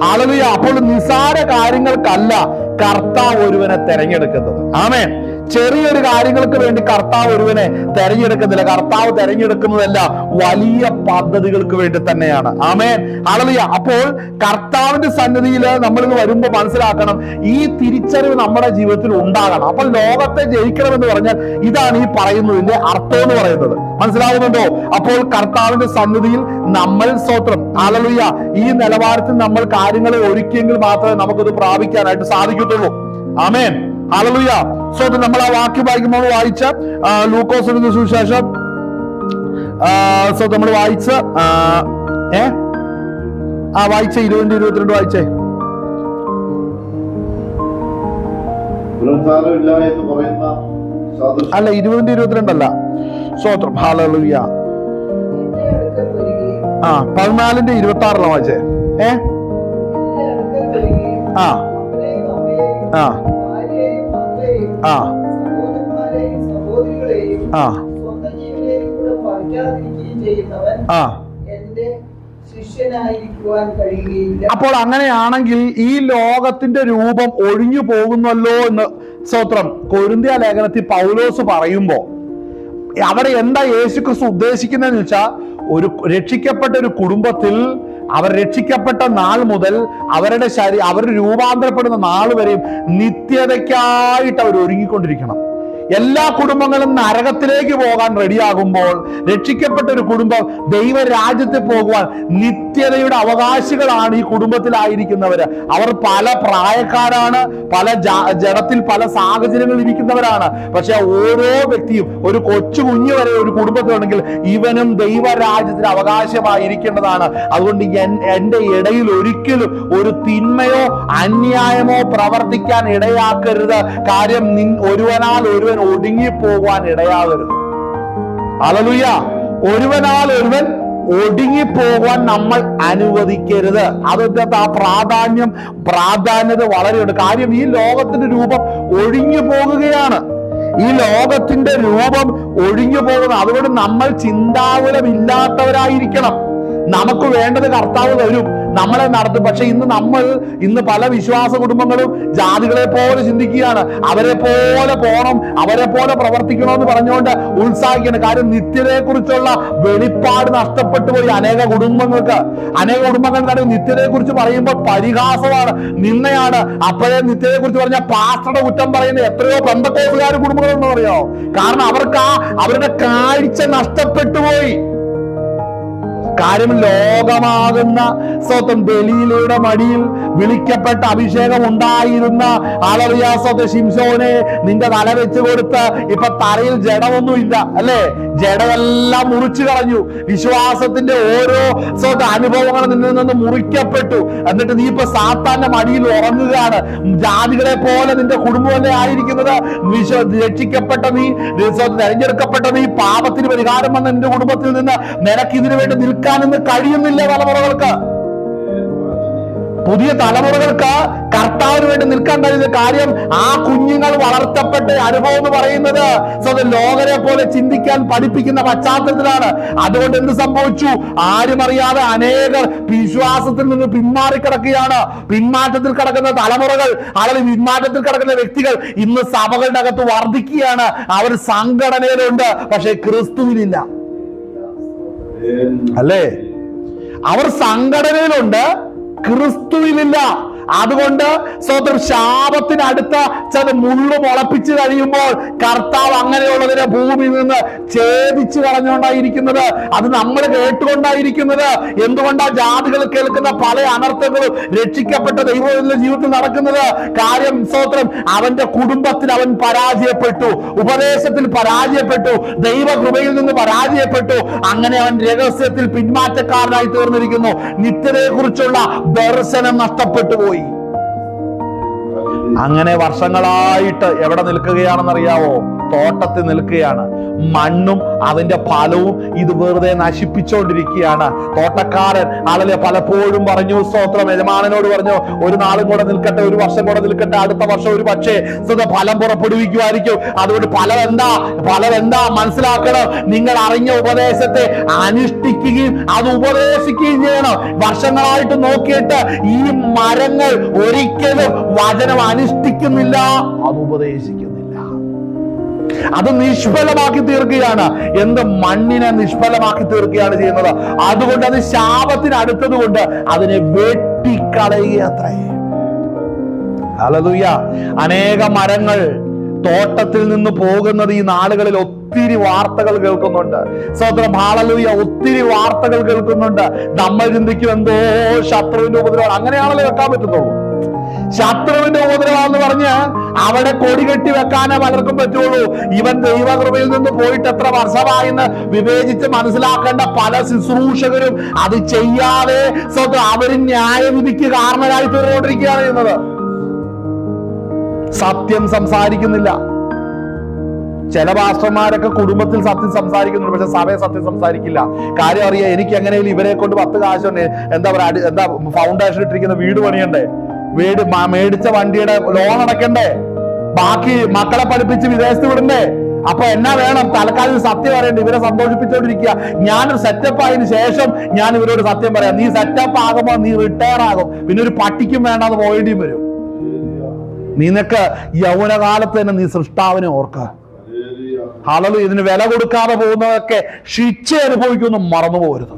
ഹല്ലേലൂയ. അപ്പോൾ നിസാര കാര്യങ്ങൾക്കല്ല കർത്താവ് ഒരുവനെ തെരഞ്ഞെടുക്കുന്നത്. ആമേൻ. ചെറിയൊരു കാര്യങ്ങൾക്ക് വേണ്ടി കർത്താവ് ഒരുവനെ തെരഞ്ഞെടുക്കുന്നില്ല. കർത്താവ് തെരഞ്ഞെടുക്കുന്നതല്ല വലിയ പദ്ധതികൾക്ക് വേണ്ടി തന്നെയാണ്. ആമേൻ. ഹല്ലേലൂയ. അപ്പോൾ കർത്താവിന്റെ സന്നിധിയിൽ നമ്മളിന്ന് വരുമ്പോൾ മനസ്സിലാക്കണം, ഈ തിരിച്ചറിവ് നമ്മുടെ ജീവിതത്തിൽ ഉണ്ടാകണം. അപ്പോൾ ലോകത്തെ ജയിക്കണമെന്ന് പറഞ്ഞാൽ ഇതാണ് ഈ പറയുന്നതിന്റെ അർത്ഥം എന്ന് പറയുന്നത്. മനസ്സിലാവുന്നുണ്ടോ? അപ്പോൾ കർത്താവിന്റെ സന്നിധിയിൽ നമ്മൾ സ്തോത്രം, ഹല്ലേലൂയ, ഈ നിലവാരത്തിൽ നമ്മൾ കാര്യങ്ങളെ ഒരുക്കിയെങ്കിൽ മാത്രമേ നമുക്കത് പ്രാപിക്കാനായിട്ട് സാധിക്കത്തുള്ളൂ. ആമേൻ. ഹല്ലേലൂയ. സ്തോത്രം. നമ്മൾ ആ വാക്യം വായിക്കുമ്പോൾ വായിച്ച ലൂക്കോസിന്റെ സുവിശേഷം നമ്മൾ വായിച്ച വായിച്ച 20-22 വായിച്ചേ. അല്ല, 20-22 അല്ല. സ്തോത്രം. ഹല്ലേലൂയ. 14-26 വായിച്ചേ. അപ്പോൾ അങ്ങനെയാണെങ്കിൽ ഈ ലോകത്തിന്റെ രൂപം ഒഴിഞ്ഞു പോകുന്നല്ലോ എന്ന് സ്തോത്രം കൊരിന്ത്യ ലേഖനത്തിൽ പൗലോസ് പറയുമ്പോ അവിടെ എന്താ യേശുക്രിസ്തു ഉദ്ദേശിക്കുന്നതെന്ന് വെച്ചാൽ, ഒരു രക്ഷിക്കപ്പെട്ട ഒരു കുടുംബത്തിൽ അവർ രക്ഷിക്കപ്പെട്ട നാൾ മുതൽ അവർ രൂപാന്തരപ്പെടുന്ന നാൾ വരെയും നിത്യതയ്ക്കായിട്ട് അവർ ഒരുങ്ങിക്കൊണ്ടിരിക്കണം. എല്ലാ കുടുംബങ്ങളും നരകത്തിലേക്ക് പോകാൻ റെഡിയാകുമ്പോൾ രക്ഷിക്കപ്പെട്ട ഒരു കുടുംബം ദൈവരാജ്യത്തിൽ പോകുവാൻ നിത്യതയുടെ അവകാശികളാണ് ഈ കുടുംബത്തിലായിരിക്കുന്നവര്. അവർ പല പ്രായക്കാരാണ്, പല ജഡത്തിൽ പല സാഹചര്യങ്ങളിൽ ഇരിക്കുന്നവരാണ്. പക്ഷെ ഓരോ വ്യക്തിയും, ഒരു കൊച്ചു കുഞ്ഞു വരെ ഒരു കുടുംബത്തിലുണ്ടെങ്കിൽ ഇവനും ദൈവരാജ്യത്തിന് അവകാശമായിരിക്കേണ്ടതാണ്. അതുകൊണ്ട് എന്റെ ഇടയിൽ ഒരിക്കലും ഒരു തിന്മയോ അന്യായമോ പ്രവർത്തിക്കാൻ ഇടയാക്കരുത്. കാര്യം ഒരുവനാൽ ഒരുവൻ ഒടുങ്ങിപ്പോകാൻ ഇടയാകരുത്. ഹല്ലേലൂയ. ഒരുവനാൽ ഒരുവൻ ഒടുങ്ങിപ്പോകാൻ നമ്മൾ അനുവദിക്കരുത്. അതിന്റെ ആ പ്രാധാന്യത വളരെയുണ്ട്. കാര്യം ഈ ലോകത്തിന്റെ രൂപം ഒഴിഞ്ഞു പോകുകയാണ്. ഈ ലോകത്തിന്റെ രൂപം ഒഴിഞ്ഞു പോകുന്നു. അതുകൊണ്ട് നമ്മൾ ചിന്താകുലമില്ലാത്തവരായിരിക്കണം. നമുക്ക് വേണ്ടത് കർത്താവ് തരും, നമ്മളെ നടത്തും. പക്ഷെ ഇന്ന് പല വിശ്വാസ കുടുംബങ്ങളും ജാതികളെ പോലെ ചിന്തിക്കുകയാണ്. അവരെ പോലെ പോകണം, അവരെ പോലെ പ്രവർത്തിക്കണമെന്ന് പറഞ്ഞുകൊണ്ട് ഉത്സാഹിക്കണം. കാര്യം നിത്യതയെ കുറിച്ചുള്ള വെളിപ്പാട് നഷ്ടപ്പെട്ടു പോയി അനേക കുടുംബങ്ങൾക്ക്. നിത്യതയെ കുറിച്ച് പറയുമ്പോൾ പരിഹാസമാണ്, നിന്നയാണ്. അപ്പോഴേ നിത്യതയെ കുറിച്ച് പറഞ്ഞ പാസ്റ്ററുടെ കുറ്റം പറയുന്ന എത്രയോ പെന്തക്കോസുകാർ കുടുംബങ്ങളെന്ന് പറയോ. കാരണം അവരുടെ കാഴ്ച നഷ്ടപ്പെട്ടു പോയി. കാര്യം ലോകമാകുന്ന സ്വന്തം ബലീലയുടെ മടിയിൽ വിളിക്കപ്പെട്ട അഭിഷേകം ഉണ്ടായിരുന്ന ശിംശോനെ നിന്റെ തല വെച്ച് കൊടുത്ത് ഇപ്പൊ തലയിൽ ജഡമൊന്നുമില്ല, അല്ലേ? ജഡമെല്ലാം മുറിച്ചു കളഞ്ഞു. വിശ്വാസത്തിന്റെ ഓരോ അനുഭവങ്ങളും നിന്നിൽ നിന്ന് മുറിക്കപ്പെട്ടു. എന്നിട്ട് നീ ഇപ്പൊ സാത്താന്റെ മടിയിൽ ഉറങ്ങുകയാണ്. ജാതികളെ പോലെ നിന്റെ കുടുംബമല്ലേ ആയിരിക്കുന്നത്. രക്ഷിക്കപ്പെട്ട നീ, തെരഞ്ഞെടുക്കപ്പെട്ട നീ, പാപത്തിന് പരിഹാരം വന്ന നിന്റെ കുടുംബത്തിൽ നിന്ന് നിനക്ക് ഇതിനു വേണ്ടി നിൽക്കാനൊന്നും കഴിയുന്നില്ല. തലമുറകൾക്ക്, പുതിയ തലമുറകൾക്ക് കർത്താവിന് വേണ്ടി നിൽക്കാൻ കഴിയുന്ന കാര്യം ആ കുഞ്ഞുങ്ങൾ വളർത്തപ്പെട്ട അനുഭവം എന്ന് പറയുന്നത് ലോകരെ പോലെ ചിന്തിക്കാൻ പഠിപ്പിക്കുന്ന പശ്ചാത്തലത്തിലാണ്. അതുകൊണ്ട് എന്ത് സംഭവിച്ചു? ആരും അറിയാതെ അനേകർ വിശ്വാസത്തിൽ നിന്ന് പിന്മാറിക്കിടക്കുകയാണ്. പിന്മാറ്റത്തിൽ കിടക്കുന്ന തലമുറകൾ, അല്ലെങ്കിൽ പിന്മാറ്റത്തിൽ കിടക്കുന്ന വ്യക്തികൾ ഇന്ന് സഭകളുടെ അകത്ത് വർദ്ധിക്കുകയാണ്. അവർ സംഘടനയിലുണ്ട്, പക്ഷെ ക്രിസ്തുവിനില്ല, അല്ലേ? അവർ സംഘടനയിലുണ്ട്, ക്രിസ്തുവിനില്ല. അതുകൊണ്ട് ശാപത്തിനടുത്ത ചില മുള്ളു മുളപ്പിച്ച് കഴിയുമ്പോൾ കർത്താവ് അങ്ങനെയുള്ളതിനെ ഭൂമിയിൽ നിന്ന് ഛേദിച്ചു കളഞ്ഞുകൊണ്ടായിരിക്കുന്നത്. അത് നമ്മൾ കേട്ടുകൊണ്ടായിരിക്കുന്നത്. എന്തുകൊണ്ടാ ജാതികൾ കേൾക്കുന്ന പല അനർത്ഥങ്ങളും രക്ഷിക്കപ്പെട്ട ദൈവത്തിന്റെ ജീവിതത്തിൽ നടക്കുന്നത്? കാര്യം അവന്റെ കുടുംബത്തിൽ അവൻ പരാജയപ്പെട്ടു, ഉപദേശത്തിൽ പരാജയപ്പെട്ടു, ദൈവകൃപയിൽ നിന്ന് പരാജയപ്പെട്ടു. അങ്ങനെ അവൻ രഹസ്യത്തിൽ പിന്മാറ്റക്കാരനായി തീർന്നിരിക്കുന്നു. നിത്യതയെ കുറിച്ചുള്ള ദർശനം നഷ്ടപ്പെട്ടു പോയി. അങ്ങനെ വർഷങ്ങളായിട്ട് എവിടെ നിൽക്കുകയാണെന്നറിയാവോ? തോട്ടത്തിൽ നിൽക്കുകയാണ്. മണ്ണും അതിന്റെ ഫലവും ഇത് വെറുതെ നശിപ്പിച്ചുകൊണ്ടിരിക്കുകയാണ്. തോട്ടക്കാരൻ പലപ്പോഴും പറഞ്ഞു, യജമാനനോട് പറഞ്ഞു, ഒരു നാളും കൂടെ നിൽക്കട്ടെ, ഒരു വർഷം കൂടെ നിൽക്കട്ടെ, അടുത്ത വർഷം ഒരു പക്ഷേ ഫലം പുറപ്പെടുവിക്കുമായിരിക്കും. അതുകൊണ്ട് ഫലം എന്താ മനസ്സിലാക്കണം. നിങ്ങൾ അറിഞ്ഞ ഉപദേശത്തെ അനുഷ്ഠിക്കുകയും അത് ഉപദേശിക്കുകയും ചെയ്യണം. വർഷങ്ങളായിട്ട് നോക്കിയിട്ട് ഈ മരങ്ങൾ ഒരിക്കലും വചനം അനുഷ്ഠിക്കുന്നില്ല, അത് ഉപദേശിക്കുന്നില്ല. അത് നിഷ്ഫലമാക്കി തീർക്കുകയാണ്. മണ്ണിനെ നിഷ്ഫലമാക്കി തീർക്കുകയാണ് ചെയ്യുന്നത്. അതുകൊണ്ട് അത് ശാപത്തിന് അടുത്തത് കൊണ്ട് അതിനെ വെട്ടിക്കളയുകയത്രേ. ഹല്ലേലൂയ. അനേക മരങ്ങൾ തോട്ടത്തിൽ നിന്ന് പോകുന്നത് ഈ നാളുകളിൽ ഒത്തിരി വാർത്തകൾ കേൾക്കുന്നുണ്ട്. ഹല്ലേലൂയ. ഒത്തിരി വാർത്തകൾ കേൾക്കുന്നുണ്ട്. നമ്മൾ ചിന്തിക്കും എന്തോ ശത്രുവിന്റെ ഉപദ്രവം. അങ്ങനെയാണല്ലോ വെക്കാൻ പറ്റത്തുള്ളൂ. ശത്രുവിന്റെ ഉപദ്രവം പറഞ്ഞ് അവിടെ കൊടി കെട്ടി വെക്കാനേ പലർക്കും പറ്റുള്ളൂ. ഇവൻ ദൈവകൃപയിൽ നിന്ന് പോയിട്ട് എത്ര വർഷമായെന്ന് വിവേചിച്ച് മനസ്സിലാക്കേണ്ട പല ശുശ്രൂഷകരും അത് ചെയ്യാതെ അവര് ന്യായവിധിക്ക് കാരണരായി തീർന്നുകൊണ്ടിരിക്കുകയാണ് ചെയ്യുന്നത്. സത്യം സംസാരിക്കുന്നില്ല. ചില പാസ്റ്റർമാരൊക്കെ കുടുംബത്തിൽ സത്യം സംസാരിക്കുന്നുണ്ട്, പക്ഷെ സഭയെ സത്യം സംസാരിക്കില്ല. കാര്യം അറിയാം, എനിക്ക് എങ്ങനെയും ഇവരെ കൊണ്ട് 10 കാശുണ്ട്, എന്താ ഫൗണ്ടേഷൻ ഇട്ടിരിക്കുന്ന വീട് പണിയണ്ടേ, മേടിച്ച വണ്ടിയുടെ ലോൺ അടക്കണ്ടേ, ബാക്കി മക്കളെ പഠിപ്പിച്ച് വിദേശത്ത് വിടണ്ടേ. അപ്പൊ എന്നാ വേണം? തൽക്കാലം സത്യം അറിയണ്ട, ഇവരെ സന്തോഷിപ്പിച്ചോണ്ടിരിക്കുക. ഞാനൊരു സെറ്റപ്പ് ആയതിനു ശേഷം ഞാൻ ഇവരോട് സത്യം പറയാം. നീ സെറ്റപ്പ് ആകുമ്പോൾ നീ റിട്ടയർ ആകും, പിന്നെ ഒരു പട്ടിക്കും വേണ്ടാതെ പോയേണ്ടിയും വരും. നിനക്ക് യൗവനകാലത്ത് തന്നെ നീ സൃഷ്ടാവിനെ ഓർക്ക. ഹല്ലേലൂയ. ഇതിന് വില കൊടുക്കാതെ പോകുന്നതൊക്കെ ശിക്ഷ അനുഭവിക്കുമെന്ന് മറന്നു പോകരുത്.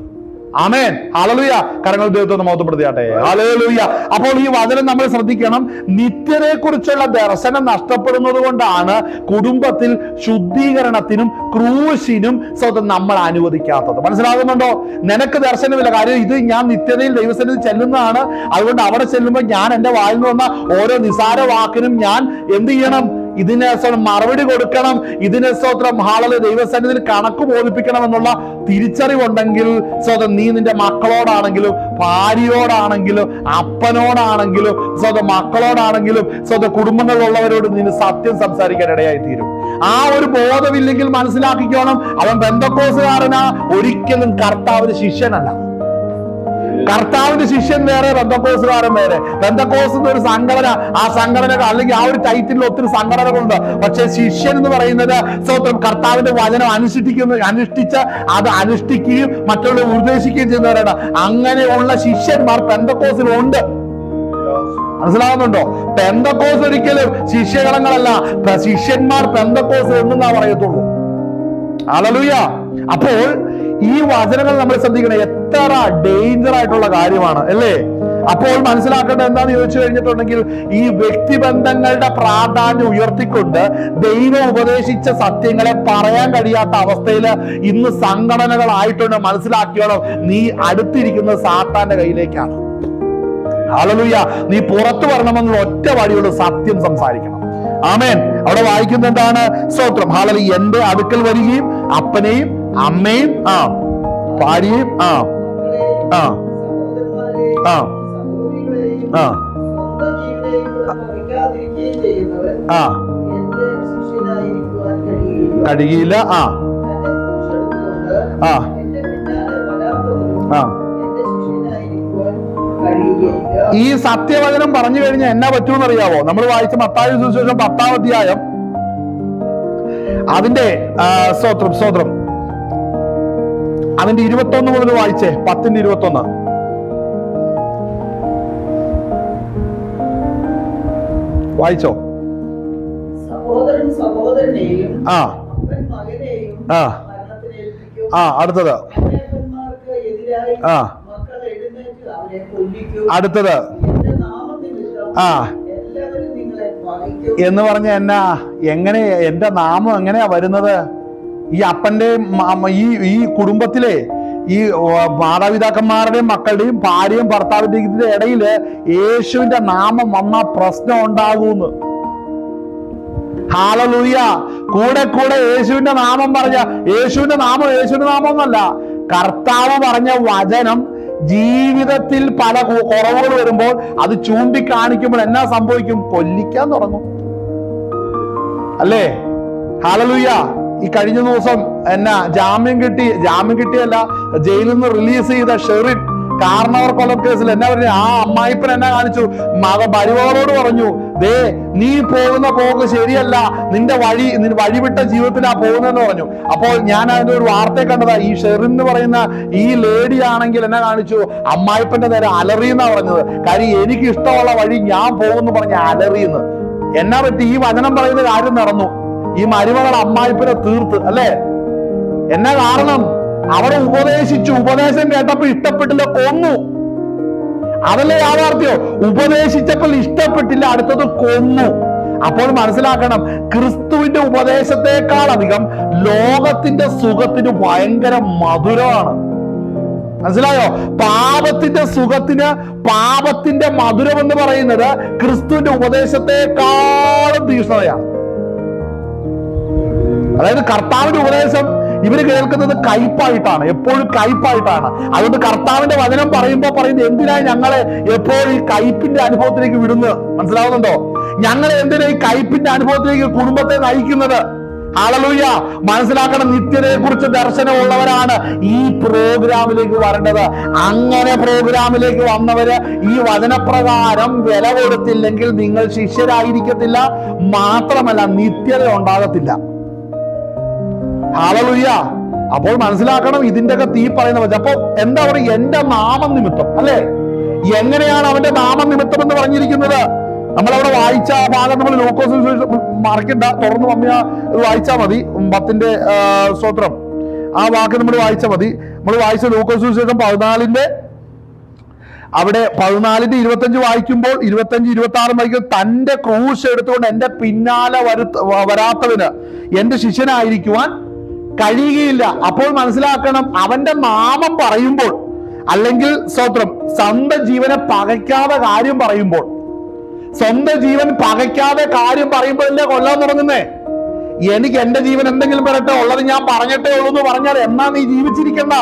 ആമേൻ. ഹല്ലേലൂയ. കരങ്ങൾ ദൈവത്തെ മഹത്വപ്പെടുത്തിയാട്ടെ. ഹല്ലേലൂയ. അപ്പോൾ ഈ വചനം നമ്മൾ ശ്രദ്ധിക്കണം. നിത്യതയെ കുറിച്ചുള്ള ദർശനം നഷ്ടപ്പെടുന്നത് കൊണ്ടാണ് കുടുംബത്തിൽ ശുദ്ധീകരണത്തിനും ക്രൂശിനും സ്വന്തം നമ്മൾ അനുവദിക്കാത്തത്. മനസ്സിലാകുന്നുണ്ടോ? നിനക്ക് ദർശനമില്ല. കാര്യം ഇത് ഞാൻ നിത്യതയിൽ ദൈവസന്നിധിയിൽ ചെല്ലുന്നതാണ്. അതുകൊണ്ട് അവിടെ ചെല്ലുമ്പോൾ ഞാൻ എന്റെ വായിൽ നിന്ന് വന്ന ഓരോ നിസാര വാക്കിനും ഞാൻ എന്ത് ചെയ്യണം? ഇതിനെ മറുപടി കൊടുക്കണം. ഇതിനെ സ്വത്രം ഹാളല് ദൈവസന്നിധിയിൽ കണക്ക് ബോധിപ്പിക്കണം എന്നുള്ള തിരിച്ചറിവുണ്ടെങ്കിൽ സ്വതം നീ നിന്റെ മക്കളോടാണെങ്കിലും ഭാര്യയോടാണെങ്കിലും അപ്പനോടാണെങ്കിലും സ്വന്തം മക്കളോടാണെങ്കിലും സ്വന്തം കുടുംബങ്ങളിലുള്ളവരോട് നീ സത്യം സംസാരിക്കാൻ ഇടയായി തീരും. ആ ഒരു ബോധമില്ലെങ്കിൽ മനസ്സിലാക്കിക്കോണം, അവൻ പെന്തക്കോസുകാരനാ, ഒരിക്കലും കർത്താവിന് ശിഷ്യനല്ല. കർത്താവിന്റെ ശിഷ്യൻ വേറെ, പെന്തക്കോസുകാരൻ വേറെ. പെന്തക്കോസ് ഒരു സംഘടന, ആ സംഘടന അല്ലെങ്കിൽ ആ ഒരു ടൈറ്റിൽ ഒത്തിരി സംഘടനകളുണ്ട്. പക്ഷെ ശിഷ്യൻ എന്ന് പറയുന്നത് സ്വന്തം കർത്താവിന്റെ വചനം അനുഷ്ഠിച്ച് അത് അനുഷ്ഠിക്കുകയും മറ്റുള്ളവരെ ഉപദേശിക്കുകയും ചെയ്യുന്നവരാണ്. അങ്ങനെയുള്ള ശിഷ്യന്മാർ പെന്തക്കോസിലുണ്ട്. മനസ്സിലാവുന്നുണ്ടോ? പെന്തക്കോസ് ഒരിക്കലും ശിഷ്യഗണങ്ങളല്ല, ശിഷ്യന്മാർ പെന്തക്കോസ് എന്നാ പറയത്തുള്ളൂ. ഹല്ലേലൂയ. അപ്പോൾ ഈ വചനങ്ങൾ നമ്മൾ ശ്രദ്ധിക്കണം. എത്ര ഡേഞ്ചർ ആയിട്ടുള്ള കാര്യമാണ് അല്ലേ? അപ്പോൾ മനസ്സിലാക്കേണ്ടത് എന്താന്ന് ചോദിച്ചു കഴിഞ്ഞിട്ടുണ്ടെങ്കിൽ, ഈ വ്യക്തിബന്ധങ്ങളുടെ പ്രാധാന്യം ഉയർത്തിക്കൊണ്ട് ദൈവം ഉപദേശിച്ച സത്യങ്ങളെ പറയാൻ കഴിയാത്ത അവസ്ഥയിൽ ഇന്ന് സംഘടനകളായിട്ടുണ്ട്. മനസ്സിലാക്കിയോളം, നീ അടുത്തിരിക്കുന്നത് സാത്താന്റെ കയ്യിലേക്കാണ്. ഹല്ലേലൂയ. നീ പുറത്തു വരണമെന്നുള്ള ഒറ്റ വഴിയുള്ള സത്യം സംസാരിക്കണം. ആമേൻ. അവിടെ വായിക്കുന്നത് എന്താണ്? സ്തോത്രം. ഹല്ലേലൂയ. എന്റെ അടുക്കൽ വരികയും അപ്പനെയും അമ്മയും ഭാര്യയും കഴിയില്ല. ഈ സത്യവചനം പറഞ്ഞു കഴിഞ്ഞാൽ എന്നാ പറ്റൂന്ന് അറിയാവോ? നമ്മൾ വായിച്ച മത്തായി സുവിശേഷം 10-ാം അധ്യായം അതിന്റെ സ്തോത്രം അതിന്റെ 21 മുതൽ വായിച്ചേ. 10:21 വായിച്ചോ? സഹോദരൻ സഹോദരനെയും അപ്പൻ മകനെയും അടുത്തത് അടുത്തത് എന്ന് പറഞ്ഞ എന്നാ, എങ്ങനെ എന്റെ നാമം എങ്ങനെയാ വരുന്നത്? ഈ അപ്പന്റെ ഈ കുടുംബത്തിലെ ഈ മാതാപിതാക്കന്മാരുടെയും മക്കളുടെയും ഭാര്യയും ഭർത്താവിന്റെയും ഇടയില് യേശുവിന്റെ നാമം വന്ന പ്രശ്നം ഉണ്ടാകൂന്ന്. ഹല്ലേലൂയ. കൂടെ കൂടെ യേശുവിന്റെ നാമം പറഞ്ഞ, യേശുവിന്റെ നാമം എന്നല്ല, കർത്താവ് പറഞ്ഞ വചനം ജീവിതത്തിൽ പല കുറവുകൾ വരുമ്പോൾ അത് ചൂണ്ടിക്കാണിക്കുമ്പോൾ എന്നാ സംഭവിക്കും? കൊല്ലിക്കാൻ തുടങ്ങും അല്ലേ? ഹല്ലേലൂയ. ഈ കഴിഞ്ഞ ദിവസം ജാമ്യം കിട്ടിയല്ല, ജയിലിൽ നിന്ന് റിലീസ് ചെയ്ത ഷെറിൻ കാരണവർ കൊലക്കേസിൽ എന്നാ പറഞ്ഞു? ആ അമ്മായിപ്പൻ എന്നാ കാണിച്ചു? മരുമകളോട് പറഞ്ഞു, ദേ നീ പോകുന്ന പോക്ക് ശരിയല്ല, നിന്റെ വഴിവിട്ട ജീവിതത്തിലാ പോകുന്നതെന്ന് പറഞ്ഞു. അപ്പോൾ ഞാൻ അതിന്റെ ഒരു വാർത്തയെ കണ്ടതാ. ഈ ഷെറിൻ എന്ന് പറയുന്ന ഈ ലേഡി ആണെങ്കിൽ എന്നാ കാണിച്ചു? അമ്മായിപ്പന്റെ നേരെ അലറിയെന്നാ പറഞ്ഞത്. കാര്യം എനിക്ക് ഇഷ്ടമുള്ള വഴി ഞാൻ പോകുന്നു പറഞ്ഞ അലറിയെന്ന്. എന്നാ പറ്റി? ഈ വചനം പറയുന്ന കാര്യം നടന്നു. ഈ മരുമകൾ അമ്മായിപ്പനെ തീർത്ത് അല്ലേ? എന്നാ കാരണം? അവിടെ ഉപദേശം കേട്ടപ്പോ ഇഷ്ടപ്പെട്ടില്ല, കൊന്നു. അതല്ലേ യാഥാർത്ഥ്യം? ഉപദേശിച്ചപ്പോൾ ഇഷ്ടപ്പെട്ടില്ല, അടുത്തത് കൊന്നു. അപ്പോൾ മനസ്സിലാക്കണം, ക്രിസ്തുവിന്റെ ഉപദേശത്തെക്കാൾ അധികം ലോകത്തിന്റെ സുഖത്തിന് ഭയങ്കര മധുരമാണ്. മനസ്സിലായോ? പാപത്തിന്റെ സുഖത്തിന് പാപത്തിന്റെ മധുരം എന്ന് പറയുന്നത് ക്രിസ്തുവിന്റെ ഉപദേശത്തെക്കാളും തീക്ഷ്ണതയാണ്. അതായത് കർത്താവിന്റെ ഉപദേശം ഇവര് കേൾക്കുന്നത് കയ്പായിട്ടാണ്, എപ്പോഴും കയ്പായിട്ടാണ്. അതുകൊണ്ട് കർത്താവിന്റെ വചനം പറയുന്നത് എന്തിനാ ഞങ്ങളെ എപ്പോഴും ഈ കയ്പിന്റെ അനുഭവത്തിലേക്ക് വിടുന്നത്? മനസ്സിലാവുന്നുണ്ടോ? ഞങ്ങളെ എന്തിനാ ഈ കയ്പിന്റെ അനുഭവത്തിലേക്ക് കുടുംബത്തെ നയിക്കുന്നത്? ഹല്ലേലൂയ. മനസ്സിലാക്കണം, നിത്യതയെ കുറിച്ച് ദർശനമുള്ളവരാണ് ഈ പ്രോഗ്രാമിലേക്ക് വരേണ്ടത്. അങ്ങനെ പ്രോഗ്രാമിലേക്ക് വന്നവര് ഈ വചനപ്രകാരം വില കൊടുത്തില്ലെങ്കിൽ നിങ്ങൾ ശിഷ്യരായിരിക്കത്തില്ല, മാത്രമല്ല നിത്യത ഉണ്ടാകത്തില്ല. ഹല്ലേലൂയ. അപ്പോൾ മനസ്സിലാക്കണം, ഇതിന്റെ അകത്ത് ഈ പറയുന്ന അപ്പൊ എന്താ പറയുക? എന്റെ നാമനിമിത്തം അല്ലെ? എങ്ങനെയാണ് അവന്റെ നാമനിമിത്തം എന്ന് പറഞ്ഞിരിക്കുന്നത്? നമ്മളവിടെ വായിച്ച ആ ഭാഗം നമ്മൾ ലൂക്കോസ് മറക്കണ്ട, തുറന്ന് വായിച്ചാൽ മതി. 10-ന്റെ സ്തോത്രം ആ വാക്ക് നമ്മൾ വായിച്ചാൽ മതി. നമ്മൾ വായിച്ച ലൂക്കോസ് സുവിശേഷം 14 അവിടെ 14:25 വായിക്കുമ്പോൾ 25-26 വായിക്കുമ്പോൾ തന്റെ ക്രൂശ് എടുത്തുകൊണ്ട് എന്റെ പിന്നാലെ വരാത്തവന് എന്റെ ശിഷ്യനായിരിക്കുവാൻ കഴിയുകയില്ല. അപ്പോൾ മനസ്സിലാക്കണം, അവന്റെ നാമം പറയുമ്പോൾ, അല്ലെങ്കിൽ സ്വന്തം ജീവനെ പകയ്ക്കാതെ കാര്യം പറയുമ്പോൾ, സ്വന്തം ജീവൻ പകയ്ക്കാതെ കാര്യം പറയുമ്പോഴല്ലേ കൊല്ലാൻ തുടങ്ങുന്നേ. എനിക്ക് എന്റെ ജീവൻ എന്തെങ്കിലും പറയട്ടെ, ഉള്ളത് ഞാൻ പറഞ്ഞിട്ടേ ഉള്ളൂ എന്ന് പറഞ്ഞാൽ എന്നാ നീ ജീവിച്ചിരിക്കണ്ട.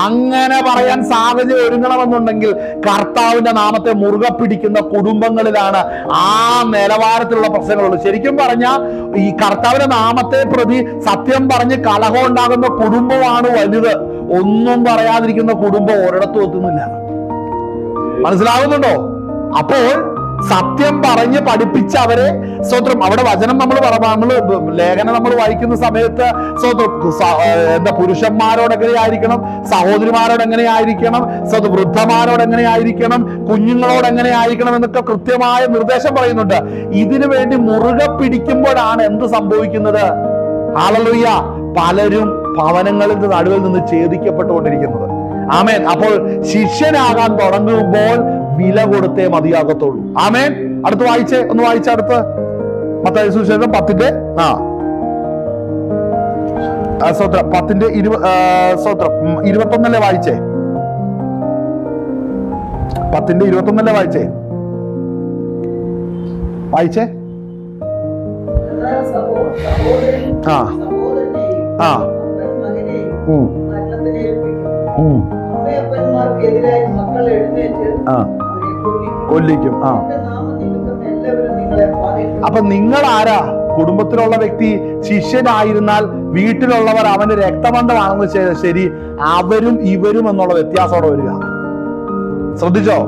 അങ്ങനെ പറയാൻ സാഹചര്യം ഒരുങ്ങണമെന്നുണ്ടെങ്കിൽ കർത്താവിന്റെ നാമത്തെ മുറുകെ പിടിക്കുന്ന കുടുംബങ്ങളിലാണ് ആ നിലവാരത്തിലുള്ള പ്രശ്നങ്ങളുള്ളൂ. ശരിക്കും പറഞ്ഞാൽ ഈ കർത്താവിന്റെ നാമത്തെ പ്രതി സത്യം പറഞ്ഞ് കലഹം ഉണ്ടാകുന്ന കുടുംബമാണ് വലുത്. ഒന്നും പറയാതിരിക്കുന്ന കുടുംബം ഒരിടത്തും എത്തുന്നില്ല. മനസ്സിലാകുന്നുണ്ടോ? അപ്പോൾ സത്യം പറഞ്ഞ് പഠിപ്പിച്ച അവരെ സ്വത്രം, അവിടെ വചനം നമ്മള് ലേഖനം നമ്മൾ വായിക്കുന്ന സമയത്ത് എന്താ പുരുഷന്മാരോട് എങ്ങനെയായിരിക്കണം, സഹോദരിമാരോട് എങ്ങനെയായിരിക്കണം, വൃദ്ധമാരോട് എങ്ങനെയായിരിക്കണം, കുഞ്ഞുങ്ങളോട് എങ്ങനെയായിരിക്കണം എന്നൊക്കെ കൃത്യമായ നിർദ്ദേശം പറയുന്നുണ്ട്. ഇതിനു വേണ്ടി മുറുകെ പിടിക്കുമ്പോഴാണ് എന്ത് സംഭവിക്കുന്നത്? ഹല്ലേലൂയ, പലരും ഭവനങ്ങളിൽ നടുവിൽ നിന്ന് ഛേദിക്കപ്പെട്ടുകൊണ്ടിരിക്കുന്നത്. ആമേൻ. അപ്പോൾ ശിഷ്യനാകാൻ തുടങ്ങുമ്പോൾ വില കൊടുത്തേ മതിയാകത്തുള്ളൂ. ആമേൻ. അടുത്ത് വായിച്ചേ, ഒന്ന് വായിച്ച അടുത്ത് മത്തായി സുവിശേഷം 10 21 വായിച്ചേ. 10:21 വായിച്ചേ. കൊല്ലിക്കും. അപ്പൊ നിങ്ങൾ ആരാ? കുടുംബത്തിലുള്ള വ്യക്തി ശിഷ്യനായിരുന്നാൽ വീട്ടിലുള്ളവർ അവന് രക്തബന്ധമാണെന്ന് ശരി, അവരും ഇവരും എന്നുള്ള വ്യത്യാസത്തോടെ വരിക. ശ്രദ്ധിച്ചോ?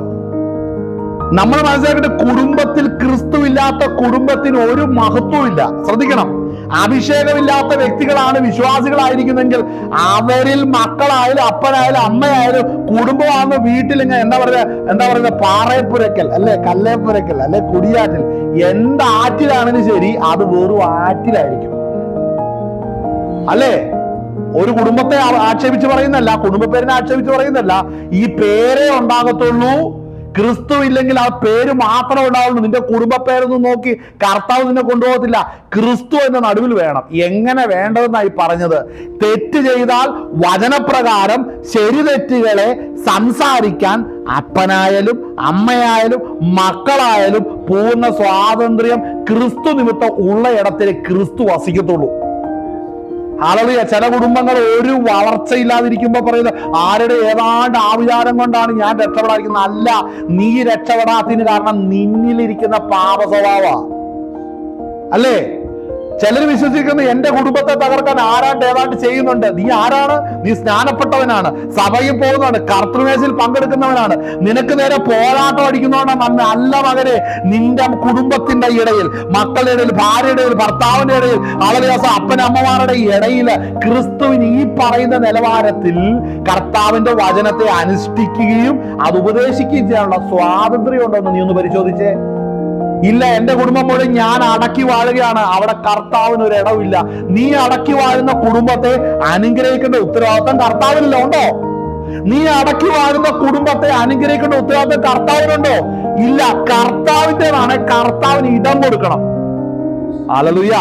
നമ്മൾ മനസ്സിലാക്കിയിട്ട് കുടുംബത്തിൽ ക്രിസ്തുവില്ലാത്ത കുടുംബത്തിന് ഒരു മഹത്വവും ഇല്ല. ശ്രദ്ധിക്കണം. അഭിഷേകമില്ലാത്ത വ്യക്തികളാണ് വിശ്വാസികളായിരിക്കുന്നെങ്കിൽ അവരിൽ മക്കളായാലും അപ്പനായാലും അമ്മയായാലും കുടുംബമാണെന്ന് വീട്ടിൽ എന്താ പറയുക പാറയപ്പുരക്കൽ അല്ലെ, കല്ലേപ്പുരക്കൽ അല്ലെ, കുടിയാറ്റിൽ, എന്താറ്റിലാണെങ്കിലും ശരി അത് വെറും ആറ്റിലായിരിക്കും. അല്ലേ? ഒരു കുടുംബത്തെ ആക്ഷേപിച്ച് പറയുന്നല്ല, കുടുംബ പേരിനെ ആക്ഷേപിച്ച് പറയുന്നല്ല, ഈ പേരേ ഉണ്ടാകത്തുള്ളൂ. ക്രിസ്തു ഇല്ലെങ്കിൽ ആ പേര് മാത്രമേ ഉണ്ടാവുള്ളൂ. നിന്റെ കുടുംബ പേരൊന്നും നോക്കി കർത്താവ് നിന്നെ കൊണ്ടുപോകത്തില്ല. ക്രിസ്തു എന്ന നടുവിൽ വേണം. എങ്ങനെ വേണ്ടതെന്നായി പറഞ്ഞത്? തെറ്റ് ചെയ്താൽ വചനപ്രകാരം ശരി തെറ്റുകളെ സംസാരിക്കാൻ അപ്പനായാലും അമ്മയായാലും മക്കളായാലും പൂർണ്ണ സ്വാതന്ത്ര്യം ക്രിസ്തു നിമിത്തം ഉള്ള ഇടത്തിൽ ക്രിസ്തു വസിക്കത്തുള്ളൂ. ഹല്ലേലൂയ. ചില കുടുംബങ്ങൾ ഒരു വളർച്ചയില്ലാതിരിക്കുമ്പോ പറയുന്നത് ആരുടെ ഏതാണ്ട് ആവിചാരം കൊണ്ടാണ് ഞാൻ രക്ഷപ്പെടാതിരിക്കുന്നത്. അല്ല, നീ രക്ഷപ്പെടാത്തതിന് കാരണം നിന്നിലിരിക്കുന്ന പാപ സ്വഭാവ. അല്ലേ? ചിലർ വിശ്വസിക്കുന്നത് എന്റെ കുടുംബത്തെ തകർക്കാൻ ആരാണ്ട് ഏതാണ്ട് ചെയ്യുന്നുണ്ട്. നീ ആരാണ്? നീ സ്നാനപ്പെട്ടവനാണ്, സഭയിൽ പോകുന്നതാണ്, കർത്തൃമേശയിൽ പങ്കെടുക്കുന്നവനാണ്, നിനക്ക് നേരെ പോരാട്ടം അടിക്കുന്നവനാണ്. അല്ല മകനെ, നിന്റെ കുടുംബത്തിന്റെ ഇടയിൽ, മക്കളുടെ ഇടയിൽ, ഭാര്യയുടെ ഇടയിൽ, ഭർത്താവിന്റെ ഇടയിൽ, ആളുകൾ അപ്പനമ്മമാരുടെ ഇടയിൽ ക്രിസ്തുവിന് ഈ പറയുന്ന നിലവാരത്തിൽ കർത്താവിന്റെ വചനത്തെ അനുഷ്ഠിക്കുകയും അത് ഉപദേശിക്കുകയും ചെയ്യാനുള്ള സ്വാതന്ത്ര്യം ഉണ്ടോന്ന് നീ ഒന്ന് പരിശോധിച്ചേ. ഇല്ല, എന്റെ കുടുംബം മുഴുവൻ ഞാൻ അടക്കി വാഴുകയാണ്, അവിടെ കർത്താവിന് ഒരു ഇടവില്ല. നീ അടക്കി വാഴുന്ന കുടുംബത്തെ അനുഗ്രഹിക്കേണ്ട ഉത്തരവാദിത്വം കർത്താവിനില്ല. ഉണ്ടോ? നീ അടക്കി വാഴുന്ന കുടുംബത്തെ അനുഗ്രഹിക്കേണ്ട ഉത്തരവാദിത്വം കർത്താവിനുണ്ടോ? ഇല്ല. കർത്താവിൻ്റെതാണ്. കർത്താവിന് ഇടം കൊടുക്കണം. ഹല്ലേലൂയ.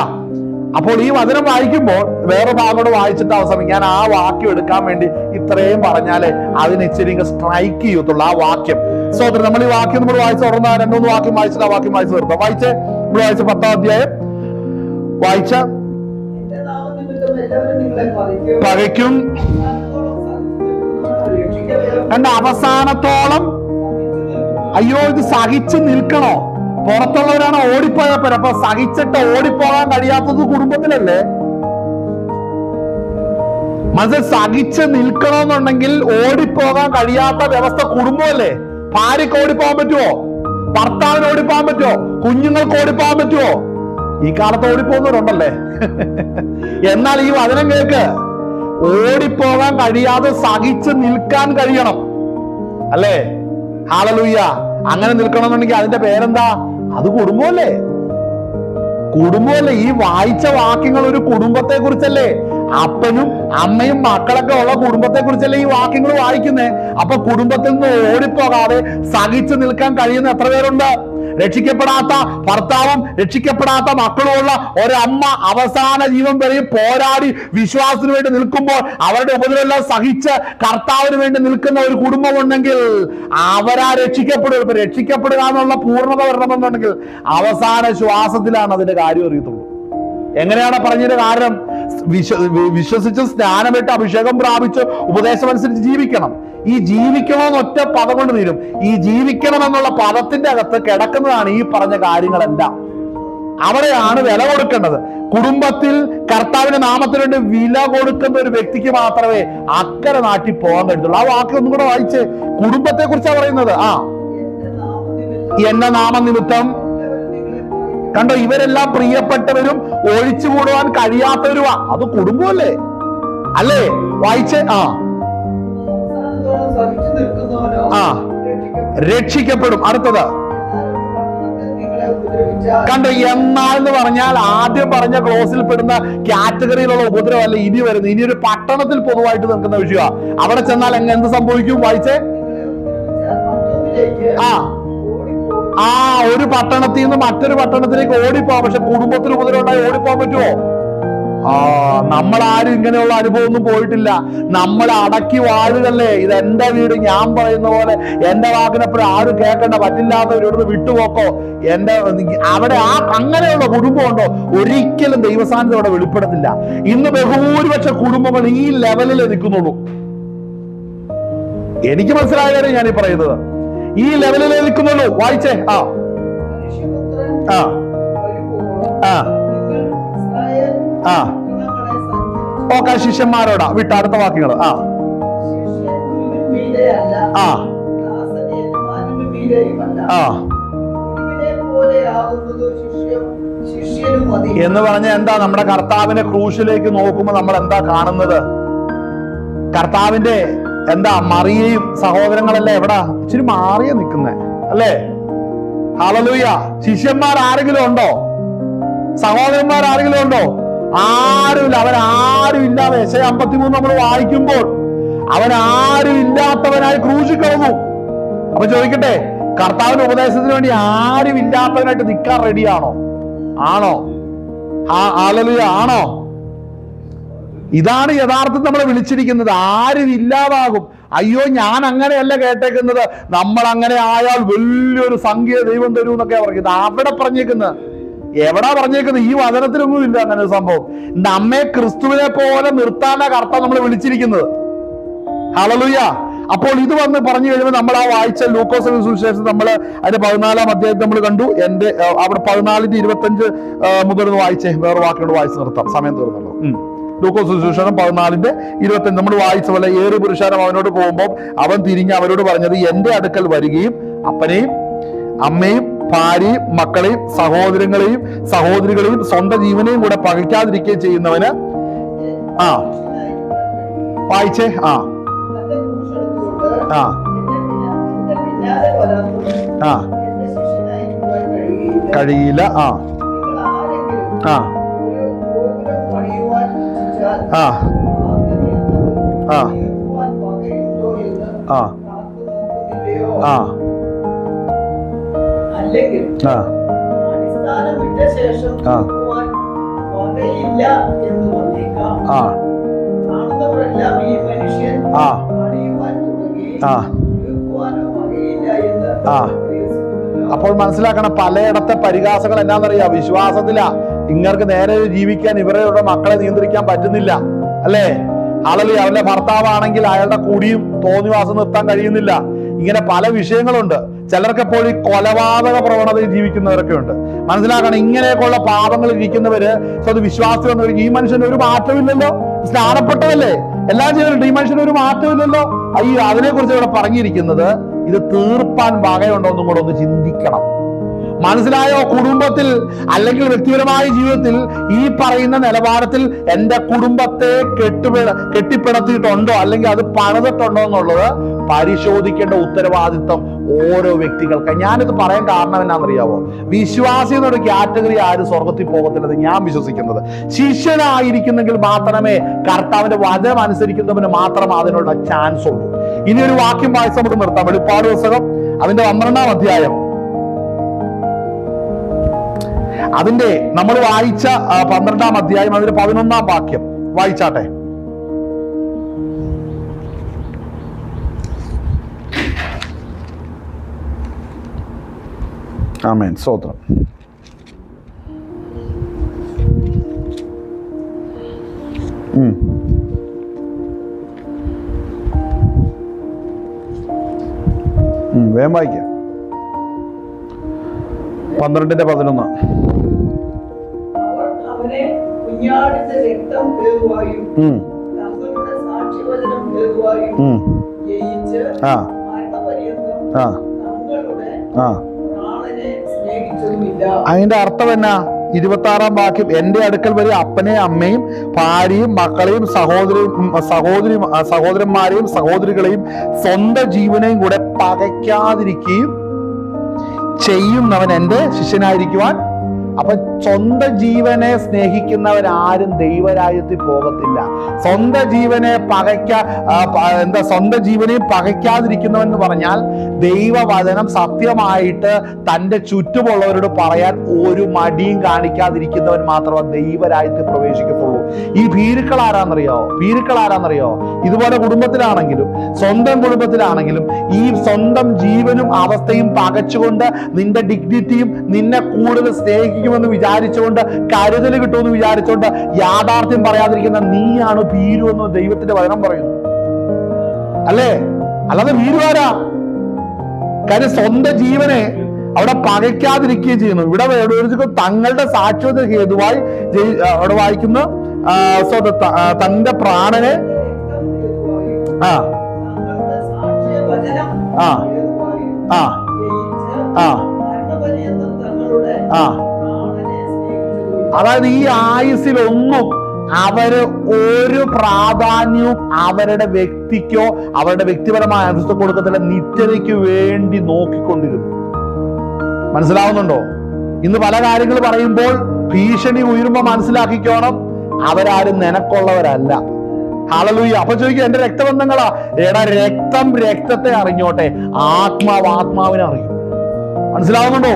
അപ്പോൾ ഈ വചനം വായിക്കുമ്പോൾ വേറെ ഭാഗത്തോട് വായിച്ചിട്ട് അവസാനം ഞാൻ ആ വാക്യം എടുക്കാൻ വേണ്ടി ഇത്രയും പറഞ്ഞാലേ അതിന് ഇച്ചിരി സ്ട്രൈക്ക് ചെയ്യത്തുള്ളൂ ആ വാക്യം. സോദരൻ, നമ്മൾ ഈ വാക്യം നമ്മൾ വായിച്ച് തുറന്ന 2-3 വാക്യം വായിച്ചിട്ട് ആ വാക്യം വായിച്ച് നിർത്താം. വായിച്ച് നമ്മൾ വായിച്ച 10-ാം അധ്യായം വായിച്ച പകയ്ക്കും എന്റെ അവസാനത്തോളം. അയ്യോ, ഇത് സഹിച്ചു നിൽക്കണോ? പുറത്തുള്ളവരാണ് ഓടിപ്പോയപ്പോൾ. അപ്പൊ സഹിച്ചിട്ട് ഓടിപ്പോകാൻ കഴിയാത്തത് കുടുംബത്തിലല്ലേ? മനസ്സിൽ സഹിച്ച് നിൽക്കണമെന്നുണ്ടെങ്കിൽ ഓടിപ്പോകാൻ കഴിയാത്ത വ്യവസ്ഥ കുടുംബമല്ലേ? ഭാര്യക്ക് ഓടിപ്പോകാൻ പറ്റുമോ? ഭർത്താവിന് ഓടിപ്പോകാൻ പറ്റുമോ? കുഞ്ഞുങ്ങൾക്ക് ഓടിപ്പോകാൻ പറ്റുമോ? ഈ കാലത്ത് ഓടിപ്പോകുന്നവരുണ്ടല്ലേ. എന്നാൽ ഈ വചനം കേൾക്ക്, ഓടിപ്പോകാൻ കഴിയാതെ സഹിച്ച് നിൽക്കാൻ കഴിയണം. അല്ലേ? ഹല്ലേലൂയ. അങ്ങനെ നിൽക്കണമെന്നുണ്ടെങ്കിൽ അതിന്റെ പേരെന്താ? അത് കുടുംബമല്ലേ? കുടുംബമല്ലേ? ഈ വായിച്ച വാക്യങ്ങൾ ഒരു കുടുംബത്തെ കുറിച്ചല്ലേ? അപ്പനും അമ്മയും മക്കളൊക്കെ ഉള്ള കുടുംബത്തെ കുറിച്ചല്ലേ ഈ വാക്യങ്ങൾ വായിക്കുന്നേ. അപ്പൊ കുടുംബത്തിൽ നിന്ന് ഓടിപ്പോകാതെ സഹിച്ചു നിൽക്കാൻ കഴിയുന്ന എത്ര പേരുണ്ട്? രക്ഷിക്കപ്പെടാത്ത ഭർത്താവും രക്ഷിക്കപ്പെടാത്ത മക്കളുമുള്ള ഒരമ്മ അവസാന ജീവൻ വരെയും പോരാടി വിശ്വാസത്തിന് വേണ്ടി നിൽക്കുമ്പോൾ അവരുടെ ഉപദ്രവമെല്ലാം സഹിച്ച് കർത്താവിന് വേണ്ടി നിൽക്കുന്ന ഒരു കുടുംബം ഉണ്ടെങ്കിൽ അവരാ രക്ഷിക്കപ്പെടുക. ഇപ്പൊ രക്ഷിക്കപ്പെടുക എന്നുള്ള പൂർണ്ണത വരണമെന്നുണ്ടെങ്കിൽ അവസാന ശ്വാസത്തിലാണ് അതിന്റെ കാര്യം അറിയത്തുള്ളൂ. എങ്ങനെയാണ് പറഞ്ഞതിന്റെ കാരണം? വിശ്വസിച്ച് സ്നാനമിട്ട് അഭിഷേകം പ്രാപിച്ച് ഉപദേശം അനുസരിച്ച് ജീവിക്കണം. ഈ ജീവിക്കണമെന്ന് ഒറ്റ പദം കൊണ്ട് തീരും. ഈ ജീവിക്കണം എന്നുള്ള പദത്തിന്റെ അകത്ത് കിടക്കുന്നതാണ് ഈ പറഞ്ഞ കാര്യങ്ങളെല്ലാം. അവിടെയാണ് വില കൊടുക്കേണ്ടത്. കുടുംബത്തിൽ കർത്താവിന്റെ നാമത്തിന് വേണ്ടി വില കൊടുക്കുന്ന ഒരു വ്യക്തിക്ക് മാത്രമേ അക്കരെ നാട്ടിൽ പോകാൻ കഴിയുള്ളൂ. ആ വാക്ക് ഒന്നും കൂടെ വായിച്ച്. കുടുംബത്തെ കുറിച്ചാണ് പറയുന്നത്. എന്റെ നാമനിമിത്തം കണ്ടോ, ഇവരെല്ലാം പ്രിയപ്പെട്ടവരും ഒഴിച്ചുകൂടുവാൻ കഴിയാത്തവരുമാ. അത് കുടുംബമല്ലേ? അല്ലേ? വായിച്ചേ. രക്ഷിക്കപ്പെടും. അടുത്തത് കണ്ടോ, എന്നാൽ എന്ന് പറഞ്ഞാൽ ആദ്യം പറഞ്ഞ ക്ലോസിൽ പെടുന്ന കാറ്റഗറിയിലുള്ള ഉപദ്രവമല്ല ഇനി വരുന്നത്. ഇനി ഒരു പട്ടണത്തിൽ പൊതുവായിട്ട് നിൽക്കുന്ന വിഷയമാണ്. അവിടെ ചെന്നാൽ എന്ത് സംഭവിക്കും? വായിച്ചേ. ഒരു പട്ടണത്തിൽ നിന്ന് മറ്റൊരു പട്ടണത്തിലേക്ക് ഓടിപ്പോവാം. പക്ഷെ കുടുംബത്തിന് ഉപദ്രവം ഉണ്ടായി ഓടിപ്പോകാൻ പറ്റുമോ? നമ്മളാരും ഇങ്ങനെയുള്ള അനുഭവം ഒന്നും പോയിട്ടില്ല. നമ്മൾ അടക്കി വാഴുകല്ലേ. ഇത് എന്റെ വീട്, ഞാൻ പറയുന്ന പോലെ എന്റെ വാക്കിനെപ്പോഴും ആരും കേൾക്കേണ്ട, പറ്റില്ലാത്തവരോട് വിട്ടുപോക്കോ. അവിടെ അങ്ങനെയുള്ള കുടുംബം ഉണ്ടോ? ഒരിക്കലും ദൈവസാന്നിധ്യം അവിടെ വെളിപ്പെടത്തില്ല. ഇന്ന് ബഹുഭൂരിപക്ഷ കുടുംബങ്ങൾ ഈ ലെവലിൽ നിൽക്കുന്നുള്ളൂ. എനിക്ക് മനസ്സിലായ കാര്യം ഞാനീ പറയുന്നത്. ഈ ലെവലിൽ നിൽക്കുന്നുള്ളൂ. വായിച്ചേ. ഓക്കെ, ശിഷ്യന്മാരോടാ വിട്ട അടുത്ത വാക്യങ്ങൾ. എന്ന് പറഞ്ഞ എന്താ? നമ്മുടെ കർത്താവിന്റെ ക്രൂശിലേക്ക് നോക്കുമ്പോ നമ്മൾ എന്താ കാണുന്നത്? കർത്താവിന്റെ എന്താ മറിയയും സഹോദരങ്ങളല്ലേ എവിടാ? ഇച്ചിരി മാറിയ നിൽക്കുന്നേ അല്ലേ? ഹല്ലേലൂയ. ശിഷ്യന്മാർ ആരെങ്കിലും ഉണ്ടോ? സഹോദരന്മാർ ആരെങ്കിലും ഉണ്ടോ? ആരുമില്ല. അവരാരും ഇല്ലാതെ യെശയ്യാ 53 നമ്മൾ വായിക്കുമ്പോൾ അവനാരും ഇല്ലാത്തവനായി ക്രൂശിൽ കിടന്നു. അപ്പൊ ചോദിക്കട്ടെ, കർത്താവിന്റെ ഉപദേശത്തിന് വേണ്ടി ആരും ഇല്ലാത്തവനായിട്ട് നിൽക്കാൻ റെഡിയാണോ? ആണോ? ഹല്ലേലൂയ. ആണോ? ഇതാണ് യഥാർത്ഥത്തിൽ നമ്മളെ വിളിച്ചിരിക്കുന്നത്. ആരും ഇല്ലാതാകും. അയ്യോ, ഞാൻ അങ്ങനെയല്ല കേട്ടേക്കുന്നത്. നമ്മൾ അങ്ങനെ ആയാൽ വലിയൊരു സംഖ്യ ദൈവം തരൂ എന്നൊക്കെയാ പറയുന്നത്. അവിടെ പറഞ്ഞേക്കുന്നത് എവിടാ പറഞ്ഞേക്കുന്നത്? ഈ വചനത്തിലൊന്നും ഇല്ല അങ്ങനെ ഒരു സംഭവം. നമ്മെ ക്രിസ്തുവിനെ പോലെ നിർത്താനാ കർത്താവ് നമ്മളെ വിളിച്ചിരിക്കുന്നത്. ഹല്ലേലൂയ. അപ്പോൾ ഇത് വന്ന് പറഞ്ഞു കഴിയുമ്പോൾ നമ്മൾ ആ വായിച്ച ലൂക്കോസിന്റെ സുവിശേഷം നമ്മൾ അതിന്റെ 14-ാം അധ്യായത്തിൽ നമ്മൾ കണ്ടു. അവിടെ 14:25 മുതൽ വായിച്ചേ. വേറെ വാക്കിനോട് വായിച്ച് നിർത്താം, സമയം തീർന്നല്ലോ. ലൂക്കോസ് സുവിശേഷം 14:25 നമ്മൾ വായിച്ച പോലെ ഏറ് പുരുഷാരം അവനോട് പോകുമ്പോൾ അവൻ തിരിഞ്ഞ് അവരോട് പറഞ്ഞത്, എന്റെ അടുക്കൽ വരികയും അപ്പനെയും അമ്മയും ഭാര്യയും മക്കളെയും സഹോദരങ്ങളെയും സഹോദരികളെയും സ്വന്തം ജീവനെയും കൂടെ പകയ്ക്കാതിരിക്കുകയും ചെയ്യുന്നവന് വായിച്ചേ. കഴിയില്ല. അല്ലെങ്കിൽ അടിസ്ഥാനം വിട്ട ശേഷം വകയില്ല എന്ന് വന്നേക്കാം. കാണുന്നവരെല്ലാം ഈ മനുഷ്യൻ പണിയുവാൻ തുടങ്ങി തീർക്കുവാനോ വകയില്ല എന്ന്. അപ്പോൾ മനസ്സിലാക്കണം, പലയിടത്തെ പരിഹാസങ്ങൾ എന്നാന്നറിയാം? വിശ്വാസത്തിലാ. ഇങ്ങർക്ക് നേരെ ജീവിക്കാൻ ഇവരുടെ മക്കളെ നിയന്ത്രിക്കാൻ പറ്റുന്നില്ല അല്ലേ? ഹല്ലേലൂയ. അവന്റെ ഭർത്താവാണെങ്കിൽ അയാളുടെ കൂടിയും തോന്നിവാസം നിർത്താൻ കഴിയുന്നില്ല. ഇങ്ങനെ പല വിഷയങ്ങളുണ്ട്. ചിലർക്ക് എപ്പോഴും കൊലപാതക പ്രവണതയിൽ ജീവിക്കുന്നവരൊക്കെ ഉണ്ട്. മനസ്സിലാക്കണം, ഇങ്ങനെയൊക്കെയുള്ള പാപങ്ങൾ ഇരിക്കുന്നവര് വിശ്വാസി വന്നവർക്ക് ഈ മനുഷ്യന് ഒരു മാറ്റമില്ലല്ലോ, സ്നാനപ്പെട്ടതല്ലേ, എല്ലാം ചെയ്തിട്ടുണ്ട്, ഈ മനുഷ്യന് ഒരു മാറ്റമില്ലല്ലോ. അയ്യോ, അതിനെ കുറിച്ച് ഇവിടെ പറഞ്ഞിരിക്കുന്നത് ഇത് തീർപ്പാൻ വകയുണ്ടോ എന്നും കൂടെ ഒന്ന് ചിന്തിക്കണം. മനസ്സിലായോ? കുടുംബത്തിൽ അല്ലെങ്കിൽ വ്യക്തിപരമായ ജീവിതത്തിൽ ഈ പറയുന്ന നിലവാരത്തിൽ എന്റെ കുടുംബത്തെ കെട്ടിപ്പിടത്തിയിട്ടുണ്ടോ അല്ലെങ്കിൽ അത് പണിതിട്ടുണ്ടോ എന്നുള്ളത് പരിശോധിക്കേണ്ട ഉത്തരവാദിത്വം ഓരോ വ്യക്തികൾക്ക്. ഞാനിത് പറയാൻ കാരണം എന്നാണെന്നറിയാവോ? വിശ്വാസി എന്നൊരു കാറ്റഗറി ആരും സ്വർഗത്തിൽ പോകത്തില്ലെന്ന് ഞാൻ വിശ്വസിക്കുന്നത്. ശിഷ്യനായിരിക്കുന്നെങ്കിൽ മാത്രമേ കർത്താവിന്റെ വചനം അനുസരിക്കുന്നവന് മാത്രം അതിനുള്ള ചാൻസ് ഉള്ളൂ. ഇനി ഒരു വാക്യം വായിച്ച് നമുക്ക് നിർത്താം. വെളിപ്പാട് പുസ്തകം അതിന്റെ 12-ാം അധ്യായം, അതിന്റെ നമ്മൾ വായിച്ച 12-ാം അധ്യായം അതിന്റെ 11-ാം വാക്യം വായിച്ചാട്ടെ. ആമേൻ, സ്തോത്രം. വേഗം വായിക്കാം. 12:11. അവനെ കുഞ്ഞാടിന്റെ രക്തം ഹേതുവായും തങ്ങളുടെ സാക്ഷ്യവചനം ഹേതുവായും ജയിച്ച് മരണപര്യന്തം തങ്ങളുടെ പ്രാണനെ സ്നേഹിച്ചതുമില്ല. അതിന്റെ അർത്ഥം എന്നാ? 26-ാം വാക്യം, എന്റെ അടുക്കൽ വരെ അപ്പനെയും അമ്മയും ഭാര്യയും മക്കളെയും സഹോദരന്മാരെയും സഹോദരികളെയും സ്വന്തം ജീവനെയും കൂടെ പകയ്ക്കാതിരിക്കുകയും ചെയ്യുന്നവൻ എന്റെ ശിഷ്യനായിരിക്കുവാൻ. അപ്പൊ സ്വന്തം ജീവനെ സ്നേഹിക്കുന്നവരാരും ദൈവരാജ്യത്തിൽ പോകത്തില്ല. സ്വന്തം ജീവനെ സ്വന്തം ജീവനെയും പകയ്ക്കാതിരിക്കുന്നവൻ എന്ന് പറഞ്ഞാൽ ദൈവവചനം സത്യമായിട്ട് തൻ്റെ ചുറ്റുമുള്ളവരോട് പറയാൻ ഒരു മടിയും കാണിക്കാതിരിക്കുന്നവൻ മാത്രമേ ദൈവരാജ്യത്തിൽ പ്രവേശിക്കത്തുള്ളൂ. ഈ ഭീരുക്കൾ ആരാന്നറിയോ? ഇതുപോലെ കുടുംബത്തിലാണെങ്കിലും സ്വന്തം കുടുംബത്തിലാണെങ്കിലും ഈ സ്വന്തം ജീവനും അവസ്ഥയും പകച്ചുകൊണ്ട് നിന്റെ ഡിഗ്നിറ്റിയും നിന്നെ കൂടുതൽ സ്നേഹിക്കുമെന്ന് വിചാരിച്ചുകൊണ്ട്, കരുതൽ കിട്ടുമെന്ന് വിചാരിച്ചുകൊണ്ട് യാഥാർത്ഥ്യം പറയാതിരിക്കുന്ന നീയാണ് ഭീരു എന്ന് ദൈവത്തിന്റെ വചനം പറയുന്നു. അല്ലേ? അല്ലാതെ ഭീരുവാരാ? കാര്യം സ്വന്തം ജീവനെ അവിടെ പകയ്ക്കാതിരിക്കുകയും ചെയ്യുന്നു. ഇവിടെ തങ്ങളുടെ സാക്ഷ്യത്തിന് ഹേതുവായി അവിടെ വായിക്കുന്ന തന്റെ പ്രാണനെ അതായത് ഈ ആയുസ്സിലൊന്നും അവര് ഒരു പ്രാധാന്യവും അവരുടെ വ്യക്തിക്കോ അവരുടെ വ്യക്തിപരമായ അന്തസ്തു കൊടുക്കത്തില്ല. നിത്യതയ്ക്ക് വേണ്ടി നോക്കിക്കൊണ്ടിരുന്നു. മനസ്സിലാവുന്നുണ്ടോ? ഇന്ന് പല കാര്യങ്ങൾ പറയുമ്പോൾ ഭീഷണി ഉയരുമ്പോ മനസ്സിലാക്കിക്കോണം, അവരാരും നിനക്കുള്ളവരല്ല. ഹല്ലേലൂയ. അപ്പൊ ചോദിക്കുക, എന്റെ രക്തബന്ധങ്ങളാ? എടാ, രക്തം രക്തത്തെ അറിഞ്ഞോട്ടെ, ആത്മാവ് ആത്മാവിനെ അറിയും. മനസ്സിലാവുന്നുണ്ടോ?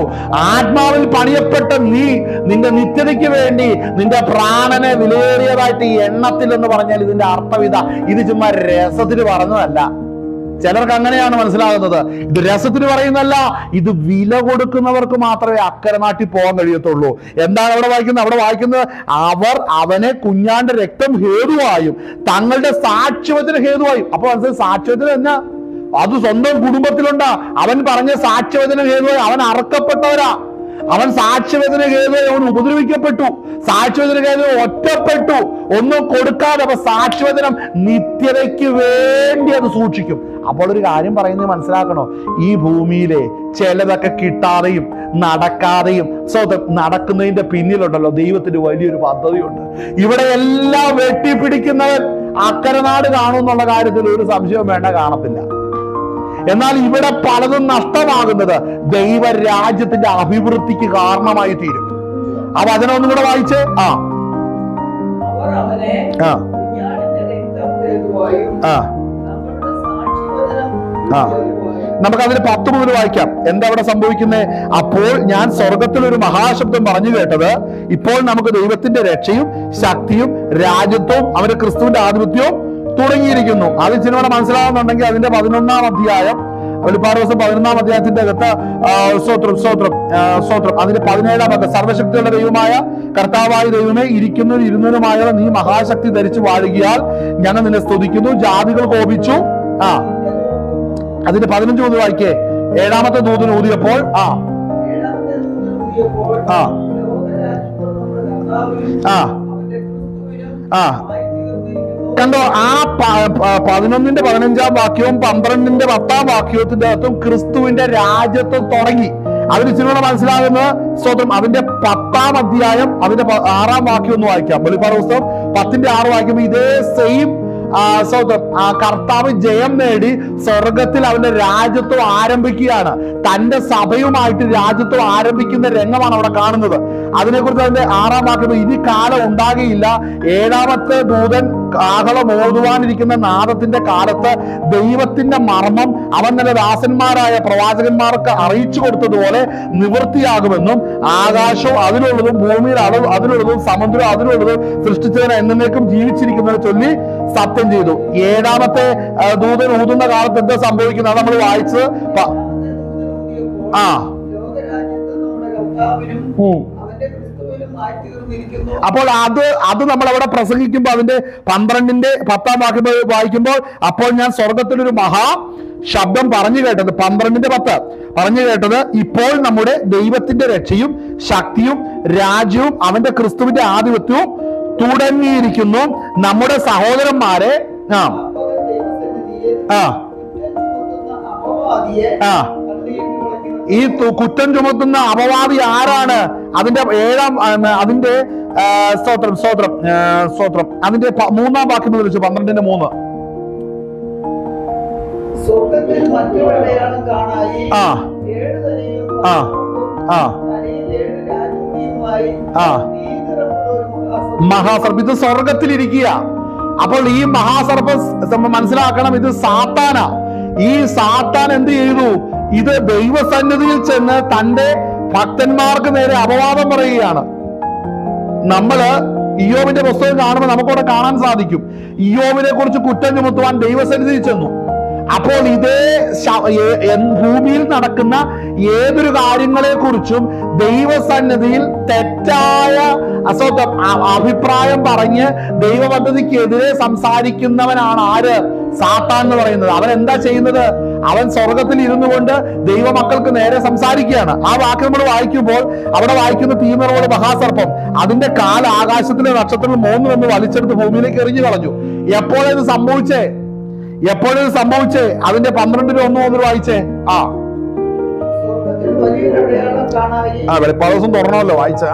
ആത്മാവിൽ പണിയപ്പെട്ട നീ നിന്റെ നിത്യതയ്ക്ക് വേണ്ടി നിന്റെ പ്രാണനെ വിലയേറിയതായിട്ട് എണ്ണത്തിൽ എന്ന് പറഞ്ഞാൽ ഇതിന്റെ അർത്ഥം ഇതാ. ഇത് ചുമ്മാ രസത്തിന് പറഞ്ഞതല്ല. ചിലർക്ക് അങ്ങനെയാണ് മനസ്സിലാകുന്നത്. ഇത് രസത്തിന് പറയുന്നല്ല, ഇത് വില കൊടുക്കുന്നവർക്ക് മാത്രമേ അക്കരെ നാട്ടിൽ പോകാൻ കഴിയത്തുള്ളൂ. എന്താണ് അവിടെ വായിക്കുന്നത്? അവർ അവനെ കുഞ്ഞാന്റെ രക്തം ഹേതുവായും തങ്ങളുടെ സാക്ഷ്യത്തിന് ഹേതുവായും. അപ്പൊ മനസ്സിലായി, സാക്ഷ്യത്തിന് എന്നാ? അത് സ്വന്തം കുടുംബത്തിലുണ്ടാ. അവൻ പറഞ്ഞ സാക്ഷ്യവചന ഹേതുവായി അവൻ അറക്കപ്പെട്ടവരാ. അവൻ സാക്ഷ്യവചന ഹേതുവായി അവൻ ഉപദ്രവിക്കപ്പെട്ടു. സാക്ഷ്യവചന ഹേതുവായി ഒറ്റപ്പെട്ടു, ഒന്നും കൊടുക്കാതെ. അപ്പൊ സാക്ഷ്യവചനം നിത്യതയ്ക്ക് വേണ്ടി അത് സൂക്ഷിക്കും. അപ്പോൾ ഒരു കാര്യം പറയുന്നത് മനസ്സിലാക്കണോ? ഈ ഭൂമിയിലെ ചിലതൊക്കെ കിട്ടാതെയും നടക്കാതെയും നടക്കുന്നതിന്റെ പിന്നിലുണ്ടല്ലോ ദൈവത്തിന് വലിയൊരു പദ്ധതിയുണ്ട്. ഇവിടെ എല്ലാം വെട്ടിപ്പിടിക്കുന്നവൻ അക്കരനാട് കാണുമെന്നുള്ള കാര്യത്തിൽ ഒരു സംശയവും വേണ്ട, കാണത്തില്ല. എന്നാൽ ഇവിടെ പലതും നഷ്ടമാകുന്നത് ദൈവരാജ്യത്തിന്റെ അഭിവൃദ്ധിക്ക് കാരണമായി തീരും. ആ വചനം ഒന്നും കൂടെ വായിച്ചേ. നമുക്കതിന് 10 മുതൽ വായിക്കാം. എന്താ അവിടെ സംഭവിക്കുന്നത്? അപ്പോൾ ഞാൻ സ്വർഗത്തിൽ ഒരു മഹാശബ്ദം പറഞ്ഞു കേട്ടത്, ഇപ്പോൾ നമുക്ക് ദൈവത്തിന്റെ രക്ഷയും ശക്തിയും രാജ്യത്വവും അവന്റെ ക്രിസ്തുവിന്റെ ആധിപത്യവും തുടങ്ങിയിരിക്കുന്നു. അത് ചിലവിടെ മനസ്സിലാവുന്നുണ്ടെങ്കിൽ അതിന്റെ 11-ാം അധ്യായം, വെളിപ്പാട് ദിവസം 11-ാം അധ്യായത്തിന്റെ അകത്ത് സ്തോത്രം അതിന്റെ 17-ാം ഭാഗം, സർവശക്തിയുള്ള ദൈവമായ കർത്താവായ ദൈവമേ, ഇരിക്കുന്നവരും ഇരുന്നവരുമായ നീ മഹാശക്തി ധരിച്ചു വാഴുകയാൽ ഞങ്ങൾ നിന്നെ സ്തുതിക്കുന്നു. ജാതികൾ കോപിച്ചു. അതിന്റെ 15 മുതൽ വായിക്കേ. 7-ാമത്തെ ദൂതൻ ഊതിയപ്പോൾ കണ്ടോ? ആ 11-ന്റെ 15-ാം വാക്യവും 12-ന്റെ 10-ാം വാക്യത്തിന്റെ അകത്തും ക്രിസ്തുവിന്റെ രാജ്യത്വം തുടങ്ങി. അതിന് ഇച്ചിരി മനസ്സിലാകുന്നത് സ്തോത്രം അതിന്റെ 10-ാം അധ്യായം അതിന്റെ 6-ാം വാക്യം ഒന്ന് വായിക്കാം. വെളിപ്പാട് പുസ്തകം 10-ന്റെ 6 വായിക്കുമ്പോൾ ഇതേ സെയിം കർത്താവ് ജയം നേടി സ്വർഗത്തിൽ അവന്റെ രാജ്യത്വം ആരംഭിക്കുകയാണ്. തന്റെ സഭയുമായിട്ട് രാജ്യത്വം ആരംഭിക്കുന്ന രംഗമാണ് അവിടെ കാണുന്നത്. അതിനെക്കുറിച്ച് അതിന്റെ 6-ാം വാക്യം, ഇനി കാലം ഉണ്ടാകുകയില്ല, 7-ാമത്തെ ദൂതൻ കാഹളം ഓതുവാനിരിക്കുന്ന നാദത്തിന്റെ കാലത്ത് ദൈവത്തിന്റെ മർമ്മം അവൻ തന്നെ ദാസന്മാരായ പ്രവാചകന്മാർക്ക് അറിയിച്ചു കൊടുത്തതുപോലെ നിവൃത്തിയാകുമെന്നും ആകാശവും അതിലുള്ളതും ഭൂമിയിൽ അതിലുള്ളതും സമുദ്രം അതിലുള്ളതും സൃഷ്ടിച്ചതിന് എന്നേക്കും ജീവിച്ചിരിക്കുന്നതിനെ ചൊല്ലി സത്യം ചെയ്തു. 7-ാമത്തെ ദൂതൻ ഊതുന്ന കാലത്ത് എന്താ സംഭവിക്കുന്നത് നമ്മൾ വായിച്ചത്. അപ്പോൾ അത് നമ്മൾ അവിടെ പ്രസംഗിക്കുമ്പോൾ അതിന്റെ 12-ന്റെ 10-ാം വാക്യം വായിക്കുമ്പോൾ, അപ്പോൾ ഞാൻ സ്വർഗത്തിലൊരു മഹാ ശബ്ദം പറഞ്ഞു കേട്ടത്, 12-ന്റെ 10 പറഞ്ഞു കേട്ടത്, ഇപ്പോൾ നമ്മുടെ ദൈവത്തിന്റെ രക്ഷയും ശക്തിയും രാജ്യവും അവന്റെ ക്രിസ്തുവിന്റെ ആധിപത്യവും തുടങ്ങിയിരിക്കുന്നു. നമ്മുടെ സഹോദരന്മാരെ ഈ കുറ്റം ചുമത്തുന്ന അപവാദി ആരാണ്? അതിന്റെ 7-ാം അതിന്റെ സ്തോത്രം അതിന്റെ 3-ാം വാക്യം വിളിച്ചു 12-ന്റെ 3. മഹാസർപ്പം ഇത് സ്വർഗത്തിലിരിക്കുക. അപ്പോൾ ഈ മഹാസർപ്പം മനസ്സിലാക്കണം, ഇത് സാത്താന. ഈ സാത്താൻ എന്ത് ചെയ്തു? ഇത് ദൈവസന്നിധിയിൽ ചെന്ന് തന്റെ ഭക്തന്മാർക്ക് നേരെ അപവാദം പറയുകയാണ്. നമ്മള് ഇയ്യോബിന്റെ പുസ്തകം കാണുമ്പോൾ നമുക്കവിടെ കാണാൻ സാധിക്കും, ഇയ്യോബിനെ കുറിച്ച് കുറ്റം ചുമത്തുവാൻ ദൈവസന്നിധിയിൽ ചെന്നു. അപ്പോൾ ഇതേ ഭൂമിയിൽ നടക്കുന്ന ഏതൊരു കാര്യങ്ങളെ കുറിച്ചും ദൈവസന്നിധിയിൽ തെറ്റായ അഭിപ്രായം പറഞ്ഞ് ദൈവപദ്ധതിക്കെതിരെ സംസാരിക്കുന്നവനാണ് ആര്? സാത്താൻ എന്ന് പറയുന്നത്. അവൻ എന്താ ചെയ്യുന്നത്? അവൻ സ്വർഗത്തിൽ ഇരുന്നു കൊണ്ട് ദൈവമക്കൾക്ക് നേരെ സംസാരിക്കുകയാണ്. ആ വാക്ക് നമ്മൾ വായിക്കുമ്പോൾ അവിടെ വായിക്കുന്ന തീമറോട് മഹാസർപ്പം അതിന്റെ കാൽ ആകാശത്തിലെ നക്ഷത്രങ്ങൾ 3 വന്ന് വലിച്ചെടുത്ത് ഭൂമിയിലേക്ക് എറിഞ്ഞു കളഞ്ഞു. എപ്പോഴത് സംഭവിച്ചേ? അതിന്റെ 12-ന്റെ 1 മുതൽ വായിച്ചേ. വെളിപ്പാട് ദിവസം തുറന്നല്ലോ വായിച്ച.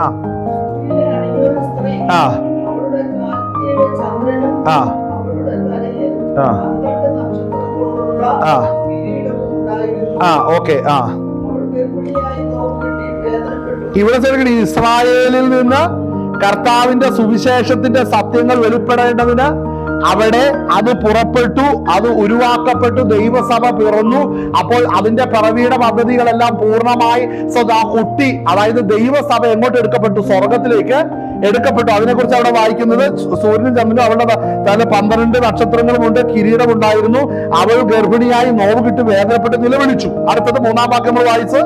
ഇവിടെ ഇസ്രായേലിൽ നിന്ന് കർത്താവിന്റെ സുവിശേഷത്തിന്റെ സത്യങ്ങൾ വെളിപ്പെടേണ്ടതിന് അവിടെ അത് പുറപ്പെട്ടു, അത് ഉരുവാക്കപ്പെട്ടു, ദൈവസഭ പിറന്നു. അപ്പോൾ അതിന്റെ പിറവിയുടെ പദ്ധതികളെല്ലാം പൂർണ്ണമായി കുട്ടി, അതായത് ദൈവസഭ എങ്ങോട്ട് എടുക്കപ്പെട്ടു? സ്വർഗത്തിലേക്ക് എടുക്കപ്പെട്ടു. അതിനെക്കുറിച്ച് അവിടെ വായിക്കുന്നത്, സൂര്യനും ചന്ദ്രനും അവളുടെ തല 12 നക്ഷത്രങ്ങളും ഉണ്ട്, കിരീടം ഉണ്ടായിരുന്നു, അവൾ ഗർഭിണിയായി നോവ് കിട്ടി വേദനപ്പെട്ട് നിലവിളിച്ചു. അടുത്തത് 3-ാം വാക്യം നമ്മൾ വായിച്ച്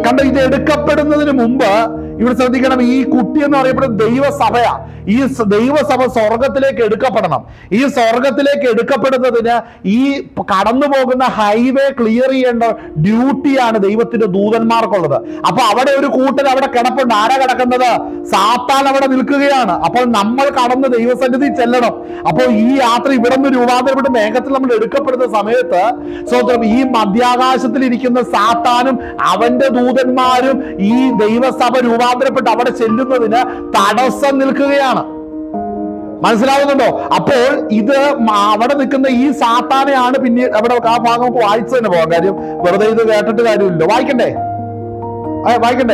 കണ്ട. ഇത് എടുക്കപ്പെടുന്നതിന് മുമ്പ് ഇവിടെ ശ്രദ്ധിക്കണം, ഈ കുട്ടി എന്ന് പറയപ്പെടുന്നത് ദൈവസഭയാ. ഈ ദൈവസഭ സ്വർഗത്തിലേക്ക് എടുക്കപ്പെടണം. ഈ സ്വർഗത്തിലേക്ക് എടുക്കപ്പെടുന്നതിന് ഈ കടന്നു പോകുന്ന ഹൈവേ ക്ലിയർ ചെയ്യേണ്ട ഡ്യൂട്ടിയാണ് ദൈവത്തിന്റെ ദൂതന്മാർക്കുള്ളത്. അപ്പൊ അവിടെ ഒരു കൂട്ടർ അവിടെ കിടപ്പുണ്ട്. ആരാ കിടക്കുന്നത്? സാത്താൻ അവിടെ നിൽക്കുകയാണ്. അപ്പോൾ നമ്മൾ കടന്ന് ദൈവസന്നിധി ചെല്ലണം. അപ്പോൾ ഈ യാത്ര ഇവിടെ നിന്ന് രൂപാന്തരപ്പെട്ട് മേഘത്തിൽ നമ്മൾ എടുക്കപ്പെടുന്ന സമയത്ത് ഈ മധ്യാകാശത്തിൽ ഇരിക്കുന്ന സാത്താനും അവന്റെ ദൂതന്മാരും ഈ ദൈവസഭ രൂപാന്തരപ്പെട്ട് അവിടെ ചെല്ലുന്നതിന് തടസ്സം നിൽക്കുകയാണ്. മനസ്സിലാവുന്നുണ്ടോ? അപ്പോൾ ഇത് അവിടെ നിൽക്കുന്ന ഈ സാത്താനെയാണ് പിന്നീട് അവിടെ ആ ഭാഗം നമുക്ക് വായിച്ചു തന്നെ പോകാം. കാര്യം വെറുതെ ഇത് കേട്ടിട്ട് കാര്യമില്ലല്ലോ. വായിക്കണ്ടേ? വായിക്കേ.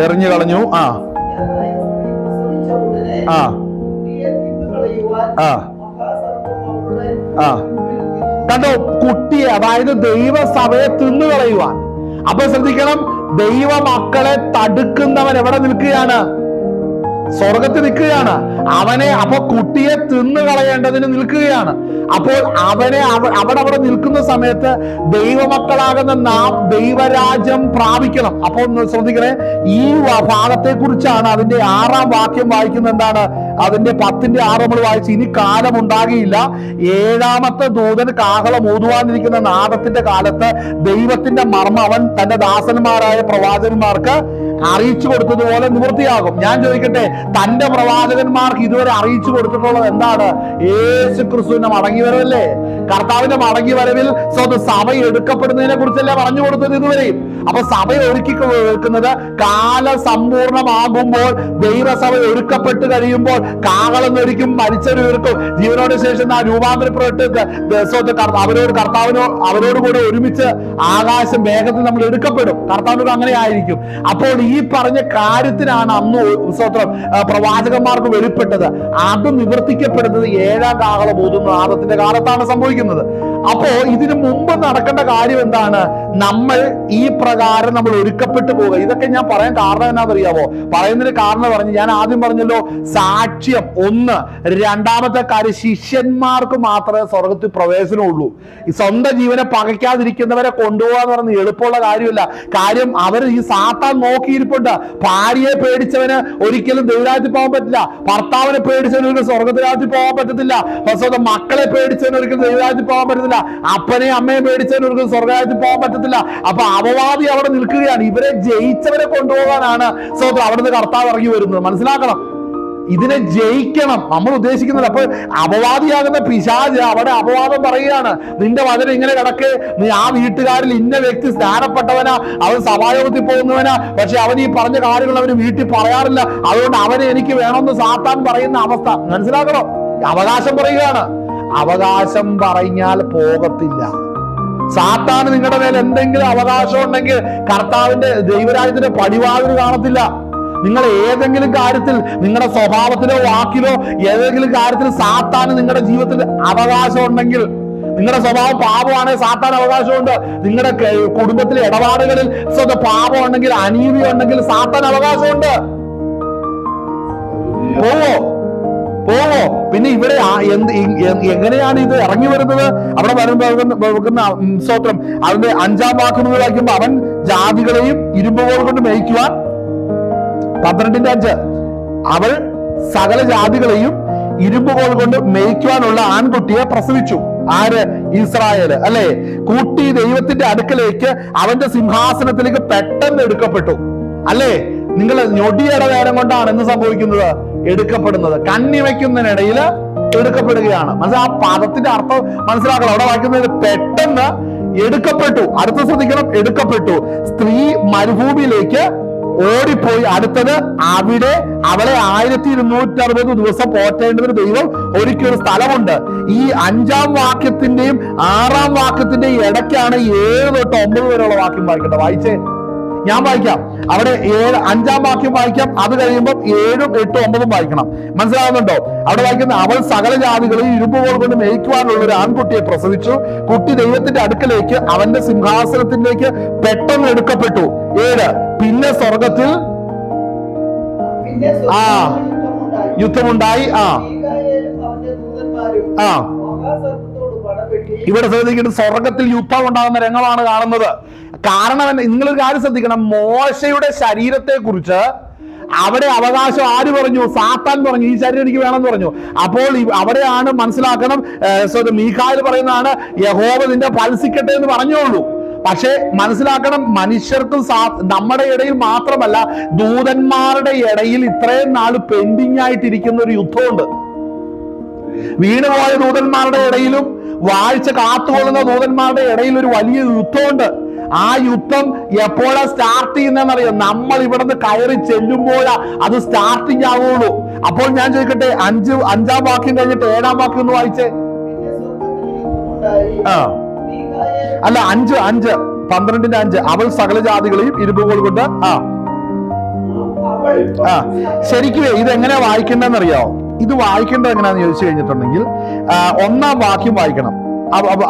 എറിഞ്ഞു കളഞ്ഞു. കണ്ടോ? കുട്ടിയെ, അതായത് ദൈവസഭയെ തിന്നുകളയുവാൻ. അപ്പൊ ശ്രദ്ധിക്കണം, ദൈവ മക്കളെ തടുക്കുന്നവൻ എവിടെ നിൽക്കുകയാണ്? സ്വർഗത്തിൽ നിൽക്കുകയാണ്. അവനെ അപ്പൊ കുട്ടിയെ തിന്നുകളയേണ്ടതിന് നിൽക്കുകയാണ്. അപ്പോൾ അവനെ അവിടെ നിൽക്കുന്ന സമയത്ത് ദൈവമക്കളാകുന്ന നാം ദൈവരാജ്യം പ്രാപിക്കണം. അപ്പോൾ ശ്രദ്ധിക്കണേ, ഈ ഭാഗത്തെ കുറിച്ചാണ് അതിന്റെ 6-ാം വാക്യം വായിക്കുന്നത്. എന്താണ്? അതിന്റെ 10-ന്റെ 6 നമ്മൾ വായിച്ചു. ഇനി കാലം ഉണ്ടാകിയില്ല, 7-ാമത്തെ ദൂതൻ കാഹളം ഊതുവാനിരിക്കുന്ന നാദത്തിന്റെ കാലത്ത് ദൈവത്തിന്റെ മർമ്മം അവൻ തന്റെ ദാസന്മാരായ പ്രവാചകന്മാർക്ക് അറിയിച്ചു കൊടുത്തതുപോലെ നിവൃത്തിയാകും. ഞാൻ ചോദിക്കട്ടെ, തന്റെ പ്രവാചകന്മാർക്ക് ഇതുവരെ അറിയിച്ചു കൊടുത്തിട്ടുള്ളത് എന്താണ്? യേശു ക്രിസ്തുവിന്റെ മടങ്ങി വരവല്ലേ? കർത്താവിന്റെ മടങ്ങി വരവിൽ സഭ എടുക്കപ്പെടുന്നതിനെ കുറിച്ചല്ലേ പറഞ്ഞു കൊടുത്തത് ഇതുവരെയും. അപ്പൊ സഭ ഒരുക്കി വെക്കുന്നത് കാലം സമ്പൂർണമാകുമ്പോൾ, ദൈവസഭ ഒരുക്കപ്പെട്ട് കഴിയുമ്പോൾ കാഹളം ഒരുക്കും, മരിച്ചവർ ഒരുക്കും, ജീവനോട് ശേഷം ആ രൂപാന്തരപ്പെട്ട് അവരോട് കൂടെ ഒരുമിച്ച് ആകാശം വേഗത്തിൽ നമ്മൾ എടുക്കപ്പെടും. കർത്താവിനോട് അങ്ങനെ ആയിരിക്കും. അപ്പോൾ ഈ പറഞ്ഞ കാര്യത്തിനാണ് അന്ന് പ്രവാചകന്മാർക്ക് വെളിപ്പെട്ടത്. അത് നിവർത്തിക്കപ്പെടുന്നത് 7-ാം കാഹളം ഊതുന്ന നാദത്തിന്റെ കാലത്താണ് സംഭവിക്കുന്നത്. അപ്പോ ഇതിനു മുമ്പ് നടക്കേണ്ട കാര്യം എന്താണ്? നമ്മൾ ഈ പ്രകാരം നമ്മൾ ഒരുക്കപ്പെട്ടു പോവുക. ഇതൊക്കെ ഞാൻ പറയാൻ കാരണം എന്നാണെന്നറിയാമോ? പറയുന്നതിന് കാരണം പറഞ്ഞു, ഞാൻ ആദ്യം പറഞ്ഞല്ലോ, സാക്ഷ്യം ഒന്ന്. രണ്ടാമത്തെ കാര്യം, ശിഷ്യന്മാർക്ക് മാത്രമേ സ്വർഗത്തിൽ പ്രവേശനമുള്ളൂ. ഈ സ്വന്തം ജീവനെ പകയ്ക്കാതിരിക്കുന്നവരെ കൊണ്ടുപോകാന്ന് പറഞ്ഞ് എളുപ്പമുള്ള കാര്യമില്ല. കാര്യം അവർ ഈ സാത്താൻ നോക്കിയിരിപ്പുണ്ട്. ഭാര്യയെ പേടിച്ചവന് ഒരിക്കലും ദൈവരാജ്യത്തിൽ പോകാൻ പറ്റില്ല. ഭർത്താവിനെ പേടിച്ചവന് ഒരിക്കലും സ്വർഗരാജ്യത്തിൽ പോകാൻ പറ്റത്തില്ല. സ്വന്തം മക്കളെ പേടിച്ചവന് ഒരിക്കലും ദൈവരാജ്യത്തിൽ പോകാൻ പറ്റത്തില്ല. അപ്പനെയും അമ്മയെ പേടിച്ചവന് ഒരിക്കലും സ്വർഗരാജ്യത്തിൽ പോകാൻ പറ്റത്തില്ല. അപ്പൊ അപവാദി അവിടെ നിൽക്കുകയാണ്. ഇവരെ ജയിച്ചവരെ കൊണ്ടുപോകാനാണ് അവിടുന്ന് കർത്താവ് ഇറങ്ങി വരുന്നത്. മനസ്സിലാക്കണം, ഇതിനെ ജയിക്കണം നമ്മൾ ഉദ്ദേശിക്കുന്നത്. അപ്പൊ അപവാദിയാകുന്ന പിശാച് അവിടെ അപവാദം പറയുകയാണ്. നിന്റെ വചനം ഇങ്ങനെ കിടക്ക്, നീ ആ വീട്ടുകാരിൽ ഇന്ന വ്യക്തി സ്നാനപ്പെട്ടവനാ, അവൻ സഭായോഗത്തിൽ പോകുന്നവനാ, പക്ഷെ അവൻ ഈ പറഞ്ഞ കാര്യങ്ങൾ അവന് വീട്ടിൽ പറയാറില്ല, അതുകൊണ്ട് അവനെ എനിക്ക് വേണമെന്ന് സാത്താൻ പറയുന്ന അവസ്ഥ മനസ്സിലാക്കണം. അവകാശം പറയുകയാണ്. അവകാശം പറഞ്ഞാൽ പോകത്തില്ല. സാത്താന് നിങ്ങളുടെ മേൽ എന്തെങ്കിലും അവകാശം ഉണ്ടെങ്കിൽ കർത്താവിന്റെ ദൈവരാജ്യത്തിന്റെ പടിവാതിൽ കാണത്തില്ല. നിങ്ങൾ ഏതെങ്കിലും കാര്യത്തിൽ, നിങ്ങളുടെ സ്വഭാവത്തിലോ വാക്കിലോ ഏതെങ്കിലും കാര്യത്തിൽ സാത്താന് നിങ്ങളുടെ ജീവിതത്തിൽ അവകാശം ഉണ്ടെങ്കിൽ, നിങ്ങളുടെ സ്വഭാവം പാപമാണെങ്കിൽ സാത്താൻ അവകാശമുണ്ട്. നിങ്ങളുടെ കുടുംബത്തിലെ ഇടപാടുകളിൽ പാപം ഉണ്ടെങ്കിൽ, അനീതി ഉണ്ടെങ്കിൽ സാത്താൻ അവകാശമുണ്ട്. പോവോ? പിന്നെ ഇവിടെ എങ്ങനെയാണ് ഇത് ഇറങ്ങി വരുന്നത്? അവിടെ വരുന്ന സ്തോത്രം, അതിന്റെ 5-ാം വാക്യം വായിക്കുമ്പോ, അവൻ ജാതികളെയും ഇരുമ്പുകോൽ കൊണ്ട് മേയ്ക്കുവാൻ, 12:5, അവൾ സകല ജാതികളെയും ഇരുമ്പുകോൽ കൊണ്ട് മേയ്ക്കുവാനുള്ള ആൺകുട്ടിയെ പ്രസവിച്ചു. ആര്? ഇസ്രായേല് അല്ലെ? കൂട്ടി ദൈവത്തിന്റെ അടുക്കലേക്ക്, അവന്റെ സിംഹാസനത്തിലേക്ക് പെട്ടെന്ന് എടുക്കപ്പെട്ടു. അല്ലേ? നിങ്ങൾ ഞൊടിയുടെ നേരം കൊണ്ടാണ് എന്ത് സംഭവിക്കുന്നത്? എടുക്കപ്പെടുന്നത്. കണ്ണിവയ്ക്കുന്നതിനിടയിൽ എടുക്കപ്പെടുകയാണ്. മനസ്സിലാ, ആ പദത്തിന്റെ അർത്ഥം മനസ്സിലാക്കണം. അവിടെ വായിക്കുന്നത് പെട്ടെന്ന് എടുക്കപ്പെട്ടു. അടുത്ത ശ്രദ്ധിക്കണം, എടുക്കപ്പെട്ടു. സ്ത്രീ മരുഭൂമിയിലേക്ക് ഓടിപ്പോയി. അടുത്തത്, അവിടെ അവളെ 1260 ദിവസം പോറ്റേണ്ടതിന് ദൈവം ഒരുക്കിയൊരു സ്ഥലമുണ്ട്. ഈ 5-ാം വാക്യത്തിന്റെയും 6-ാം വാക്യത്തിന്റെയും ഇടയ്ക്കാണ് 7 തൊട്ട് 9 വരെയുള്ള വാക്യം വായിക്കട്ടെ. വായിച്ചേ, ഞാൻ വായിക്കാം. അവിടെ 5-ാം വാക്യം വായിക്കാം. അത് കഴിയുമ്പോൾ 7, 8, 9 വായിക്കണം. മനസ്സിലാവുന്നുണ്ടോ? അവിടെ വായിക്കുന്ന, അവൾ സകല ജാതികളെയും ഇരുമ്പുകോൽ കൊണ്ട് മേയ്ക്കുവാനുള്ള ഒരു ആൺകുട്ടിയെ പ്രസവിച്ചു. കുട്ടി ദൈവത്തിന്റെ അടുക്കലേക്ക്, അവന്റെ സിംഹാസനത്തിലേക്ക് പെട്ടെന്ന് എടുക്കപ്പെട്ടു. 7, പിന്നെ സ്വർഗത്തിൽ യുദ്ധമുണ്ടായി. ഇവിടെ ശ്രദ്ധിക്കുന്നത്, സ്വർഗത്തിൽ യുദ്ധം ഉണ്ടാകുന്ന രംഗമാണ് കാണുന്നത്. കാരണം നിങ്ങളൊരു കാര്യം ശ്രദ്ധിക്കണം, മോശയുടെ ശരീരത്തെ കുറിച്ച് അവിടെ അവകാശം ആര് പറഞ്ഞു? സാത്താൻ പറഞ്ഞു, ഈ ശരീരം എനിക്ക് വേണമെന്ന് പറഞ്ഞു. അപ്പോൾ അവിടെയാണ് മനസ്സിലാക്കണം, മീഖായിൽ പറയുന്നതാണ്, യഹോവ നിന്റെ ഫലസിക്കട്ടെ എന്ന് പറഞ്ഞോളൂ. പക്ഷെ മനസ്സിലാക്കണം, മനുഷ്യർക്കും നമ്മുടെ ഇടയിൽ മാത്രമല്ല, ദൂതന്മാരുടെ ഇടയിൽ ഇത്രയും നാൾ പെൻഡിങ് ആയിട്ടിരിക്കുന്ന ഒരു യുദ്ധമുണ്ട്. വീണുപോയ ദൂതന്മാരുടെ ഇടയിലും വാഴ്ച കാത്തുകൊള്ളുന്ന ദൂതന്മാരുടെ ഇടയിൽ ഒരു വലിയ യുദ്ധമുണ്ട്. ആ യുദ്ധം എപ്പോഴാ സ്റ്റാർട്ട് ചെയ്യുന്നതെന്നറിയാം? നമ്മൾ ഇവിടുന്ന് കയറി ചെല്ലുമ്പോഴാ അത് സ്റ്റാർട്ടിങ് ആവുള്ളൂ. അപ്പോൾ ഞാൻ ചോദിക്കട്ടെ, 5-ാം വാക്യം കഴിഞ്ഞിട്ട് 7-ാം വാക്യം ഒന്ന് വായിച്ചേ. അല്ല, 5 12:5, അവൾ സകല ജാതികളെയും ഇരുമ്പുകോൽ കൊണ്ട്. ശരിക്കും ഇത് എങ്ങനെയാ വായിക്കേണ്ടതെന്ന് അറിയാമോ? ഇത് വായിക്കേണ്ടത് എങ്ങനെയാന്ന് ചോദിച്ചു കഴിഞ്ഞിട്ടുണ്ടെങ്കിൽ, 1-ാം വാക്യം വായിക്കണം.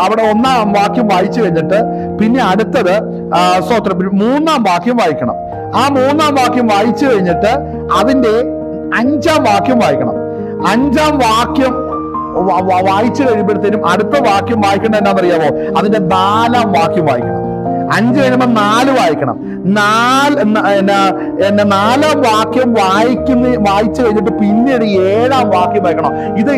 അവിടെ 1-ാം വാക്യം വായിച്ചു കഴിഞ്ഞിട്ട് പിന്നെ അടുത്തത് 3-ാം വാക്യം വായിക്കണം. ആ 3-ാം വാക്യം വായിച്ചു കഴിഞ്ഞിട്ട് അതിന്റെ 5-ാം വാക്യം വായിക്കണം. 5-ാം വാക്യം വായിച്ചു കഴിയുമ്പോഴത്തേനും അടുത്ത വാക്യം വായിക്കേണ്ടത് എന്നാണെന്നറിയാമോ? അതിന്റെ 4-ാം വാക്യം വായിക്കണം. 5 കഴിയുമ്പോൾ 4 വായിക്കണം. 4 വാക്യം വായിച്ചു കഴിഞ്ഞിട്ട് പിന്നീട് 7 വാക്യം വായിക്കണം. ഇത്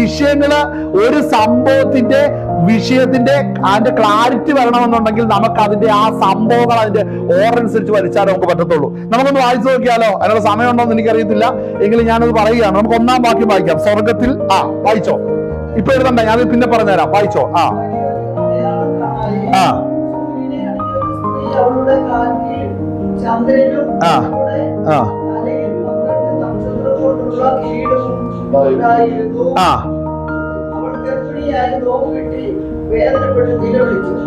വിഷയങ്ങള് ഒരു സംഭവത്തിന്റെ വിഷയത്തിന്റെ അതിന്റെ ക്ലാരിറ്റി വരണമെന്നുണ്ടെങ്കിൽ നമുക്ക് അതിന്റെ ആ സംഭവങ്ങൾ അതിന്റെ ഓർഡർ അനുസരിച്ച് വലിച്ചാലേ നമുക്ക് പറ്റത്തുള്ളൂ. നമുക്കൊന്ന് വായിച്ചു നോക്കിയാലോ? അതിനുള്ള സമയമുണ്ടോ എന്ന് എനിക്കറിയത്തില്ല, എങ്കിലും ഞാനത് പറയുകയാണ്. നമുക്ക് 1-ാം വാക്യം വായിക്കാം. സ്വർഗത്തിൽ വായിച്ചോ, ഇപ്പൊ എഴുതണ്ട, ഞാൻ പിന്നെ പറഞ്ഞുതരാം. വായിച്ചോ.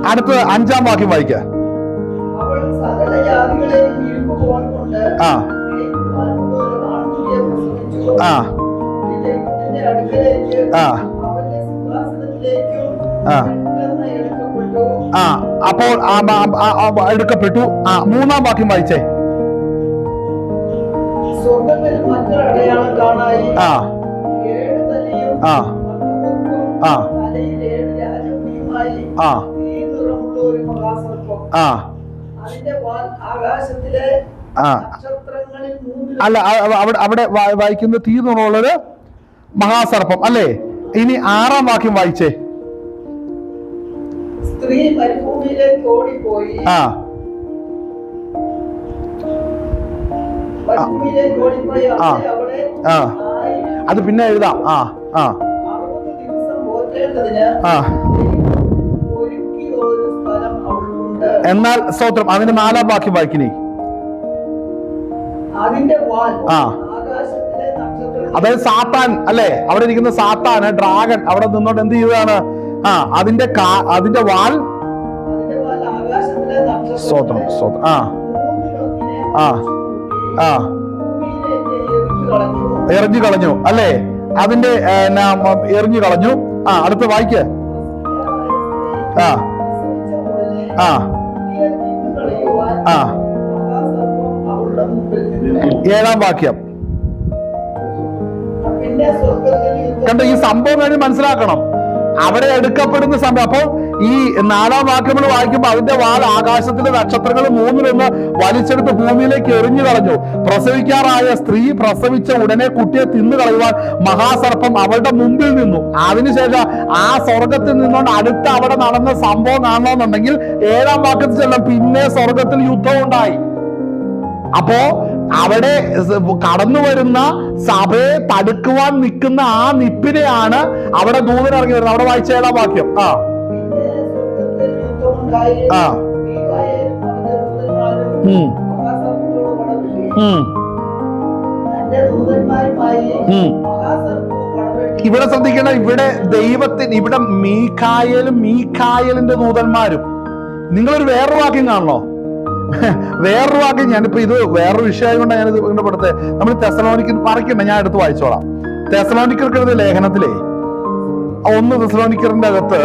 അടുത്ത 5-ാം വാക്യം വായിക്ക. അപ്പോൾ എടുക്കപ്പെട്ടു. 3-ാം വാക്യം വായിച്ചേ. അല്ല, അവിടെ വായിക്കുന്ന തീർന്നുള്ളത് മഹാസർപ്പം അല്ലേ? ഇനി 6-ാം വാക്യം വായിച്ചേ. സ്ത്രീ മരുഭൂമിയിലേക്ക് ഓടിപ്പോയി. അത് പിന്നെ എഴുതാം. 60 ദിവസം പോറ്റേണ്ടതിന് ഒരുക്കിയ ഒരു സ്ഥലം അവൾക്കുണ്ട്. എന്നാൽ സ്തോത്രം, അതിന്റെ 4-ാം വാക്യം വായിക്കണേ. അതിന്റെ വാൽ ആകാശത്തിലെ നക്ഷത്രങ്ങൾ, അതായത് സാത്താൻ അല്ലെ, അവിടെ ഇരിക്കുന്ന സാത്താന്, ഡ്രാഗൺ അവിടെ നിന്നോട്ട് എന്ത് ചെയ്തതാണ്? അതിന്റെ വാൽ ആകാശത്തിലെ നക്ഷത്രങ്ങൾ സ്തോത്രം സ്തോത്രം എറിഞ്ഞു കളഞ്ഞു അല്ലേ? അതിന്റെ എറിഞ്ഞു കളഞ്ഞു. അടുത്ത് വായിക്ക. 7-ാം വാക്യം കണ്ടോ? ഈ സംഭവം കഴിഞ്ഞ് മനസ്സിലാക്കണം, അവിടെ എടുക്കപ്പെടുന്ന സംഭവം. അപ്പൊ ഈ 4-ാം വാക്യം നമ്മൾ വായിക്കുമ്പോൾ അതിന്റെ വാൽ ആകാശത്തിലെ നക്ഷത്രങ്ങൾ 3-1 വലിച്ചെടുത്ത് ഭൂമിയിലേക്ക് എറിഞ്ഞു കളഞ്ഞു. പ്രസവിക്കാറായ സ്ത്രീ പ്രസവിച്ച ഉടനെ കുട്ടിയെ തിന്നു കളയുവാൻ മഹാസർപ്പം അവളുടെ മുമ്പിൽ നിന്നു. അതിനുശേഷം ആ സ്വർഗത്തിൽ നിന്നുകൊണ്ട് അടുത്ത് അവിടെ നടന്ന സംഭവം കാണണമെന്നുണ്ടെങ്കിൽ 7-ാം വാക്യത്തിൽ ചെല്ലാം. പിന്നെ സ്വർഗത്തിൽ യുദ്ധം ഉണ്ടായി. അപ്പോ അവിടെ കടന്നു വരുന്ന സഭയെ തടുക്കുവാൻ നിൽക്കുന്ന ആ നിപ്പിനെയാണ് അവിടെ ദൂതൻ ഇറങ്ങി വരുന്നത്. അവിടെ വായിച്ച 7-ാം വാക്യം. ഇവിടെ ശ്രദ്ധിക്കണം, ഇവിടെ ദൈവത്തിന്, ഇവിടെ മീഖായേലിന്റെ ദൂതന്മാരും. നിങ്ങളൊരു വേറൊരു വാക്യം കാണണോ? വേറൊരു വാക്യം, ഞാനിപ്പോ ഇത് വേറൊരു വിഷയം കൊണ്ടാണ് ഞാനിത് ബന്ധപ്പെടുത്തത്. നമ്മൾ തെസലോനിക്കർ പറയണ്ട, ഞാൻ എടുത്ത് വായിച്ചോളാം. തെസലോനിക്കർക്ക് എഴുതിയ ലേഖനത്തിലെ 1 തെസലോനിക്കറിന്റെ അകത്ത്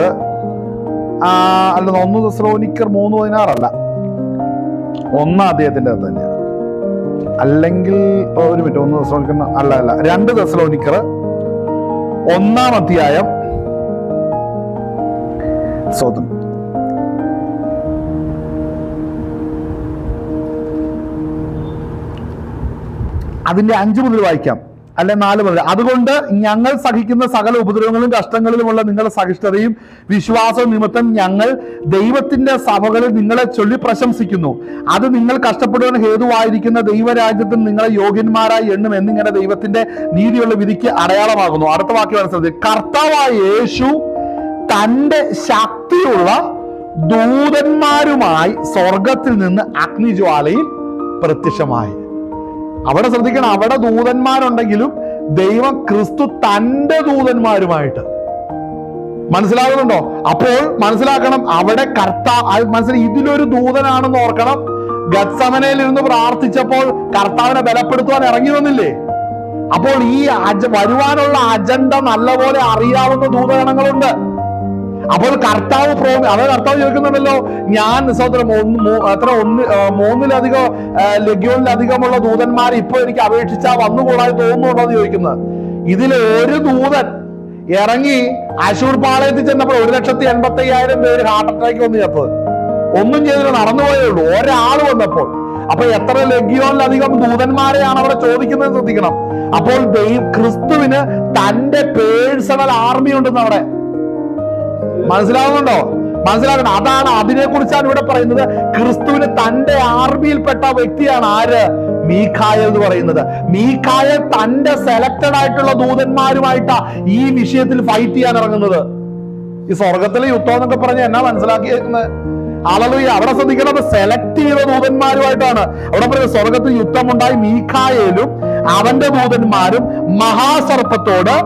അല്ല, 1 തെസലോനിക്കർ 3:16 അല്ല, 1-ാം അധ്യായത്തിന്റെ അകത്ത് തന്നെയാണ്. അല്ലെങ്കിൽ ഒരു മിനിറ്റ്, 1 തെസലോനിക്കർ അല്ല 2 തെസലോനിക്കർ 1-ാം അധ്യായം. സ്വതം അതിന്റെ 5 മുതൽ വായിക്കാം, അല്ലെ 4 മുതൽ. അതുകൊണ്ട് ഞങ്ങൾ സഹിക്കുന്ന സകല ഉപദ്രവങ്ങളും കഷ്ടങ്ങളിലുമുള്ള നിങ്ങളുടെ സഹിഷ്ണുതയും വിശ്വാസവും നിമിത്തം ഞങ്ങൾ ദൈവത്തിന്റെ സഭകളിൽ നിങ്ങളെ ചൊല്ലി പ്രശംസിക്കുന്നു. അത് നിങ്ങൾ കഷ്ടപ്പെടുവാൻ ഹേതുവായിരിക്കുന്ന ദൈവരാജ്യത്തിൽ നിങ്ങളെ യോഗ്യന്മാരായി എണ്ണും എന്നിങ്ങനെ ദൈവത്തിന്റെ നീതിയുള്ള വിധിക്ക് അടയാളമാകുന്നു. അടുത്ത വാക്യം അനുസരിച്ച്, കർത്താവായ യേശു തന്റെ ശക്തിയുള്ള ദൂതന്മാരുമായി സ്വർഗത്തിൽ നിന്ന് അഗ്നിജ്വാലയിൽ പ്രത്യക്ഷമായി. അവിടെ ശ്രദ്ധിക്കണം, അവിടെ ദൂതന്മാരുണ്ടെങ്കിലും ദൈവം ക്രിസ്തു തന്റെ ദൂതന്മാരുമായിട്ട്. മനസ്സിലാകുന്നുണ്ടോ? അപ്പോൾ മനസ്സിലാക്കണം, അവിടെ മനസ്സിലായി ഇതിലൊരു ദൂതനാണെന്ന് ഓർക്കണം. ഗത്സമനയിൽ ഇരുന്ന് പ്രാർത്ഥിച്ചപ്പോൾ കർത്താവിനെ ബലപ്പെടുത്തുവാൻ ഇറങ്ങി വന്നില്ലേ? അപ്പോൾ ഈ വരുവാനുള്ള അജണ്ട നല്ലപോലെ അറിയാവുന്ന ദൂതഗണങ്ങളുണ്ട്. അപ്പോൾ കർത്താവ് ചോദിക്കുന്നുണ്ടല്ലോ, ഞാൻ സഹോദരം 3-ലധികം ലഗ്യോനിലധികമുള്ള ദൂതന്മാർ ഇപ്പൊ എനിക്ക് അപേക്ഷിച്ചാൽ വന്നുകൂടാതെ തോന്നുന്നുണ്ടോ എന്ന് ചോദിക്കുന്നത്. ഇതിലൊരു ദൂതൻ ഇറങ്ങി അശൂർ പാളയത്തിൽ ചെന്നപ്പോൾ 1,85,000 പേര് ഹാർട്ട് അറ്റാക്ക് വന്ന് ചത്തത്. ഒന്നും ചെയ്തിട്ട് നടന്നുപോയേ ഉള്ളൂ. ഒരാൾ വന്നപ്പോൾ. അപ്പൊ എത്ര ലഗ്യോനിലധികം ദൂതന്മാരെയാണ് അവിടെ ചോദിക്കുന്നത് ശ്രദ്ധിക്കണം. അപ്പോൾ ക്രിസ്തുവിന് തന്റെ പേഴ്സണൽ ആർമി ഉണ്ടെന്ന് അവിടെ മനസ്സിലാവുന്നുണ്ടോ? മനസ്സിലാക്കണം. അതാണ്, അതിനെ കുറിച്ചാണ് ഇവിടെ പറയുന്നത്. ക്രിസ്തുവിന് തന്റെ ആർമിയിൽപ്പെട്ട വ്യക്തിയാണ് ആര്? മീഖായേൽ എന്ന് പറയുന്നത്. മീഖായേൽ തന്റെ സെലക്ടഡ് ആയിട്ടുള്ള ദൂതന്മാരുമായിട്ടാ ഈ വിഷയത്തിൽ ഫൈറ്റ് ചെയ്യാൻ ഇറങ്ങുന്നത്. ഈ സ്വർഗത്തിലെ യുദ്ധം എന്നൊക്കെ പറഞ്ഞ എന്നാ മനസ്സിലാക്കിയത്? ഹല്ലേലൂയ. അവിടെ ശ്രദ്ധിക്കണം, സെലക്ട് ചെയ്ത ദൂതന്മാരുമായിട്ടാണ്. അവിടെ പറയുന്നത് സ്വർഗത്തിൽ യുദ്ധമുണ്ടായി, മീഖായേലും അവന്റെ ദൂതന്മാരും മഹാസർപ്പത്തോട്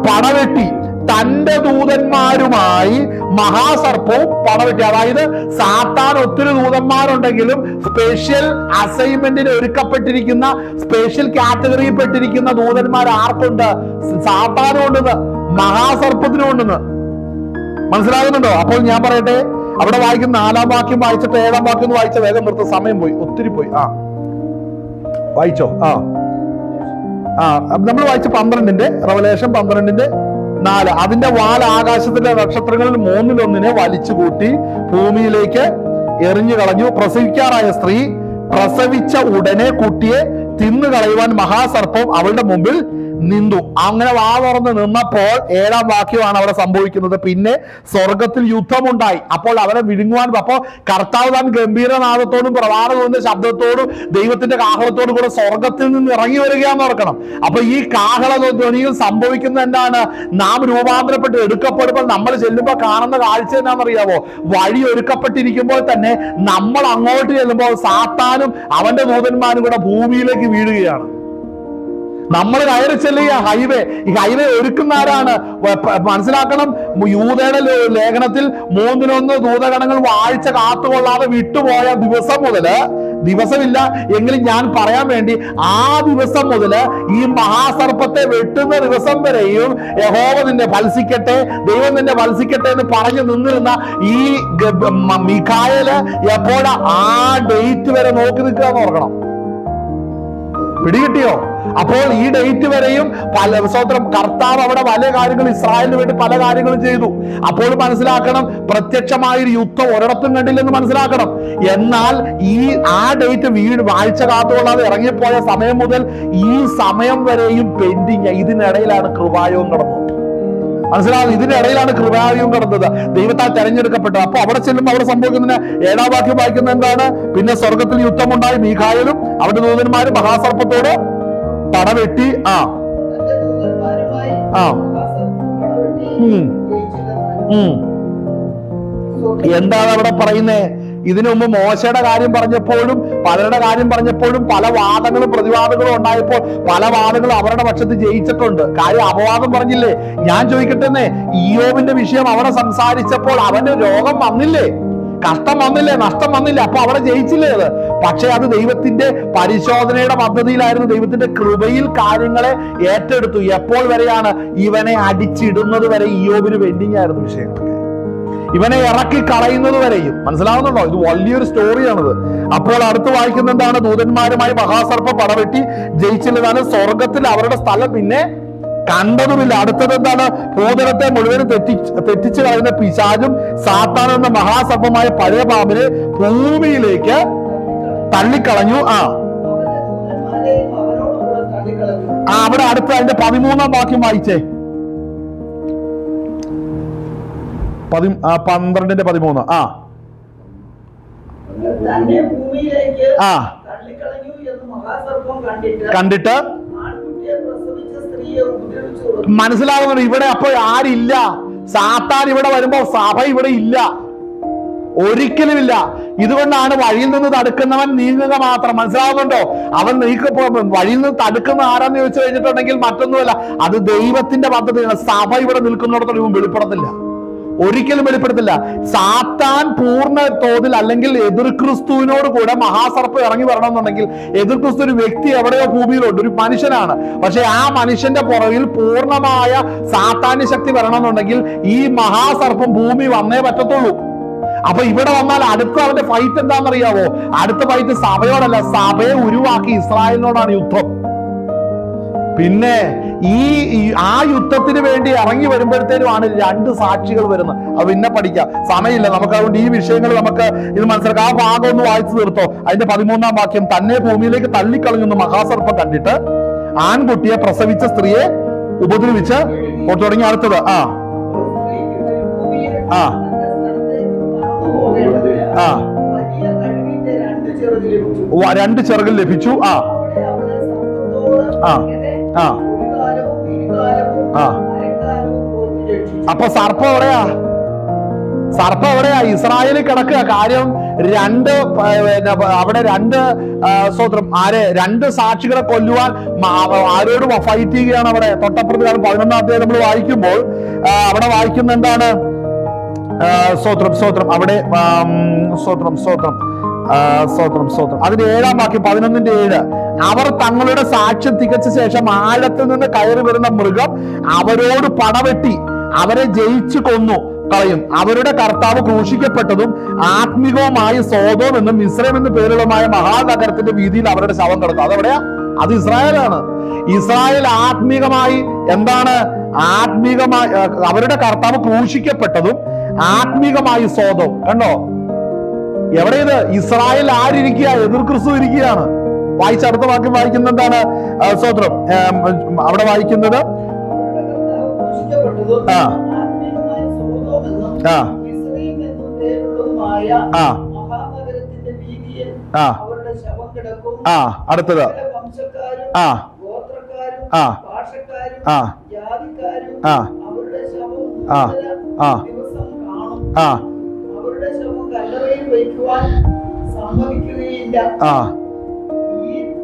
പടവെട്ടി. തന്റെ ദൂതന്മാരുമായി മഹാസർപ്പവും പടവെട്ടി. അതായത് സാത്താൻ ഒത്തിരി ദൂതന്മാരുണ്ടെങ്കിലും സ്പെഷ്യൽ അസൈൻമെന്റിന് ഒരുക്കപ്പെട്ടിരിക്കുന്ന, സ്പെഷ്യൽ കാറ്റഗറിയിൽ പെട്ടിരിക്കുന്ന ദൂതന്മാർ ആർക്കുണ്ട്? സാത്താനും ഉണ്ടെന്ന്, മഹാസർപ്പത്തിനും ഉണ്ടെന്ന്. മനസ്സിലാകുന്നുണ്ടോ? അപ്പോൾ ഞാൻ പറയട്ടെ, അവിടെ വായിക്കുന്ന 4-ാം വാക്യം വായിച്ചിട്ട് 7-ാം വാക്യം ഒന്ന് വായിച്ച വേഗം നിർത്ത, സമയം പോയി, ഒത്തിരി പോയി. വായിച്ചോ? നമ്മൾ വായിച്ച 12-ന്റെ റെവലേഷൻ 12:4. അതിന്റെ വാൽ ആകാശത്തിലെ നക്ഷത്രങ്ങളിൽ 3-1 വലിച്ചു കൂട്ടി ഭൂമിയിലേക്ക് എറിഞ്ഞു കളഞ്ഞു. പ്രസവിക്കാറായ സ്ത്രീ പ്രസവിച്ച ഉടനെ കുട്ടിയെ തിന്നു കളയുവാൻ മഹാസർപ്പം അവളുടെ മുമ്പിൽ നിന്നു. അങ്ങനെ വാ തുറന്ന് നിന്നപ്പോൾ 7-ാം വാക്യമാണ് അവിടെ സംഭവിക്കുന്നത്. പിന്നെ സ്വർഗത്തിൽ യുദ്ധമുണ്ടായി. അപ്പോൾ അവരെ വിഴുങ്ങുവാൻ, അപ്പോ കർത്താവ് താൻ ഗംഭീരനാദത്തോടും പ്രവാഹത്തിന്റെ ശബ്ദത്തോടും ദൈവത്തിന്റെ കാഹളത്തോടും കൂടെ സ്വർഗത്തിൽ നിന്ന് ഇറങ്ങി വരികയാന്ന് ഓർക്കണം. അപ്പൊ ഈ കാഹള ധ്വനിയിൽ സംഭവിക്കുന്ന എന്താണ്? നാം രൂപാന്തരപ്പെട്ട് എടുക്കപ്പെടുമ്പോൾ നമ്മൾ ചെല്ലുമ്പോൾ കാണുന്ന കാഴ്ച എന്നാണെന്നറിയാവോ? വഴി ഒരുക്കപ്പെട്ടിരിക്കുമ്പോൾ തന്നെ നമ്മൾ അങ്ങോട്ട് ചെല്ലുമ്പോൾ സാത്താനും അവന്റെ ദൂതന്മാരും കൂടെ ഭൂമിയിലേക്ക് വീഴുകയാണ്. നമ്മൾ കയറി ചെല്ലുക ഹൈവേ. ഈ ഹൈവേ ഒരുക്കുന്ന ആരാണ്? മനസ്സിലാക്കണം. യൂദയുടെ ലേഖനത്തിൽ 3-1 ദൂതഗണങ്ങൾ വാഴ്ച കാത്തുകൊള്ളാതെ വിട്ടുപോയ ദിവസം മുതല്, ദിവസമില്ല എങ്കിലും ഞാൻ പറയാൻ വേണ്ടി, ആ ദിവസം മുതല് ഈ മഹാസർപ്പത്തെ വെട്ടുന്ന ദിവസം വരെയും യഹോവ നിന്നെ ഭത്സിക്കട്ടെ, ദൈവം നിന്നെ ഭത്സിക്കട്ടെ എന്ന് പറഞ്ഞു നിന്നിരുന്ന ഈ മീഖായേല് എപ്പോഴാ ആ ഡേറ്റ് വരെ നോക്കി നിൽക്കുക എന്ന് ഓർക്കണം. പിടികിട്ടിയോ? അപ്പോൾ ഈ ഡേറ്റ് വരെയും സ്വതന്ത്രം കർത്താവ് അവിടെ പല കാര്യങ്ങൾ ഇസ്രായേലിന് വേണ്ടി പല കാര്യങ്ങളും ചെയ്തു. അപ്പോൾ മനസ്സിലാക്കണം, പ്രത്യക്ഷമായൊരു യുദ്ധം ഒരിടത്തും കണ്ടില്ലെന്ന് മനസ്സിലാക്കണം. എന്നാൽ ആ ഡേറ്റ് വാഴ്ച കാത്തുകൊള്ളാതെ ഇറങ്ങിപ്പോയ സമയം മുതൽ ഈ സമയം വരെയും പെൻഡിങ്. ഇതിനിടയിലാണ് കൃപായവും കടന്നത്. മനസ്സിലാവും? ഇതിനിടയിലാണ് കൃപായവും കടന്നത്, ദൈവത്താൽ തെരഞ്ഞെടുക്കപ്പെട്ടത്. അപ്പൊ അവിടെ ചെല്ലുമ്പോൾ അവിടെ സംഭവിക്കുന്നതിന് 7-ാം വാക്യം വായിക്കുന്നത് എന്താണ്? പിന്നെ സ്വർഗത്തിൽ യുദ്ധമുണ്ടായി, മീഖായേലും അവന്റെ ദൂതന്മാരും മഹാസർപ്പത്തോട് പടവെട്ടി. എന്താണ് അവിടെ പറയുന്നേ? ഇതിനു മുമ്പ് മോശയുടെ കാര്യം പറഞ്ഞപ്പോഴും പലരുടെ കാര്യം പറഞ്ഞപ്പോഴും പല വാദങ്ങളും പ്രതിവാദങ്ങളും ഉണ്ടായപ്പോൾ പല വാദങ്ങളും അവരുടെ പക്ഷത്ത് ജയിച്ചിട്ടുണ്ട്. കാര്യം അപവാദം പറഞ്ഞില്ലേ? ഞാൻ ചോദിക്കട്ടെന്നേ, ഇയ്യോബിന്റെ വിഷയം അവിടെ സംസാരിച്ചപ്പോൾ അവന് രോഗം വന്നില്ലേ? കഷ്ടം വന്നില്ലേ? നഷ്ടം വന്നില്ലേ? അപ്പൊ അവിടെ ജയിച്ചില്ലേ അത്? പക്ഷെ അത് ദൈവത്തിന്റെ പരിശോധനയുടെ പദ്ധതിയിലായിരുന്നു. ദൈവത്തിന്റെ കൃപയിൽ കാര്യങ്ങളെ ഏറ്റെടുത്തു. എപ്പോൾ വരെയാണ്? ഇവനെ അടിച്ചിടുന്നത് വരെ ഇയ്യോബിന് പെൻഡിങ് ആയിരുന്നു വിഷയങ്ങളൊക്കെ. ഇവനെ ഇറക്കി കളയുന്നത് വരെയും. മനസ്സിലാവുന്നുണ്ടോ? ഇത് വലിയൊരു സ്റ്റോറിയാണിത്. അപ്പോൾ അടുത്ത് വായിക്കുന്ന എന്താണ്? ദൂതന്മാരുമായി മഹാസർപ്പം പടവെട്ടി ജയിച്ചില്ലതാണ്. സ്വർഗത്തിൽ അവരുടെ സ്ഥലം പിന്നെ കണ്ടതുമില്ല. അടുത്തത് എന്താണ്? ഭൂതലത്തെ മുഴുവനും തെറ്റിച്ചു കളയുന്ന പിശാചും സാത്താൻ എന്ന മഹാസർപ്പമായ പഴയ പാമ്പിനെ ഭൂമിയിലേക്ക് തള്ളിക്കളഞ്ഞു. അവിടെ അടുത്ത അതിന്റെ 13-ാം വാക്യം വായിച്ചേ. 12:13. കണ്ടിട്ട് മനസ്സിലാവുന്നുണ്ട്. ഇവിടെ അപ്പോൾ ആരില്ല? സാത്താൻ ഇവിടെ വരുമ്പോ സഭ ഇവിടെ ഇല്ല, ഒരിക്കലുമില്ല. ഇതുകൊണ്ടാണ് വഴിയിൽ നിന്ന് തടുക്കുന്നവൻ നീങ്ങുക മാത്രം. മനസ്സിലാവുന്നുണ്ടോ? അവൻ വഴിയിൽ നിന്ന് തടുക്കുന്ന ആരാന്ന് ചോദിച്ചു കഴിഞ്ഞിട്ടുണ്ടെങ്കിൽ മറ്റൊന്നുമല്ല, അത് ദൈവത്തിന്റെ പദ്ധതിയാണ്. സഭ ഇവിടെ നിൽക്കുന്നിടത്തോളം വെളിപ്പെടത്തില്ല, ഒരിക്കലും വെളിപ്പെടുത്തില്ല. സാത്താൻ പൂർണ്ണ തോതിൽ അല്ലെങ്കിൽ എതിർ ക്രിസ്തുവിനോട് കൂടെ മഹാസർപ്പം ഇറങ്ങി വരണമെന്നുണ്ടെങ്കിൽ, എതിർ ക്രിസ്തു ഒരു വ്യക്തി എവിടെയോ ഭൂമിയിലുണ്ട്, ഒരു മനുഷ്യനാണ്. പക്ഷെ ആ മനുഷ്യന്റെ പുറകിൽ പൂർണ്ണമായ സാത്താന്യ ശക്തി വരണമെന്നുണ്ടെങ്കിൽ ഈ മഹാസർപ്പം ഭൂമി വന്നേ പറ്റത്തുള്ളൂ. അപ്പൊ ഇവിടെ വന്നാൽ അടുത്ത അവന്റെ ഫൈറ്റ് എന്താണെന്നറിയാവോ? അടുത്ത ഫൈറ്റ് സഭയോടല്ല, സഭയെ ഉരുവാക്കി ഇസ്രായേലിനോടാണ് യുദ്ധം. പിന്നെ ആ യുദ്ധത്തിന് വേണ്ടി ഇറങ്ങി വരുമ്പോഴത്തേനുമാണ് രണ്ട് സാക്ഷികൾ വരുന്നത്. അത് പിന്നെ പഠിക്കാം, സമയമില്ല നമുക്ക്. അതുകൊണ്ട് ഈ വിഷയങ്ങൾ നമുക്ക് ഇത് മനസ്സിലാക്കാം. ആ ഭാഗം ഒന്ന് വായിച്ചു തീർത്തോ. അതിന്റെ 13-ാം വാക്യം, തന്നെ ഭൂമിയിലേക്ക് തള്ളിക്കളഞ്ഞെന്ന് മഹാസർപ്പം കണ്ടിട്ട് ആൺകുട്ടിയെ പ്രസവിച്ച സ്ത്രീയെ ഉപദ്രവിച്ച് തുടങ്ങി. അടുത്തത് ആ ആ ആ രണ്ട് ചിറകിൽ ലഭിച്ചു. ആ ആ ആ ആ അപ്പൊ സർപ്പം എവിടെയാ? സർപ്പം എവിടെയാ? ഇസ്രായേലിൽ കിടക്കുക. കാര്യം അവിടെ സ്വത്രം രണ്ട് സാക്ഷികളെ കൊല്ലുവാൻ ആരോട് ഫൈറ്റ് ചെയ്യുകയാണ് അവിടെ. തൊട്ടപ്പുറത്ത് കാലം 11-ാം അധ്യായം നമ്മൾ വായിക്കുമ്പോൾ അവിടെ വായിക്കുന്ന എന്താണ്? സ്വത്രം അവിടെ സ്വത്രം അതിന്റെ 7-ാം വാക്യം, 11-ന്റെ 7. അവർ തങ്ങളുടെ സാക്ഷ്യം തികച്ച ശേഷം ആഴത്തിൽ നിന്ന് കയറി വരുന്ന മൃഗം അവരോട് പടവെട്ടി അവരെ ജയിച്ചു കൊന്നു കളയും. അവരുടെ കർത്താവ് ക്രൂശിക്കപ്പെട്ടതും ആത്മികവുമായ സോദോം എന്നും മിസ്രൈം എന്ന പേരുള്ളതുമായ മഹാനഗരത്തിന്റെ വീതിയിൽ അവരുടെ ശവം കിടക്കും. അതെവിടെയാ? അത് ഇസ്രായേലാണ്. ഇസ്രായേൽ ആത്മീകമായി എന്താണ്? ആത്മീകമായി അവരുടെ കർത്താവ് ക്രൂശിക്കപ്പെട്ടതും ആത്മീകമായി സോദോം. കണ്ടോ എവിടെ ഇത്? ഇസ്രായേൽ ആരിയ്ക്കുക? എതിർ ക്രിസ്തു ഇരിക്കുകയാണ്. അടുത്ത വാക്യം വായിക്കുന്നത് എന്താണ്? സ്വത്രം അവിടെ വായിക്കുന്നത് ആ ആ ആ അടുത്തത് ആ ആ ആ ആ ആ ആ ആ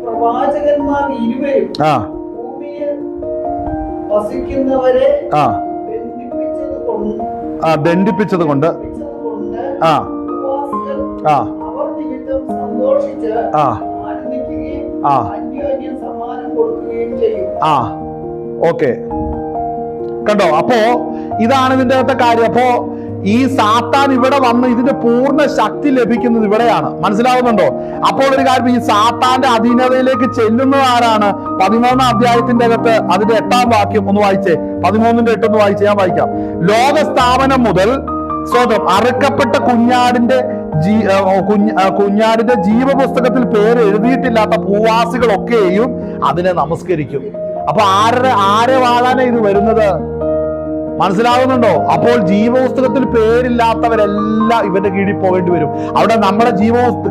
പ്രവാചകന്മാർ ഇരുവരും ഭൂമിയിൽ വസിക്കുന്നവരെ ദണ്ഡിപ്പിച്ചത് കൊണ്ട് ആ ആ അവർ നിമിത്തം സന്തോഷിച്ച് ആനന്ദിക്കുകയും അന്യോന്യം സമ്മാനം കൊടുക്കുകയും ചെയ്യും. ആ ഓക്കെ, കണ്ടോ? അപ്പോ ഇതാണ് ഇതിന്റെ അകത്തെ കാര്യം. അപ്പോ ഈ സാത്താൻ ഇവിടെ വന്ന് ഇതിന്റെ പൂർണ്ണ ശക്തി ലഭിക്കുന്നത് ഇവിടെയാണ്. മനസ്സിലാവുന്നുണ്ടോ? അപ്പോൾ ഒരു കാര്യം, ഈ സാത്താന്റെ അധീനതയിലേക്ക് ചെല്ലുന്നത് ആരാണ്? 13-ാം അധ്യായത്തിന്റെ അകത്ത് അതിന്റെ 8-ാം വാക്യം ഒന്ന് വായിച്ചേ. 13-ന്റെ 8 ഒന്ന് വായിച്ചേ. ഞാൻ വായിക്കാം. ലോകസ്ഥാപനം മുതൽ സ്വതം അറുക്കപ്പെട്ട കുഞ്ഞാടിന്റെ ജീവപുസ്തകത്തിൽ പേര് എഴുതിയിട്ടില്ലാത്ത ഭൂവാസികളൊക്കെയും അതിനെ നമസ്കരിക്കും. അപ്പൊ ആരെ വാഴാനാ ഇത് വരുന്നത്? മനസ്സിലാവുന്നുണ്ടോ? അപ്പോൾ ജീവപുസ്തകത്തിൽ പേരില്ലാത്തവരെല്ലാം ഇവന്റെ കീഴിൽ പോകേണ്ടി വരും. അവിടെ നമ്മുടെ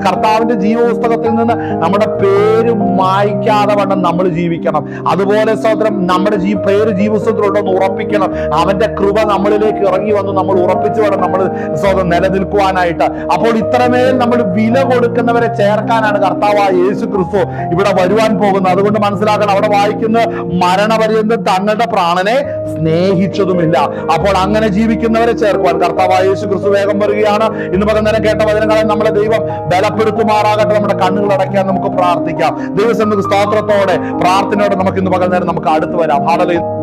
കർത്താവിന്റെ ജീവപുസ്തകത്തിൽ നിന്ന് നമ്മുടെ പേര് മായ്ക്കാതെ വണ്ണം നമ്മൾ ജീവിക്കണം. അതുപോലെ സ്വതന്ത്രം നമ്മുടെ പേര് ജീവപുസ്തകത്തിലുണ്ടെന്ന് ഉറപ്പിക്കണം. അവന്റെ കൃപ നമ്മളിലേക്ക് ഇറങ്ങി വന്ന് നമ്മൾ ഉറപ്പിച്ചു വേണം നമ്മൾ സ്വതന്ത്രം നിലനിൽക്കുവാനായിട്ട്. അപ്പോൾ ഇത്രമേൽ നമ്മൾ വില കൊടുക്കുന്നവരെ ചേർക്കാനാണ് കർത്താവായ യേശു ക്രിസ്തു ഇവിടെ വരുവാൻ പോകുന്നത്. അതുകൊണ്ട് മനസ്സിലാക്കണം, അവിടെ വായിക്കുന്ന മരണപര്യന്തം തങ്ങളുടെ പ്രാണനെ സ്നേഹിച്ചതുമില്ല. അപ്പോൾ അങ്ങനെ ജീവിക്കുന്നവരെ ചേർക്കുവാൻ കർത്താവായ യേശു ക്രിസ്തു വേഗം വരികയാണ്. ഇന്ന് പകൽ നേരം കേട്ട വചനങ്ങളെ നമ്മളെ ദൈവം ബലപ്പെടുത്തുമാറാകട്ടെ. നമ്മുടെ കണ്ണുകൾ അടയ്ക്കാൻ നമുക്ക് പ്രാർത്ഥിക്കാം. ദൈവസന്നിധിയിൽ സ്തോത്രത്തോടെ പ്രാർത്ഥനയോടെ നമുക്ക് ഇന്ന് പകൽ നേരം നമുക്ക് അടുത്ത് വരാം. ഹല്ലേലൂയ.